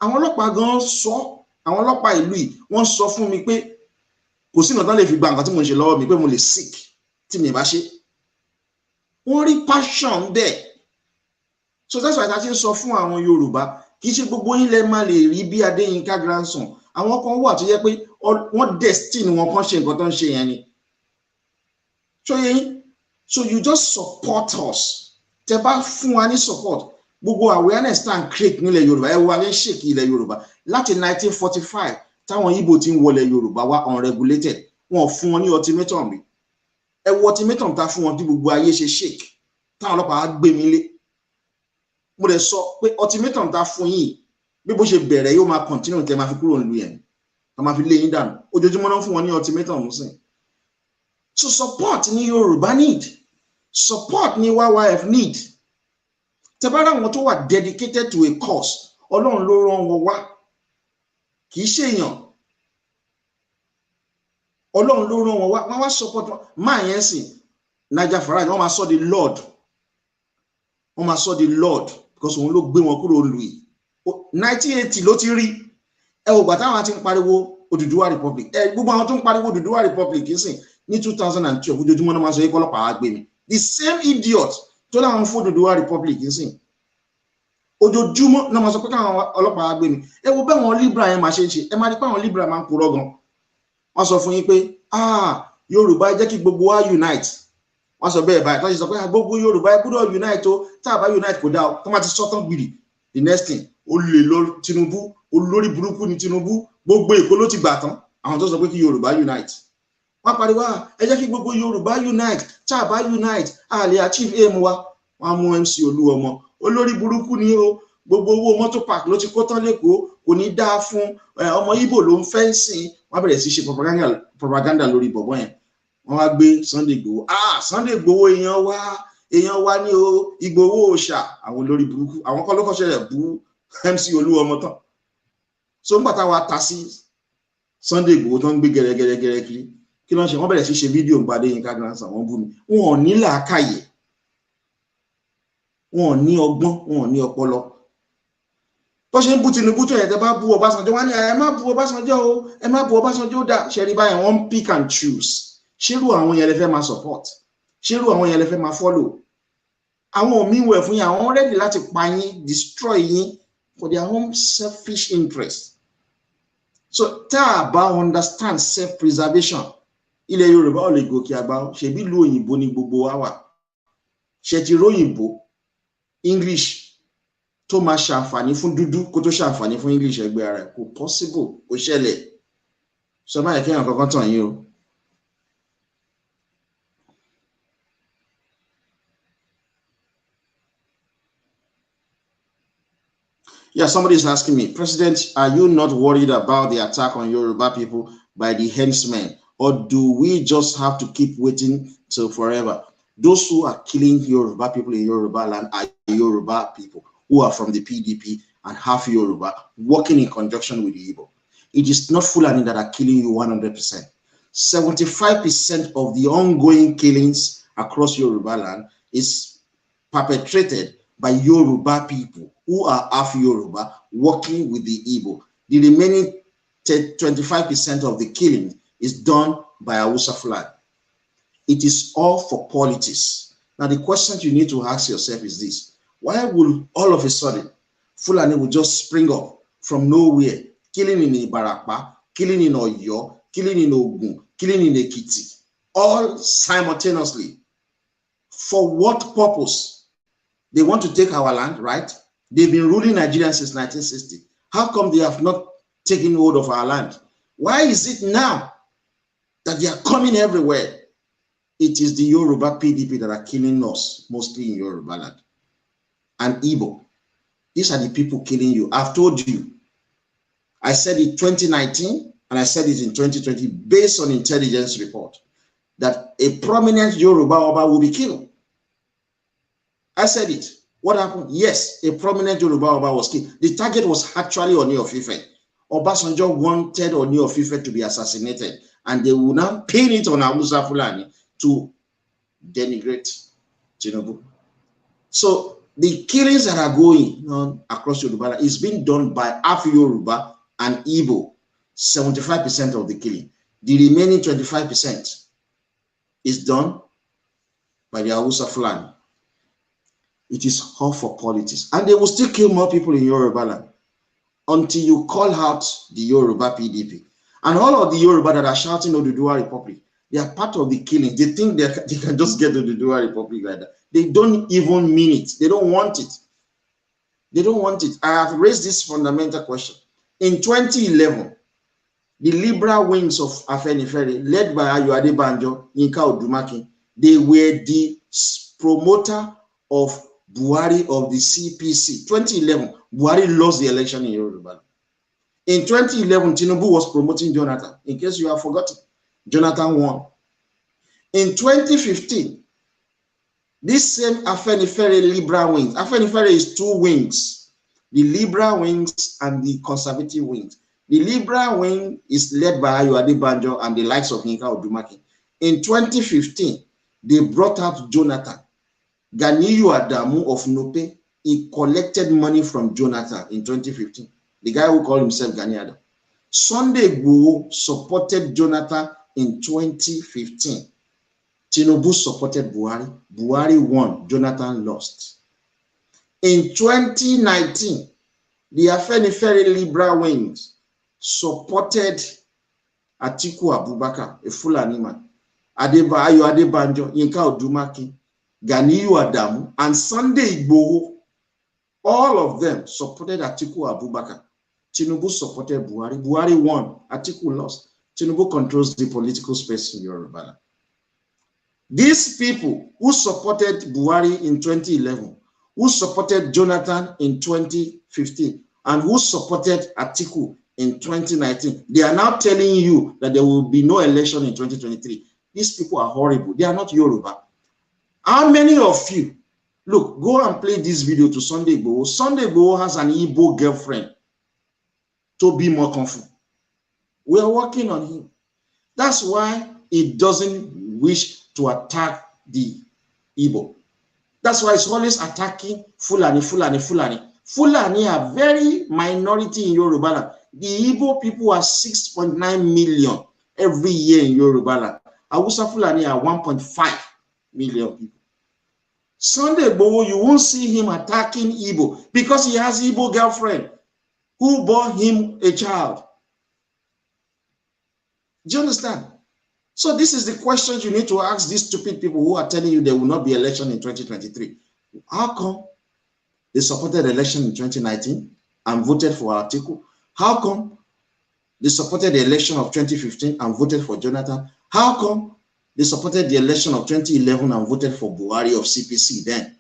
àwọn ọlọ́pàá gan sọ àwọn ọlọ́pàá ìlú yìí wọ́n sọ fún mi pé kò sí nǹkan tó lè fi gba nǹkan tí mo ń ṣe lọ́wọ́ mi pé mo lè sick tí mi bá ṣe wọ́n rí passion bẹ́ẹ̀ so that's why I ti ń sọ fún àwọn Yorùbá kì í ṣe gbogbo yín lẹ máa lè rí bí Adéyínká grandson àwọn kan wà tó yẹ pé wọ́n destiny wọn kan ṣe nǹkan tó ń ṣe yẹn ni so you just support us tẹ bá fún wa ní support gbogbo awareness tá à ń create nílẹ̀ Yorùbá ẹ wo alẹ́ ṣèkì ilẹ̀ Yorùbá láti 1945 táwọn Ìgbò ti ń wọlé Yorùbá wá unregulated wọn fún wọn ní ultimatum rí ẹ wo ultimatum tá fún wọn tí gbogbo ayé ṣe shake táwọn ọlọ́pàá gbé mi lé. Mo lè sọ pé ultimatum tá fún yín bí bó ṣe bẹ̀rẹ̀ yóò máa continue tẹ́ máa fi kúrò nílùú yẹn. Tá máa fi lé yín dànù. Ojoojúmọ́ náà fún wọn ní ultimatum sìn. So support ni Yorùbá need. Support ni YYF need. Tẹ́ bá ráwọn tó wà dedicated to a cause, Ọlọ́run ló rán wọn wá. Kì í ṣe èèyàn. Ọlọ́run ló rán wọn wá. Wọ́n wá support wọn. Máa yẹn sìn. Naija Farage wọ́n máa sọ the Lord. Wọ́n máa sọ the Lord because òun ló gbé wọn kúrò lù yìí. 1980 ló ti rí. Ẹ wò gbà táwọn ti ń pariwo Odùduwà Republic. Gbogbo àwọn tó ń pariwo Odùduwà Republic sìn ní 2012 ojoojúmọ́ náà máa sọ ikọ́ ọlọ́pàá á gbé mi. The same idiot tó láwọn fún Odùduwà Republic sìn. Ojoojúmọ́ náà máa sọ pé káwọn ọlọ́pàá á gbé mi. Ẹ wo bẹ́ẹ̀ wọn Libra yẹn máa ṣe ń ṣe. Ẹ máa rí pé àwọn Libra máa ń purọ́ gan. Wọ́n sọ fún yín pé Yorùbá jẹ́ kí gbogbo wa unite. Wọ́n sọ bẹ́ẹ̀ báyìí. Tó ṣe sọ pé gbogbo Yorùbá ẹ gbọ́dọ̀ unite o. Tá a bá unite kò dáa o. Tó máa ti sọ́tàn gbìrì. The next thing ó lè lọ Tinubu. Olórí burúkú ni Tinubu. Gbogbo Èkó ló ti gbà tán. Àwọn tó sọ pé kí Yorùbá unite. Wọ́n pariwo ẹ jẹ́ kí gbogbo Yorùbá unite. Tá a bá unite a lè achieve aim wa. Wọ́n mú MC Olúọmọ. Olórí burúkú ni o. Gbogbo owó mọ́tò park ló ti kó tán lÉkòó. Kò ní dáa fún ọmọ Ìgbò ló ń fẹ́ sìn. Wọ́n bẹ̀rẹ̀ sí ṣe propaganda lórí bọ̀bọ̀ yẹn. Wọ́n wá gbé Sunday Igboho. Sunday Igboho èèyàn wá ní o Igboho òòṣà. Àwọn olórí burúkú àwọn kọ́ ló kọ́ ṣẹlẹ̀ bú MC Olúọmọ tán. So nígbà táwa ta sí Sunday Igboho tó ń gbé gẹ́rẹ́gẹ́rẹ́ kiri kí ló ń ṣe wọ́n bẹ̀rẹ̀ sí ṣe fídíò nípa Adéyínká grandson wọ́n bú mi. Wọn ò ní làákàyè, wọn ò ní ọgbọ́n, wọn ò ní ọpọlọ. Tó ṣe ń bú Tinubu tó yẹ tẹ́ bá bú Ọbásanjọ́ wọ́n ní ẹ má bú Ọbásanjọ́ o, ẹ má bú Ọbásanjọ́ dà. Ṣe rí báyìí wọ́n pick and choose. Ṣérú àwọn yẹn lè fẹ́ máa support, ṣérú àwọn yẹn lè fẹ́ máa follow. Àwọn òmí wẹ̀ fún yín, àwọn ready láti pa yín, destroy yín for their own selfish interest. So tá a bá understand self-preservation, ilẹ̀ Yorùbá ò lè gòkè àgbà. Ṣebí ìlú òyìnbó ni gbogbo wa wà. Ṣé ti róyìnbó English tó máa ṣàǹfààní fún dúdú kó tó ṣàǹfààní fún English ẹgbẹ́ ara ẹ̀ kò possible, kò ṣẹlẹ̀. Sọ báyìí kí èèyàn kankan tàn yín o. Yeah, somebody is asking me, President, are you not worried about the attack on Yoruba people by the henchmen, or do we just have to keep waiting till forever? Those who are killing Yoruba people in Yoruba land are Yoruba people who are from the PDP and half Yoruba, working in conjunction with the Igbo. It is not Fulani that are killing you 100%. 75% of the ongoing killings across Yoruba land is perpetrated by Yoruba people who are half Yoruba working with the Igbo. The remaining 25% of the killing is done by Hausa Fulani. It is all for politics. Now the question you need to ask yourself is this: why will all of a sudden Fulani will just spring up from nowhere, killing in Ibarapa, killing in Oyo, killing in Ogun, killing in Ekiti, all simultaneously? For what purpose? They want to take our land, right? They've been ruling Nigeria since 1960. How come they have not taken hold of our land? Why is it now that they are coming everywhere? It is the Yoruba PDP that are killing us, mostly in Yoruba land. And Igbo. These are the people killing you. I've told you. I said it 2019 and I said it in 2020 based on intelligence report that a prominent Yoruba Oba will be killed. I said it. What happened? Yes, a prominent Yoruba Oba was killed. The target was actually Oni of Ife. Obasanjo wanted Oni of Ife to be assassinated, and they will now pin it on Hausa Fulani to denigrate Tinubu. So the killings that are going on across Yoruba is being done by half Yoruba and Igbo. 75% of the killing. The remaining 25% is done by the Hausa Fulani. It is all for politics. And they will still kill more people in Yoruba land until you call out the Yoruba PDP. And all of the Yoruba that are shouting Odùduwà Republic, they are part of the killing. They think they can just get Odùduwà Republic like that. They don't even mean it. They don't want it. They don't want it. I have raised this fundamental question. In 2011, the liberal wings of Afenifere, led by Ayo Adebanjo, Yinka Odumakin, they were the promoter of Buhari of the CPC. 2011, Buhari lost the election in Yoruba. In 2011, Tinubu was promoting Jonathan. In case you have forgotten, Jonathan won. In 2015, this same Afenifere Liberal wings. Afenifere is two wings, the Liberal wings and the Conservative wings. The Liberal wing is led by Ayo Adebanjo and the likes of Yinka Odumaki. In 2015, they brought out Jonathan. Ganiyu Adamu of Nope, he collected money from Jonathan in 2015. The guy who called himself Gani Adam. Sunday Igboho supported Jonathan in 2015. Tinubu supported Buhari. Buhari won. Jonathan lost. In 2019, the Afenifere Liberal wings supported Atiku Abubakar, a Fulani man, Ayo Adebanjo, Yinka Odumaki, Ganiyu Adamu, and Sunday Igboho. All of them supported Atiku Abubakar. Tinubu supported Buhari. Buhari won. Atiku lost. Tinubu controls the political space in Yoruba. These people who supported Buhari in 2011, who supported Jonathan in 2015, and who supported Atiku in 2019, they are now telling you that there will be no election in 2023. These people are horrible. They are not Yoruba. How many of you, look, go and play this video to Sunday Igboho. Sunday Igboho has an Igbo girlfriend, to be more comfortable. We are working on him. That's why he doesn't wish to attack the Igbo. That's why he's always attacking Fulani. Fulani are very minority in Yoruba land. The Igbo people are 6.9 million every year in Yoruba land. Hausa Fulani are 1.5 million people. Sunday Igboho, you won't see him attacking Igbo because he has Igbo girlfriend who bore him a child. Do you understand? So this is the questions you need to ask these stupid people who are telling you there will not be election in 2023. How come they supported the election in 2019 and voted for Atiku? How come they supported the election of 2015 and voted for Jonathan? How come they supported the election of 2011 and voted for Buhari of CPC then?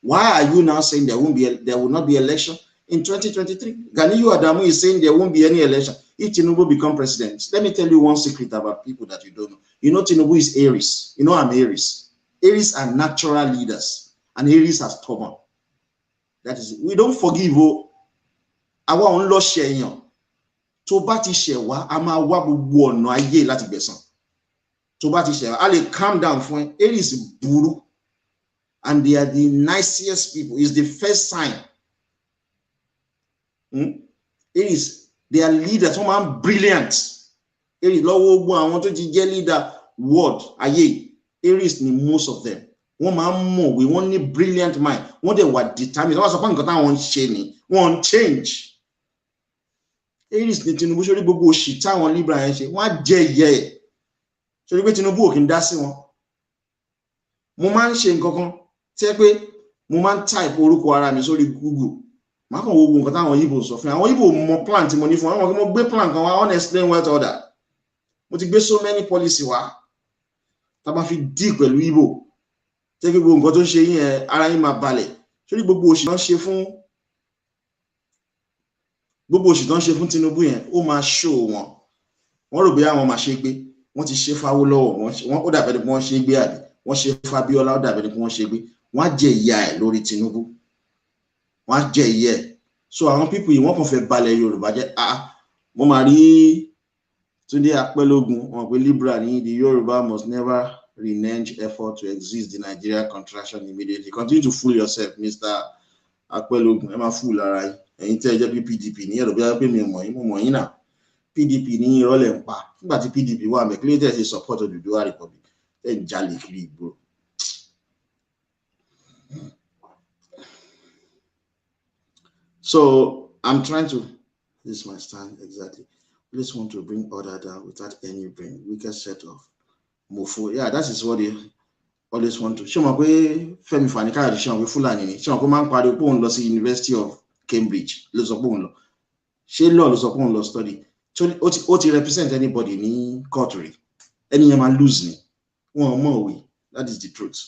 Why are you now saying there will not be election in 2023? Ganiyu Adamu is saying there won't be any election if Tinubu become president. Let me tell you one secret about people that you don't know. You know Tinubu is Aries. You know I'm Aries. Aries are natural leaders, and Aries are stubborn. That is it. We don't forgive. Àwa on lọ ṣẹ̀yàn. Tó bá ti ṣẹ̀ wá, a máa wá gbogbo ọ̀nà ayé láti gbẹ̀san. Tó bá ti ṣẹ̀ wá, a lè calm down fún ẹ. Aries burú, and they are the nicest people. It's the first sign. Aries, they are leaders. Some are brilliant. Aries, lọ́wọ́ gbogbo àwọn tó ti jẹ́ leader world ayé. Aries ni most of them. Wọ́n máa ń mọ̀ wí, wọ́n ní brilliant mind. Wọ́n dẹ̀ wà determined. Wọ́n sọ pé nǹkan táwọn ń ṣe ni wọ́n change. Aries ni Tinubu sórí gbogbo òṣì táwọn Libra yẹn ṣe. Wọ́n á jẹ ìyẹ́ ẹ̀. Sórí pé Tinubu ò kí ń dá sí wọn. Mo máa ń ṣe nǹkan kan tí ẹ pé mo máa ń type orúkọ ara mi sórí Google. Màá kàn wo gbogbo nǹkan táwọn Igbo sọ fún mi. Àwọn Igbo mọ plan tí mo ní fún wọn. Àwọn kí mo gbé plan kan wá, unexplained wealth order. Mo ti gbé so many policy wá. Tá bá fi deal pẹ̀lú Igbo. Tẹ́ gbogbo nǹkan tó ń ṣe yín ara yín máa balẹ̀. Sórí gbogbo òṣì tó ń ṣe fún Tinubu yẹn, ó máa show wọn. Wọ́n rò bí àwọn máa ṣe gbé. Wọ́n ti ṣe fáwọ́ lọ́wọ́. Wọ́n ó dàbẹ̀ ni wọ́n ṣe gbé àbí. Wọ́n ṣe Fábíọ́lá ó dàbẹ̀ ni wọ́n ṣe gbé. Wọ́n á jẹ ìyà ẹ̀ lórí Tinubu. Wọ́n á jẹ ìyà ẹ̀. So àwọn people yìí wọ́n kàn fẹ́ balẹ̀ Yorùbá jẹ́. Mo máa rí Túndé Apẹ́lógún, wọ́n pé Libra ní the Yoruba must never renege effort to exist the Nigeria contraction immediately. Continue to fool yourself, Mr. Apẹ́lógún. Ẹ máa fool ara yín. Ẹ̀yin tẹ́ ẹ jẹ́ pé PDP ní ẹ̀rọ bí wọ́n pè mí mọ̀ yín náà. PDP ní ìrọ̀lẹ́ ń pa. Nígbà tí PDP wà mẹ́ kílé tẹ̀ ṣe support Odùduwà Republic. Ẹ̀ ń jalè kiri ìgboro. So I'm trying to, this is my stand exactly. I just want to bring order down without any brain. Weakest set of mofo. Yeah, that is what they always want to. Ṣé mo pé Fẹ́mi Fani-Káyọ̀dé ṣé mo pé Fúlàní ni. Ṣé mo pé máa ń pariwo pé òun lọ sí University of Cambridge ló sọ pé òun lọ. Ṣé law ló sọ pé òun lọ study. Ó ti represent anybody ní court rí. Ẹni yẹn máa lose ni. Wọ́n mọ̀ òwe. That is the truth.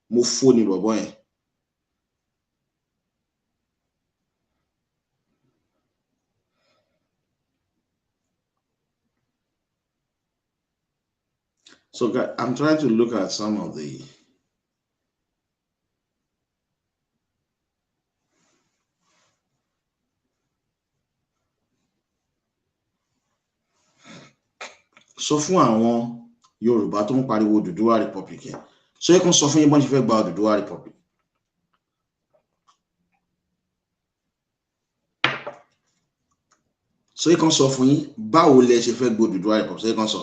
Mofo ni bọ̀bọ̀ yẹn. So I'm trying to look at some of the. So fún àwọn Yorùbá tó ń pariwo Odùduwà Republic yẹn, so yẹ kàn sọ fún yín bọ́n ṣe fẹ́ gba Odùduwà Republic. So yẹ kàn sọ fún yín báwo lẹ ṣe fẹ́ gba Odùduwà Republic, so yẹ kàn sọ.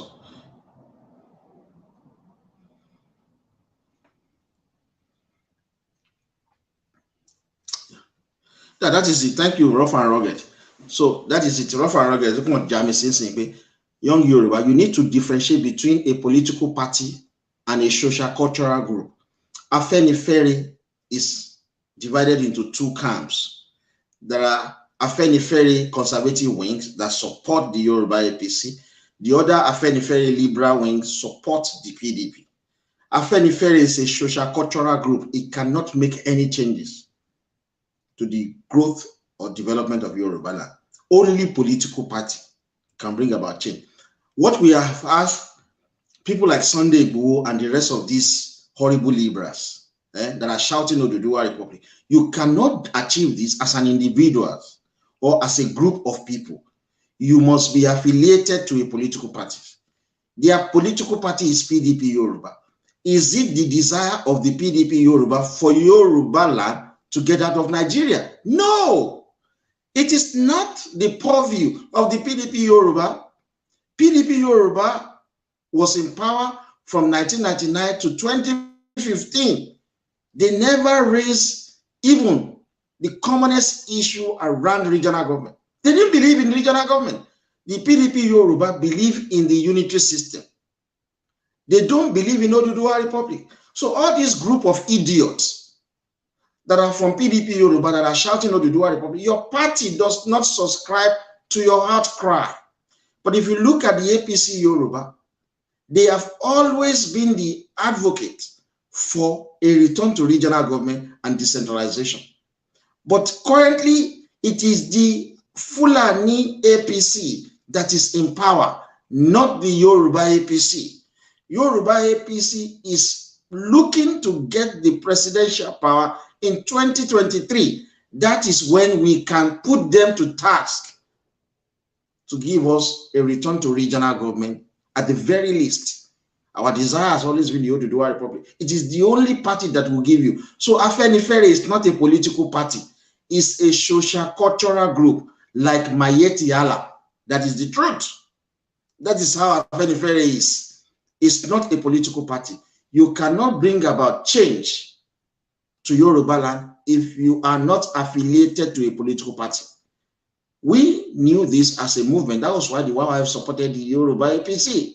Yeah, that is it. Thank you, rough and rugged. So that is it, rough and rugged. Look at Jami saying, young Yoruba, you need to differentiate between a political party and a social cultural group. Afenifere is divided into two camps. There are Afenifere conservative wings that support the Yoruba APC. The other Afenifere liberal wings support the PDP. Afenifere is a social cultural group. It cannot make any changes to the growth or development of Yoruba land. Only political party can bring about change. What we have asked people like Sunday Igboho and the rest of these horrible liberals that are shouting Odùduwà Republic, you cannot achieve this as an individual or as a group of people. You must be affiliated to a political party. Their political party is PDP Yoruba. Is it the desire of the PDP Yoruba for Yoruba land to get out of Nigeria? No, it is not the purview of the PDP Yoruba. PDP Yoruba was in power from 1999 to 2015. They never raised even the commonest issue around regional government. They didn't believe in regional government. The PDP Yoruba believe in the unitary system. They don't believe in Odùduwà Republic. So all this group of idiots that are from PDP Yoruba that are shouting Odùduwà Republic, your party does not subscribe to your outcry. But if you look at the APC Yoruba, they have always been the advocate for a return to regional government and decentralization. But currently, it is the Fulani APC that is in power, not the Yoruba APC. Yoruba APC is looking to get the presidential power in 2023. That is when we can put them to task to give us a return to regional government at the very least. Our desire has always been the Odùduwà Republic. It is the only party that will give you. So Afenifere is not a political party. It's a social cultural group like Mayeti Allah. That is the truth. That is how Afenifere is. It's not a political party. You cannot bring about change to Yoruba land if you are not affiliated to a political party. We knew this as a movement. That was why the YYF supported the Yoruba APC.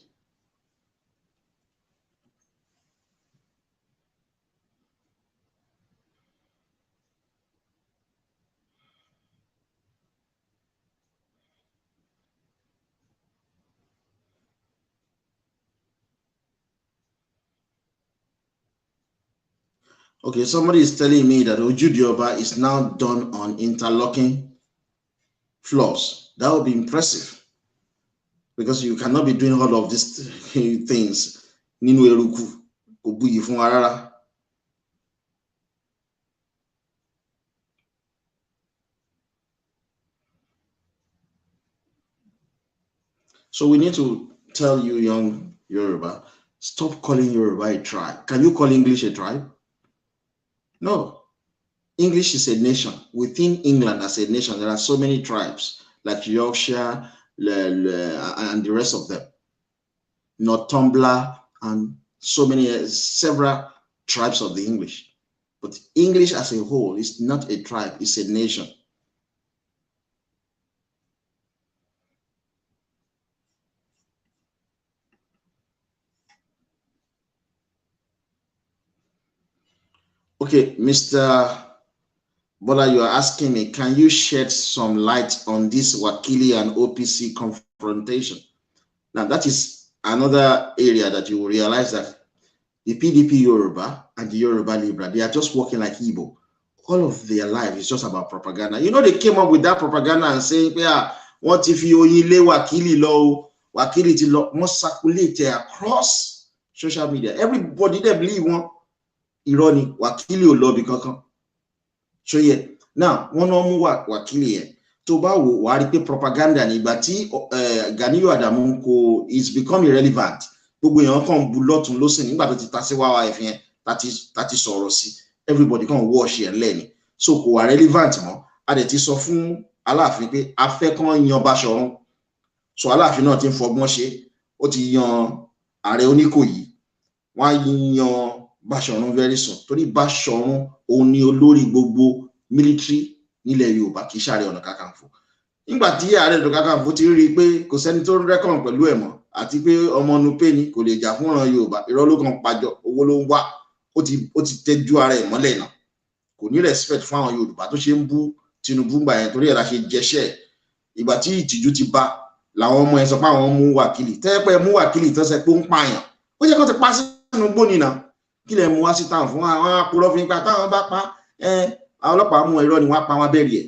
Okay, somebody is telling me that Ojude Oba is now done on interlocking floors. That would be impressive, because you cannot be doing all of these things. Nínú eruku, kò buyì fún wa rárá. So we need to tell you, young Yoruba, stop calling Yoruba a tribe. Can you call English a tribe? No. English is a nation. Within England as a nation, there are so many tribes, like Yorkshire and the rest of them. Northumbria and so many, several tribes of the English. But English as a whole is not a tribe, it's a nation. Okay, Mr. Bola, you are asking me, can you shed some light on this Wakili and OPC confrontation? Now, that is another area that you will realize that the PDP Yoruba and the Yoruba Libra, they are just working like Igbo. All of their life is just about propaganda. You know, they came up with that propaganda and saying, yeah, what if you only Wakili law, Wakili law must circulate across social media. Everybody they believe one ironi wakili ò lọ bí kankan. So yeah, now one no mu wakili yẹn tó bá wò wá rí pé propaganda ní ìgbà tí Gani Adams kò is become irrelevant. Gbogbo èèyàn kan bu lọ́tùn lósìn nígbà tó ti ta sí YYF yẹn tati sọ̀rọ̀ sí. Everybody kan wash yẹn lẹ́ni. So kò wà relevant mọ́. A dẹ̀ ti sọ fún Aláàfin pé a fẹ́ kàn yan Báṣọ̀run. So Aláàfin náà ti ń fọgbọ́n ṣe. Ó ti yan Ààrẹ Oníkòyí. Wọ́n á yan Báṣọ̀run very soon. Torí Báṣọ̀run òun ni olórí gbogbo military nílẹ̀ Yorùbá kì í ṣe Ààrẹ Ọ̀nà Kakanfò. Nígbà tí Ààrẹ Ọ̀nà Kakanfò ti rí i pé kò sẹ́ni tó rẹ́kọ̀n pẹ̀lú ẹ̀ mọ́ àti pé ọmọ Nupe ni kò lè jà fún ọ̀ràn Yorùbá, irọ́ ló kàn pàjọ, owó ló ń wá, ó ti tẹ́jú ara ẹ̀ mọ́lẹ̀ náà. Kò ní respect fún àwọn Yorùbá tó ṣe ń bú Tinubu gbà yẹn torí ẹ̀ la ṣe jẹ́ṣẹ́. Ìgbà tí ìtìjú ti bá làwọn ọmọ ẹ̀ sọ pé àwọn mú wákìlì. Tẹ́pẹ́ mú wákìlì tó ṣe pé ń pààyàn. Ó jẹ́ kó ti pa sínú gbóni náà. Kí lẹ mú wá sí táwọn fún àwọn àpòrọ̀ fi ń pa táwọn bá pa àwọn ọlọ́pàá mú irọ́ ni wọ́n pa wọn bẹ́ẹ̀rì ẹ̀.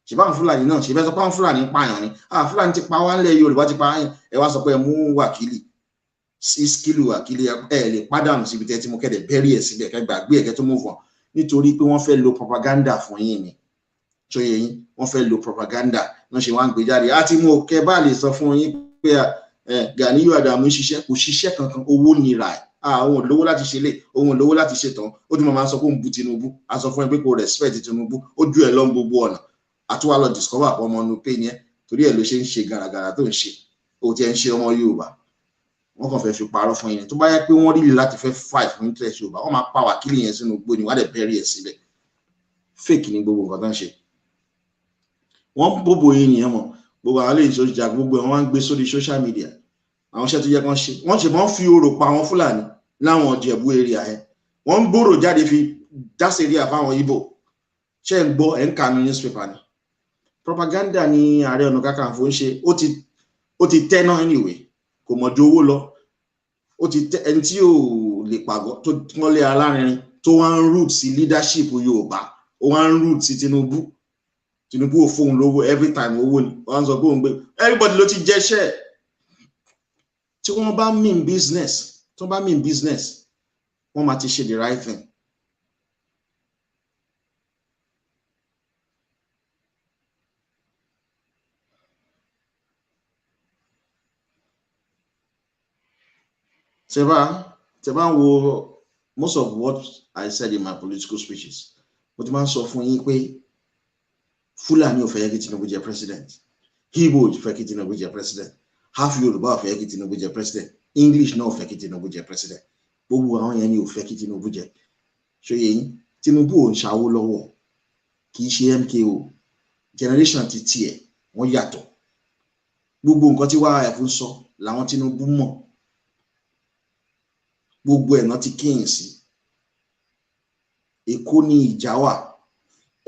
Ṣèbá àwọn Fúlàní náà ṣe fẹ́ sọ pé àwọn Fúlàní ń pààyàn ni. Fúlàní ti pa wá ńlẹ̀ Yorùbá ti pa ẹ wá sọ pé mú wákìlì. 6 kilo wákìlì lè pàdánù síbi tẹ́ tí mo kẹ́dẹ̀ bẹ́ẹ̀rì ẹ̀ síbẹ̀ kẹ́ gbàgbé ẹ̀kẹ́ tó move on nítorí pé wọ́n fẹ́ lo propaganda fún yín ni. So yẹn wọ́n fẹ́ lo propaganda wọ́n ṣe wá ń gbé jáde. Àti mo kẹ́ bá lè sọ fún yín pé Gani Adams ń ṣiṣẹ́ kò ṣiṣẹ́ kankan owó nira ẹ̀. Òun lówó láti ṣe lé òun lówó láti ṣe tán ó tún máa sọ pé òun bu Tinubu a sọ fún ẹ pé kò respect Tinubu ó ju ẹ lọ gbogbo ọ̀nà àtúwà lọ discover pé ọmọ Nupe yẹn torí ẹ ló ṣe ń ṣe gàràgàrà tó ń ṣe ó ti ẹ ń ṣe ọmọ Yorùbá wọ́n kàn fẹ́ fi parọ́ fún yín tó bá yẹ pé wọ́n rí láti fẹ́ fight fún interest Yorùbá wọ́n máa pa wákìlì yẹn sínú igbó ni wọ́n á dẹ̀ bẹ́ẹ̀rì ẹ̀ síbẹ̀ fake ni gbogbo nǹkan tó ń ṣe wọ́n bóbó yín nìyẹn mọ̀ gbogbo àwọn lè sórí ìjà gbogbo wọn wá ń gbé sórí social media àwọn iṣẹ́ tó yẹ kán ṣe wọ́n ṣe wọ́n fi orò pa àwọn Fúlàní láwọn Ìjẹ̀bú area ẹ̀ wọ́n ń gbòòrò jáde fi dáṣe area fáwọn Ìgbò ṣe ń gbọ́ ẹ̀ ń kà ní newspaper ni propaganda ni Ààrẹ Ọ̀nà Kakanfò ń ṣe ó ti tẹ́ náà anyway kò mọ̀ ju owó lọ ó ti tẹ́ ẹni tí ò lè pàgọ́ tó wọ́n lé alárinrin tó wá ń root sí leadership Yorùbá ó wá ń root sí Tinubu ò fóun lówó every time owó ni wọ́n sọ pé òun gbé everybody ló ti jẹ́ṣẹ́ tí wọ́n bá mean business wọ́n máa ti ṣe the right thing. Tẹ́bá wo most of what I said in my political speeches mo ti máa ń sọ fún yín pé Fúlàní ò fẹ́ kí Tinubu jẹ president, Igbo ò fẹ́ kí Tinubu jẹ president, half Yorùbá ò fẹ́ kí Tinubu jẹ president, English náà ò fẹ́ kí Tinubu jẹ president, gbogbo àwọn yẹn ni ò fẹ́ kí Tinubu jẹ. Ṣóyè yín Tinubu ò ń ṣàwó lọ́wọ́ kì í ṣe MKO generation ti tiẹ̀ wọ́n yàtọ̀ gbogbo nǹkan tí YYF ń sọ làwọn Tinubu mọ̀ gbogbo ẹ̀ náà ti kíyìn sí Èkó ní ìjà wà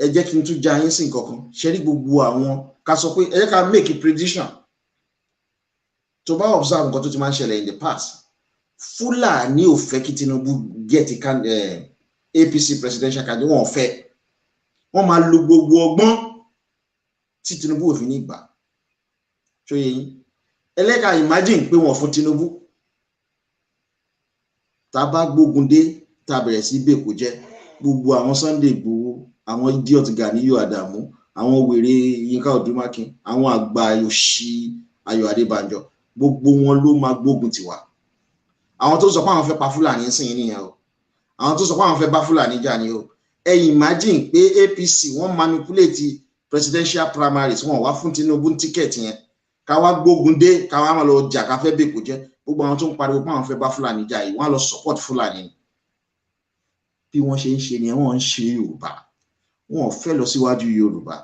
ẹ jẹ́ kí n tún já yín sí nǹkan kan ṣe rí gbogbo àwọn ká sọ pé ẹ jẹ́ ká make a prediction tó bá observe nǹkan tó ti máa ń ṣẹlẹ̀ in the past Fúlàní ò fẹ́ kí Tinubu get APC presidential candidate wọn ò fẹ́ wọ́n máa lo gbogbo ọgbọ́n tí Tinubu ò fi ní ìgbà ṣó yẹ yín ẹlẹ́ka imagine pé wọ́n fún Tinubu tá bá gbógun dé tá bẹ̀rẹ̀ sí bẹ́ẹ̀kọ́ jẹ́ gbogbo àwọn Sunday Igboho àwọn idiot Gani Adams àwọn wèrè Yínká Odúmákin àwọn àgbà òṣì Ayọ̀ Adébánjọ gbogbo wọn ló máa gbógun tiwa àwọn tó sọ pé àwọn fẹ́ pa Fúlàní sìn nìyẹn o àwọn tó sọ pé àwọn fẹ́ bá Fúlàní jà ni o ẹ imagine pé APC wọ́n manipulate presidential primaries wọ́n wá fún Tinubu ticket yẹn ká wá gbógun dé ká wá máa lọ jà ká fẹ́ bẹ́ẹ̀kọ́ jẹ́ gbogbo àwọn tó ń pariwo pé àwọn fẹ́ bá Fúlàní jà yìí wọ́n á lọ support Fúlàní bí wọ́n ṣe ń ṣe ni wọ́n ń ṣe Yorùbá wọn ò fẹ́ lọ síwájú Yorùbá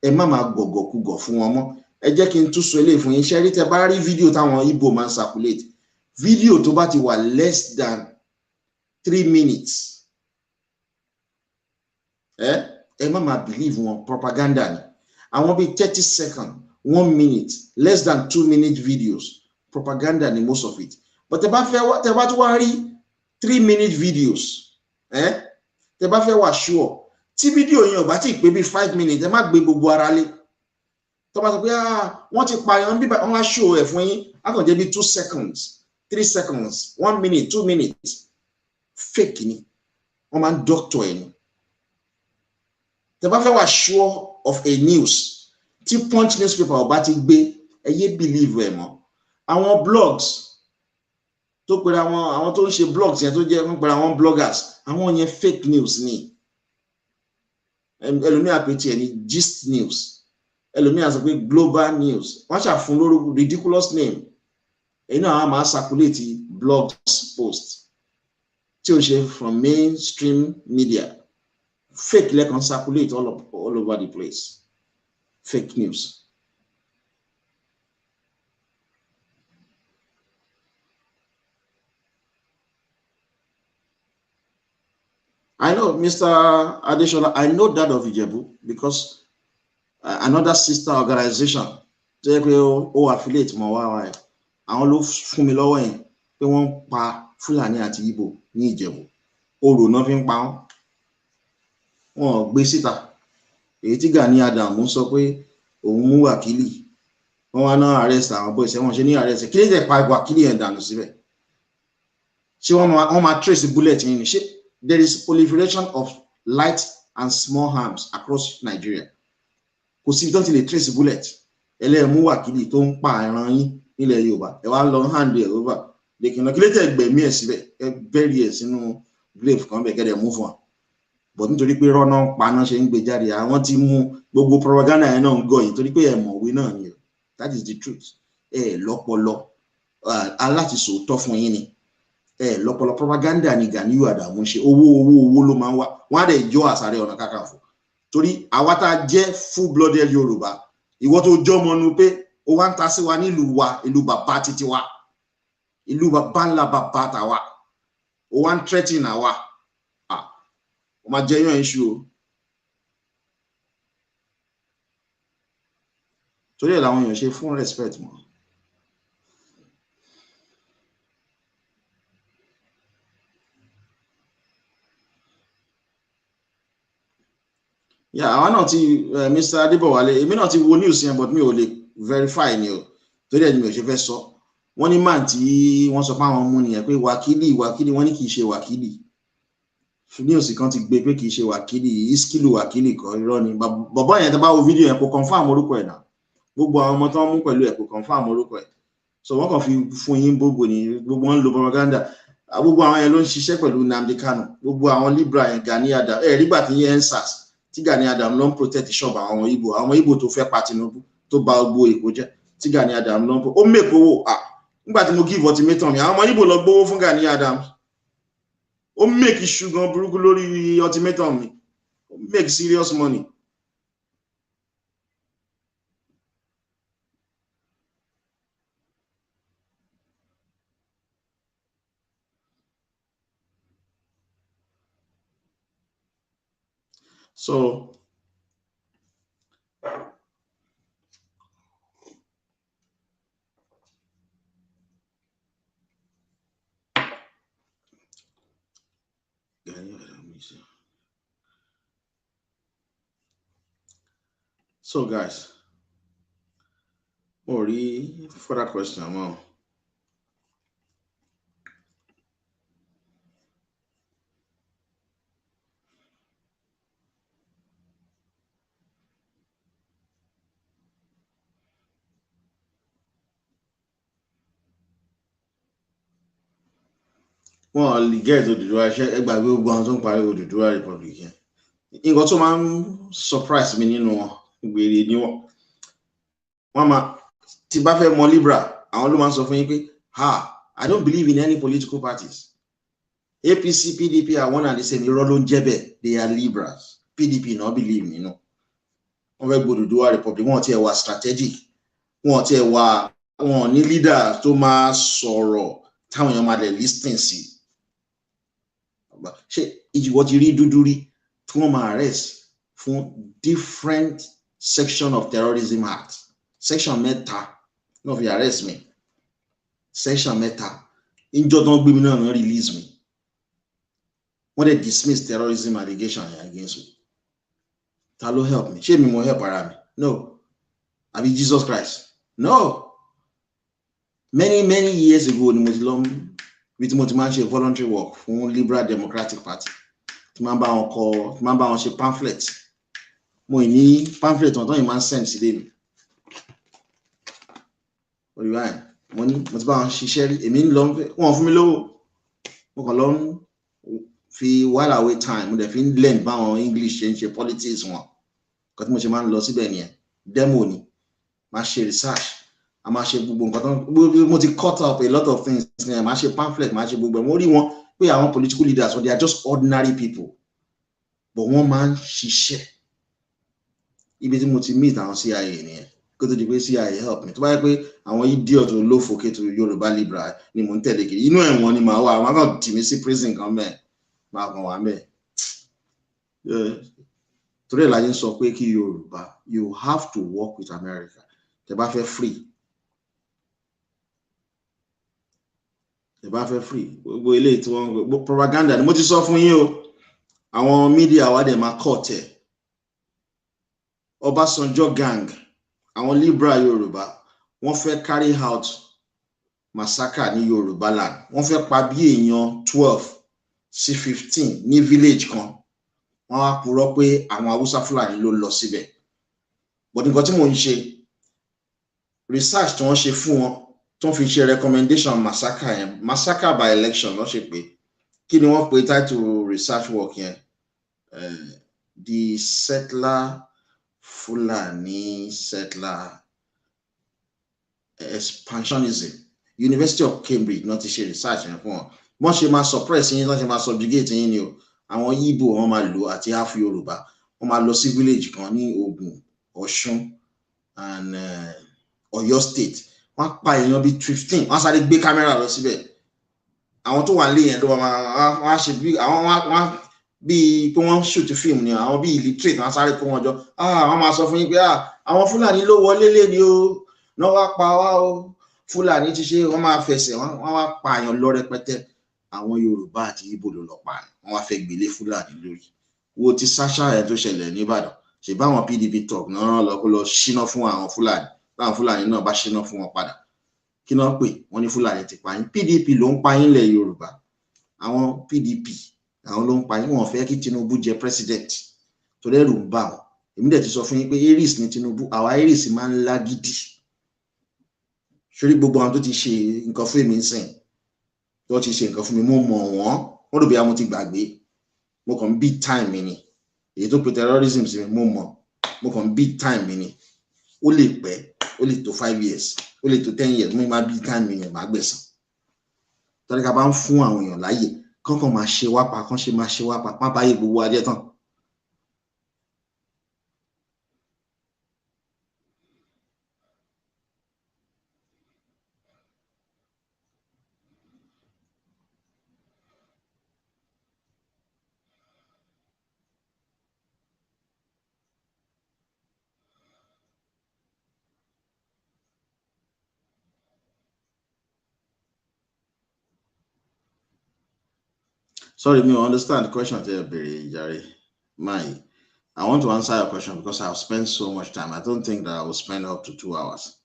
ẹ má máa gọ̀gọ̀kúgọ̀ fún wọn mọ́ ẹ jẹ́ kí n tún sọ eléyìí fún yín ṣe rí tẹ́ bá rí fídíò táwọn Igbo máa ń circulate fídíò tó bá ti wà less than 3 minutes ẹ má máa believe wọn propaganda ni àwọn bíi 30 seconds 1 minute less than 2 minute videos propaganda ni most of it but tẹ́ bá tún wá rí 3 minute videos tẹ́ bá fẹ́ wà sure tí fídíò yẹn ò bá ti pé bí 5 minutes ẹ má gbé gbogbo ara lé tó bá sọ pé wọ́n ti pààyàn bíbá wọ́n á show ẹ̀ fún yín á kàn jẹ́ bí 2 seconds 3 seconds, 1 minute, 2 minutes. Fake ni. Wọ́n máa ń doctor ẹni. Tẹ́ bá fẹ́ wà sure of a news, tí Punch newspaper ọba ti gbé, ẹ yé believe ẹ mọ́. Àwọn blogs tó pera àwọn tó ń ṣe blogs yẹn tó jẹ́ wọ́n pera àwọn bloggers, àwọn yẹn fake news ni. Ẹlòmíà pé tiẹ̀ ní gist news, ẹlòmíà sọ pé global news, wọ́n ṣàfún lórúkọ ridiculous name. Èyí náà a máa circulate blogs post tí ó ṣe from mainstream media. Fake lẹ́kan circulate all over the place. Fake news. I know, Mr. Adeshola, I know that of Ijebu because another sister organization tó yẹ pé ó affiliate mọ́ wá àwọn ló fún mi lọ́wọ́ yẹn pé wọ́n pa Fúlàní àti Ìgbò ní Ìjẹ̀bú. Orò náà fi ń pa wọ́n. Wọ́n gbé síta. Èyí tí Gani Adams sọ pé òun mú wákìlì. Wọ́n wá náà arrest àwọn boys wọ́n ṣe ní arrest. Kí ló dé pa wákìlì yẹn dànù síbẹ̀? Ṣé wọ́n máa trace bullet yẹn ni? Ṣé there is proliferation of light and small arms across Nigeria? Kò sí tó ti lè trace bullet. Ẹlẹ́mú wákìlì tó ń pa ẹran yín nílẹ̀ Yorùbá. Ẹ wá lọ hand it over. Lẹ́kìnà kí ló tẹ̀ gbẹ̀mí ẹ̀ síbẹ̀? Ẹ bury ẹ̀ sínú grave kan bẹ̀ kẹ́dẹ̀ move on. But nítorí pé rọ́nà paná ṣe ń gbé jáde, àwọn tí mú gbogbo propaganda yẹn náà ń gọ̀ yìí torí pé ẹ mọ̀wé náà ni. That is the truth. Ẹ lọ́pọlọ aláti sòótọ́ fún yín ni. Ẹ lọ́pọlọ propaganda ni Gani Adams ṣe. Owó ló máa ń wá. Wọ́n á dẹ̀ jọ Àsàrẹ Ọ̀nà Kakanfò. Torí àwa tá a jẹ́ full blooded Yorùbá, ìwọ tó jọ́ mọ́nu pé ó wá ń ta sí wa nílùú wa, ìlú bàbá títí wa, ìlú bàbá ńlá bàbá tàwa, ó wá ń threaten àwa. Ó máa jẹ́ yàn iṣu o. Torí ẹ̀ làwọn èèyàn ṣe fún respect mọ́. Àwọn náà ti Mr. Adébọ̀wálé, èmi náà ti wo news yẹn but mi ò lè verify ni o. Torí ẹ̀ ni mi ò ṣe fẹ́ sọ. Wọ́n ní man tí wọ́n sọ pé àwọn mú nìyẹn pé wákìlì wọ́n ní kì í ṣe wákìlì. News kan ti gbé pé kì í ṣe wákìlì, iskilu wákìlì kan, irọ́ ni. Bàbá yẹn tó bá wo fídíò yẹn kò confirm orúkọ ẹ̀ náà. Gbogbo àwọn ọmọ tó ń mú pẹ̀lú ẹ̀ kò confirm orúkọ ẹ̀. So wọ́n kàn fi fún yín gbogbo ní gbogbo wọn lo propaganda. Gbogbo àwọn yẹn ló ń ṣiṣẹ́ pẹ̀lú Nnamdi Kanu. Gbogbo àwọn Libra yẹn Gani Adams. Nígbà tí yẹn ń sars tí Gani Adams ló ń protect ṣọ́ọ̀bù àwọn Ìgbò tó fẹ́ pa Tinubu tó ba gbogbo Èkó jẹ́ tí Gani Adams ló ń ó make owó. Nígbà tí mo give ultimatum mi, àwọn ọmọ Ìgbò lọ gbówó fún Gani Adams. Ó make issue gan burúkú lórí ultimatum mi. Ó make serious money. So guys, further question among. Wọ́n lè get Odùduwà ṣe ẹgbàgbé gbogbo àwọn tó ń parí Odùduwà Republic yẹn. Nǹkan tó máa ń surprise mi nínú wọn gbèrè ni wọ́n máa tí bá fẹ́ mọ Libra àwọn ló máa ń sọ fún yín pé I don't believe in any political parties. APC, PDP are one and the same. Irọ́ ló ń jẹ́ bẹ́ẹ̀. They are Libras. PDP no believe nínú. Wọ́n fẹ́ Odùduwà Republic. Wọ́n ti ẹ̀ wà strategic. Wọ́n ti ẹ̀ wà wọ́n ní leader tó máa sọ̀rọ̀ táwọn èèyàn máa lè listen sí. Ṣé ìjìwọ́ ti rí dúdú rí tí wọ́n máa arrest fún different section of terrorism act? Section mẹ́ta náà fi arrest me. Section mẹ́ta. Ìjọ tó ń gbé mi náà release me. When they dismiss terrorism allegation against me. Ta ló help me? Ṣé mi mo help ara mi? No. Àbí Jesus Christ? No. Many years ago ni mo ti lọ bí tí mo ti máa ń ṣe voluntary work fún Liberal Democratic Party tí máa ń bá wọn kọ tí máa ń bá wọn ṣe pamphlet mo ní pamphlet wọn tó yìí máa ń send sílé mi olùwà mo ti bá wọn ṣiṣẹ́ rí èmi ń lọ wọn fún mi lówó mo kàn lọ fi while away time mo dẹ̀ fi ń learn báwọn English ṣe ń ṣe politics wọn nǹkan tí mo ṣe máa ń lọ síbẹ̀ nìyẹn demo ni máa ṣe research a máa ṣe gbogbo nǹkan tó mo ti cut up a lot of things ní máa ṣe pamphlet máa ṣe gbogbo ẹ̀ mo rí wọn pé àwọn political leaders they are just ordinary people but wọ́n máa ń ṣiṣẹ́ ibi tí mo ti meet àwọn CIA nìyẹn kó tó di pé CIA help me tó bá yẹ pé àwọn idiot olófòkè tó Yorùbá Liberal ni mò ń tẹ̀lé kiri inú ẹ̀wọ̀n ni màá wà àwọn kan tì mí sí prison kan bẹ́ẹ̀ máa kàn wá bẹ́ẹ̀ torí ẹ̀ láyé sọ pé kí Yorùbá you have to work with America tẹ́ bá fẹ́ free gbogbo eléyìí tí wọ́n gbogbo propaganda ni mo ti sọ fún yín o àwọn media wa dẹ̀ máa kọ́ tẹ̀ Ọbásanjọ́ gang àwọn Liberal Yorùbá wọ́n fẹ́ carry out massacre ní Yorùbá land wọ́n fẹ́ pa bí èèyàn 12 sí 15 ní village kan wọ́n wá purọ́ pé àwọn Haúsá Fúlàní ló lọ síbẹ̀ but nǹkan tí mò ń ṣe research tí wọ́n ṣe fún wọn tó fi ṣe recommendation massacre by election ló ṣe pé kí ni wọ́n pè title research work yẹn the settler Fulani settler expansionism University of Cambridge náà ti ṣe research yẹn fún wọn wọ́n ṣe máa suppress yín wọ́n ṣe máa subjugate yín ni o àwọn Igbo wọ́n máa lò àti half Yorùbá wọ́n máa lọ sí village kan ní Ògùn Ọ̀ṣun and Ọ̀yọ́ state wọ́n pa èèyàn bíi 15 wọ́n sáré gbé kámẹ́rà lọ síbẹ̀ àwọn tó wà nílé yẹn ló wọ́n ṣe bí àwọn bíi pé wọ́n shoot film ni àwọn bíi illiterate wọ́n sáré kó wọn jọ wọ́n máa sọ fún yín pé àwọn Fúlàní ló wọlé lé ní o náà wá pa wá o Fúlàní ti ṣe wọ́n máa fẹsẹ̀ wọ́n wá pa àyàn lọ rẹpẹtẹ àwọn Yorùbá àti Ìgbò ló lọ pa wọ́n wá fẹ́ gbélé Fúlàní lórí wo ti sáṣà ẹ̀ tó ṣẹlẹ̀ ní Ìbàdàn ṣe báwọn PDP talk náà lọ kó lọ ṣínà fún àwọn Fúlàní báwọn Fúlàní náà bá ṣínà fún wọn padà kí náà pè wọ́n ní Fúlàní ti pa yín PDP ló ń pa yín lẹ̀ Yorùbá àwọn PDP àwọn ló ń pa yín wọ́n fẹ́ kí Tinubu jẹ president torí ẹ̀rù ń bà wọ́n èmi dẹ̀ ti sọ fún yín pé Aries ní Tinubu àwa Aries máa ń lágídí sórí gbogbo àwọn tó ti ṣe nǹkan fún mi sìn tó ti ṣe nǹkan fún mi mo mọ̀ wọ́n rò bí àwọn ti gbàgbé mo kàn beat time mi ni èyí tó pe terrorism sí mi mo kàn beat time mi ni ó lè pẹ́ ó lè tó 5 years ó lè tó 10 years mo máa beat time mi yẹn máa gbẹ̀san torí ká bá ń fún àwọn èèyàn láyè kọ́kàn máa ṣe wá pa kán ṣe máa ṣe wá pa má báyé gbogbo ajẹ́ tán. Sorry, me understand the question there, Barry Jare. I want to answer your question because I've spent so much time. I don't think that I will spend up to 2 hours.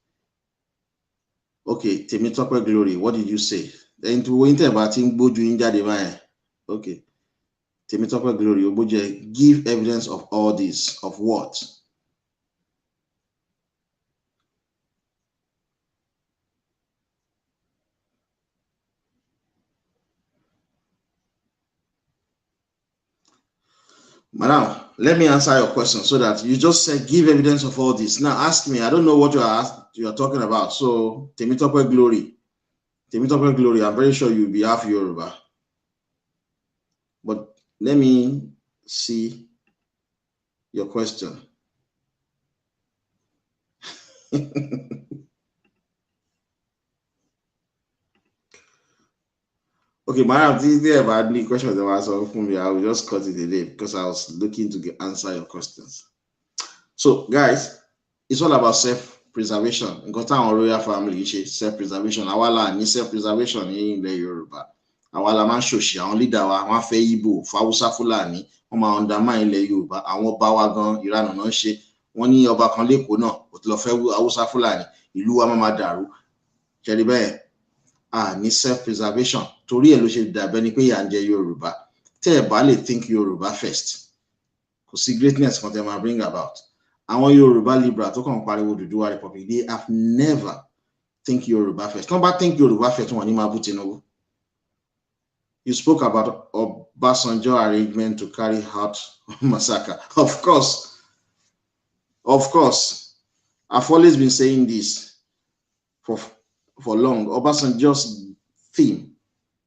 Okay, Temitope Glory, what did you say? Then to winter about Boju Inja Divine. Okay. Temitope Glory, Oboje, give evidence of all this. Of what? Madam, let me answer your question so that you just said give evidence of all this. Now ask me, I don't know what you are talking about. So Temitope Glory, I'm very sure you'll be half Yoruba. But let me see your question. Okay, madam, this is about any questions that was from me. I will just cut it today because I was looking to answer your questions. So, guys, it's all about self-preservation. In our royal family, self-preservation. Awala ni self-preservation in the Yoruba. Awala man shoshi, àwọn leader wa, wọ́n fẹ́ Igbo, Hausa Fulani, wọ́n máa undermine ilẹ̀ Yorùbá. Àwọn ọba wa gan Ìranù náà ṣe. Wọ́n ní ọba kan lẹ́kọ̀ọ́ náà, ó ti lọ fẹ́ Hausa Fulani, ìlú wa máa dàrú. Jeribe, ní self-preservation. Torí ẹ̀ ló ṣe dàbẹ́ ni pé yà ń jẹ Yorùbá. Tẹ́ ẹ̀ bá lè think Yorùbá first. Kò sí greatness kan tẹ́ máa bring about. Àwọn Yorùbá liberal tó kàn pariwo Odùduwà Republic, they have never think Yoruba first. Tọ́n bá think Yoruba first, wọ́n ní máa bú Tinubu. You spoke about Obasanjo arrangement to carry out massacre. Of course. I've always been saying this for long. Obasanjo's theme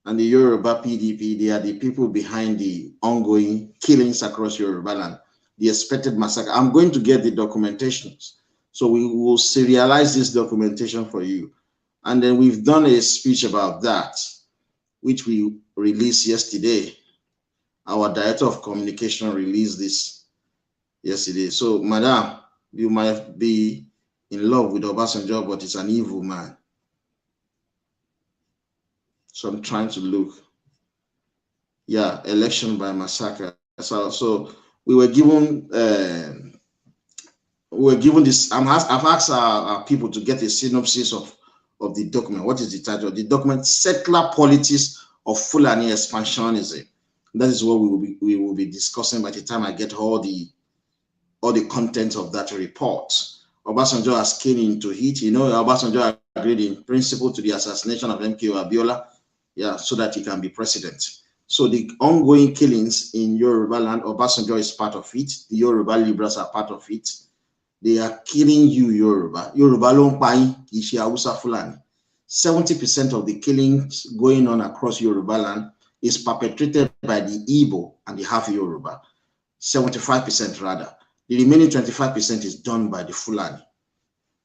and the Yoruba PDP, they are the people behind the ongoing killings across Yoruba land, the expected massacre. I'm going to get the documentations. So we will serialize this documentation for you. And then we've done a speech about that, which we released yesterday. Our director of communication released this yesterday. So, madam, you might be in love with Obasanjo, but he's an evil man. So I'm trying to look. Yeah, election by massacre. So we were given this. I've asked our people to get a synopsis of the document. What is the title of the document? Settler Politics of Fulani Expansionism. That is what we will be discussing by the time I get all the content of that report. Obasanjo has came into it. You know, Obasanjo agreed in principle to the assassination of MKO Abiola, yeah, so that he can be president. So the ongoing killings in Yoruba land, Obasanjo is part of it. The Yoruba liberals are part of it. They are killing you, Yoruba. Yoruba long pai, Ishi Hausa Fulani. 70% of the killings going on across Yoruba land is perpetrated by the Igbo and the half Yoruba. 75% rather. The remaining 25% is done by the Fulani.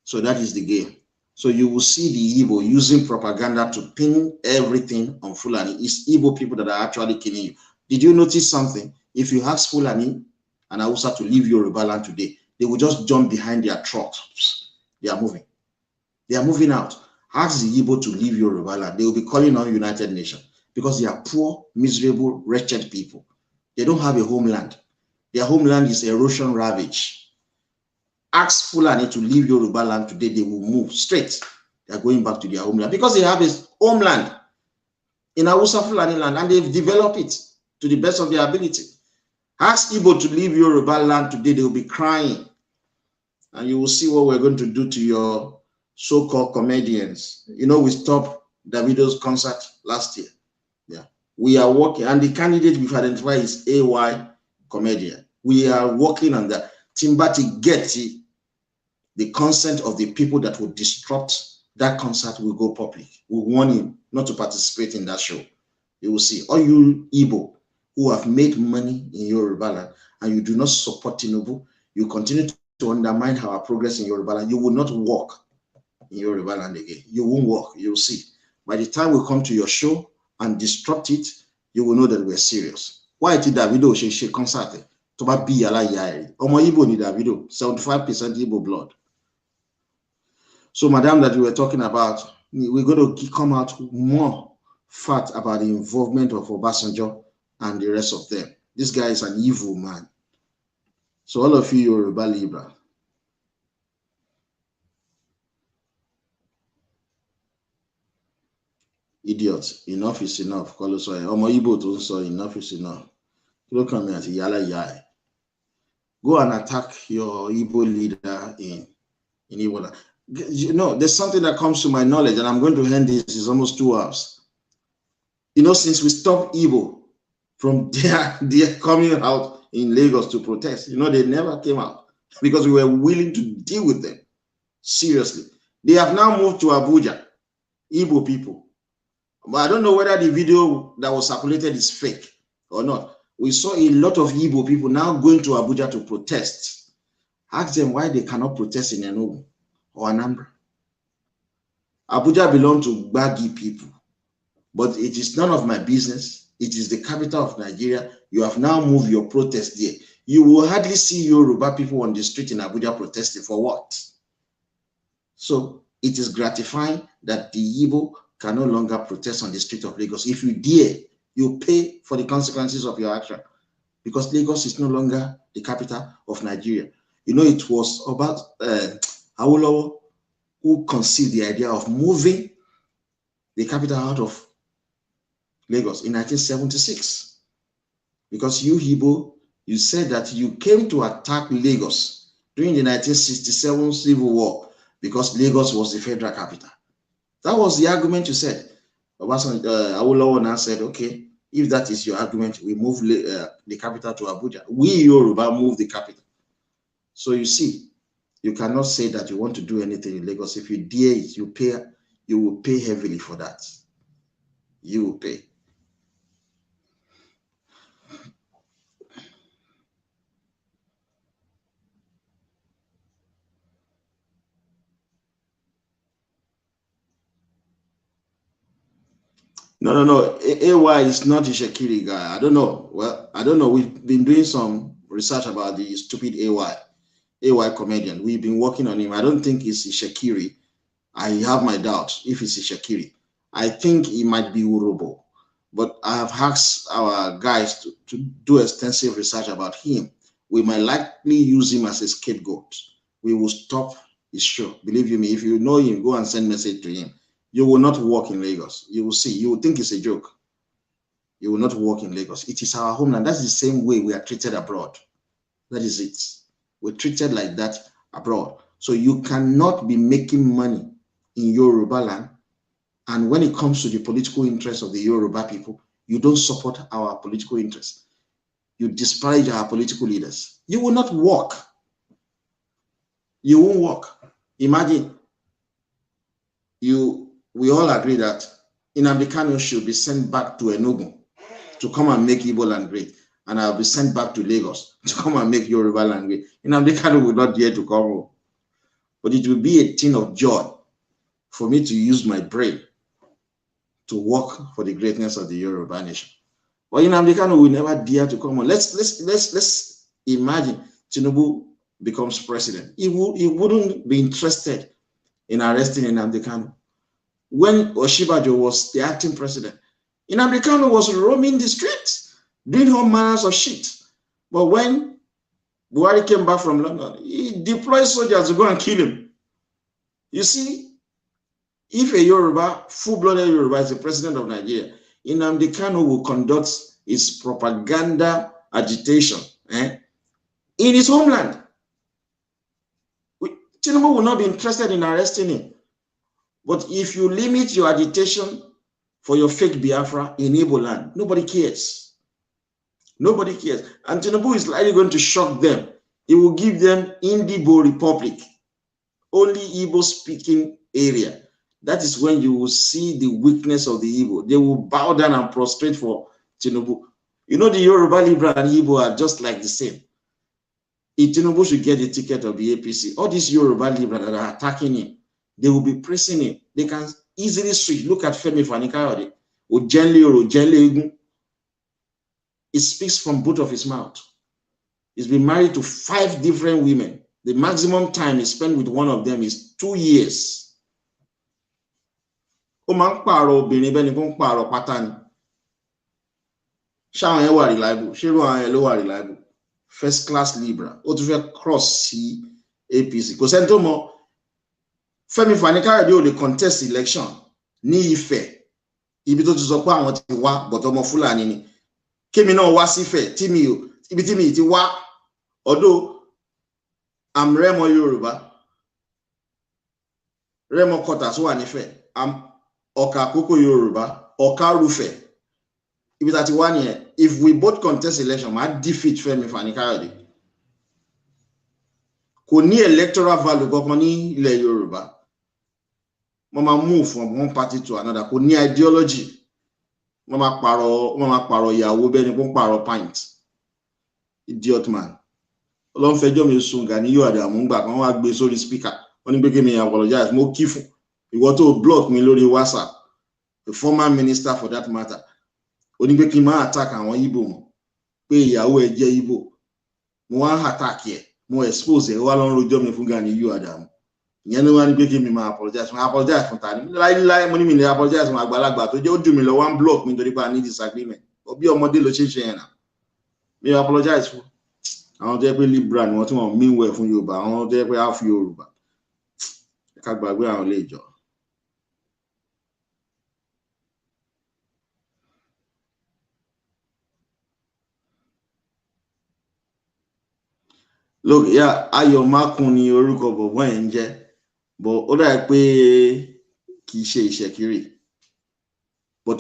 So that is the game. So you will see the Igbo using propaganda to pin everything on Fulani. It's Igbo people that are actually killing you. Did you notice something? If you ask Fulani and Hausa to leave Yoruba land today, they will just jump behind their trucks. They are moving. They are moving out. Ask the Igbo to leave Yoruba land. They will be calling on United Nations because they are poor, miserable, wretched people. They don't have a homeland. Their homeland is erosion ravaged. Ask Fulani to leave Yoruba land today, they will move straight. They are going back to their homeland because they have a homeland in Hausa Fulani land and they've developed it to the best of their ability. Ask Igbo to leave Yoruba land today, they will be crying. And you will see what we're going to do to your so-called comedians. You know, we stopped Davido's concert last year. Yeah, we are working, and the candidate we've identified is AY comedian. We are working on that. Timbati Getty, the consent of the people that would disrupt that concert will go public. We warn him not to participate in that show. You will see. All you Igbo who have made money in Yoruba land and you do not support Tinubu, you continue to undermine our progress in Yoruba land. You will not walk in Yoruba land again. You won't walk. You'll see. By the time we come to your show and disrupt it, you will know that we're serious. Why did Davido she concert? To be alive. Omo Igbo ni Davido, 75% Igbo blood. So, madam, that we were talking about, we're going to come out more fat about the involvement of Obasanjo and the rest of them. This guy is an evil man. So, all of you Yoruba Libra, idiots, enough is enough. Omo Igbo to say enough is enough. Look at me as yala yai. Go and attack your Igbo leader in Igbo. You know, there's something that comes to my knowledge, and I'm going to end this. It's almost 2 hours. You know, since we stopped Igbo from their coming out in Lagos to protest, you know, they never came out because we were willing to deal with them seriously. They have now moved to Abuja, Igbo people. But I don't know whether the video that was circulated is fake or not. We saw a lot of Igbo people now going to Abuja to protest. Ask them why they cannot protest in Enugu or Anambra. Abuja belongs to Gbagi people, but it is none of my business. It is the capital of Nigeria. You have now moved your protest there. You will hardly see Yoruba people on the street in Abuja protesting for what? So it is gratifying that the Igbo can no longer protest on the street of Lagos. If you dare, you pay for the consequences of your action because Lagos is no longer the capital of Nigeria. You know, it was about Awolowo who conceived the idea of moving the capital out of Lagos in 1976. Because you, Igbo, you said that you came to attack Lagos during the 1967 Civil War because Lagos was the federal capital. That was the argument you said. Awolowo now said, okay, if that is your argument, we move the capital to Abuja. We, Yoruba, move the capital. So you see, you cannot say that you want to do anything in Lagos. If you dare it, you will pay heavily for that. You will pay. No. AY is not a Shekiri guy. I don't know. Well, I don't know. We've been doing some research about the stupid AY comedian. We've been working on him. I don't think it's a Shekiri. I have my doubts if it's a Shekiri. I think he might be Urobo. But I have asked our guys to do extensive research about him. We might likely use him as a scapegoat. We will stop his show. Believe me, if you know him, go and send message to him. You will not work in Lagos. You will see. You will think it's a joke. You will not work in Lagos. It is our homeland. That's the same way we are treated abroad. That is it. We're treated like that abroad. So you cannot be making money in Yoruba land. And when it comes to the political interests of the Yoruba people, you don't support our political interests. You disparage our political leaders. You will not work. You won't work. Imagine we all agree that Nnamdi Kanu should be sent back to Enugu to come and make Igbo land great, and I'll be sent back to Lagos to come and make Yoruba land great. Nnamdi Kanu will not dare to come home. But it will be a thing of joy for me to use my brain to work for the greatness of the Yoruba nation. But Nnamdi Kanu will never dare to come home. Let's imagine Tinubu becomes president. He wouldn't be interested in arresting Nnamdi Kanu. When Oshibajo was the acting president, Nnamdi Kanu was roaming the streets, doing all manners of shit. But when Buhari came back from London, he deployed soldiers to go and kill him. You see, if a Yoruba, full-blooded Yoruba is the president of Nigeria, Nnamdi Kanu will conduct his propaganda agitation in his homeland. Tinubu will not be interested in arresting him. But if you limit your agitation for your fake Biafra in Igbo land, nobody cares. Nobody cares. And Tinubu is likely going to shock them. He will give them Indibo Republic, only Igbo-speaking area. That is when you will see the weakness of the Igbo. They will bow down and prostrate for Tinubu. You know, the Yoruba, Libra, and Igbo are just like the same. If Tinubu should get the ticket of the APC, all these Yoruba, Libra that are attacking him, they will be praising him. They can easily switch. Look at Femi Fani-Kayode, Ojenle or Ojenle Egun. It speaks from both of his mouth. He's been married to 5 different women. The maximum time he spent with one of them is 2 years. Reliable. First class Libra. Ó tún fẹ́ cross sí APC. Kò sẹ́ni tó mọ̀ Fẹ́mi Fani-Kayode ò lè contest election ní Ifẹ̀. Ibi tó ti sọ pé àwọn ti wá but ọmọ Fúlàní ni. Kémi náà wá sí Ifẹ̀ ibi tí mi ti wá. Although I'm Remo Yoruba. Remo Quarters wà nífẹ̀. I'm Ọ̀kà Àkókò Yoruba. Ọ̀kà Rúfẹ̀. Ibi tá ti wá nìyẹn. If we both contest election, I defeat Femi Fani-Kayode. Kò ní electoral value kankan ní ilẹ̀ Yorùbá. Mama move from one party to another. Kò ní ideology. Mama pààrọ̀ ìyàwó bẹ́ẹ̀ ni kò pààrọ̀ pint. Idiot man. Ọlọ́run fẹjọ́ mi sùn Gani Adams gbà kan wá gbé sórí speaker. Wọ́n ní pé kí mi apologize. Mo kí fún. Ìwọ tó block mi lórí WhatsApp. The former minister for that matter. Ó ní pé kí n máa attack àwọn Igbo mọ́. Pé ìyàwó ẹ̀ jẹ́ Igbo. Mo wá attack ẹ̀. Mo expose ẹ̀ wá lọ rojọ́ mi fún Gani Adams. Ìyẹn ló wá ní pé kí mi máa apologize. Mo apologize fún ta ni. Láíláí mo ní mi lè apologize fún àgbàlagbà tó jẹ́ ó jù mí lọ one block mi nítorí pé I need disagreement. Bí ọmọdé ló ṣe yẹn náà. Mi apologize fún. Àwọn tó jẹ́ pé Libra ni wọ́n tí wọ́n mean well fún Yorùbá. Àwọn tó jẹ́ pé half Yorùbá. Ká gbàgbé àwọn ilé ìjọ. Look, yeah, Ayọ̀ Mákùn ni orúkọ bọ̀bọ́ yẹn ń jẹ́, but ó dà pé kì í ṣe ìṣẹ̀kiri, but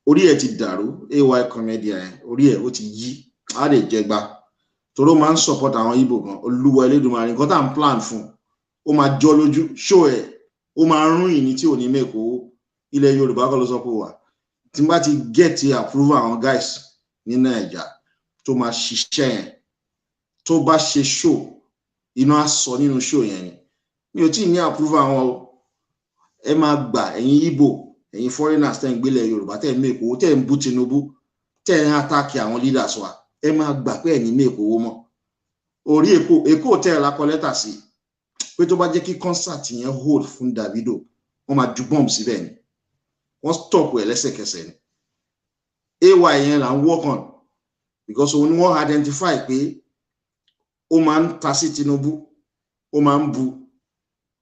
orí ẹ̀ ti dàrú, AY comedian yẹn, orí ẹ̀ ó ti yí, á lè jẹgba, toró máa ń support àwọn Ìgbò gan, Olúwa Elédùmarè, nǹkan tá à ń plan fún, ó máa jọ lójú, show ẹ̀, ó máa rún ìní tí ò ní mẹ́kọ̀ọ́, ilẹ̀ Yorùbá kọ́ ló sọ pé wà, tí n bá ti get approval àwọn guys ní Nàìjà tó máa ṣiṣẹ́ yẹn, tó bá ṣe show, iná á sọ nínú show yẹn ni, mi ò tí ní approval àwọn o, ẹ máa gbà, ẹ̀yin Ìgbò, ẹ̀yin foreigners tẹ́ ń gbélé Yorùbá, tẹ́ ń mẹ́kọ̀ọ́, tẹ́ ń bú Tinubu, tẹ́ ń attack àwọn leaders wa, ẹ máa gbà pé ẹ̀yin mẹ́kọ̀ọ́ mọ́, orí Èkó tẹ́ la kọ lẹ́tà sí, pé tó bá jẹ́ kí concert yẹn hold fún Davido, wọ́n máa ju bomb síbẹ̀ ni, wọ́n stop ẹ̀ lẹ́sẹ̀kẹsẹ̀ ni, AY yẹn là ń work on, because òun ni wọ́n identify pé ó máa ń ta sí Tinubu, ó máa ń bu,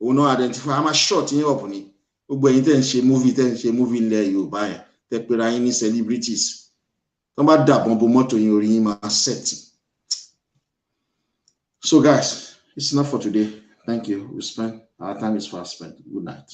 òun náà identify, a máa short yín up ni, gbogbo ẹ̀yin tẹ́ ń ṣe movie ilẹ̀ Yorùbá yẹn, tẹ́ pera yín ní celebrities, tó bá dàbọn bo mọ́tò yín, orí yín máa set. So guys, it's enough for today. Thank you. Our time is fast spent. Good night.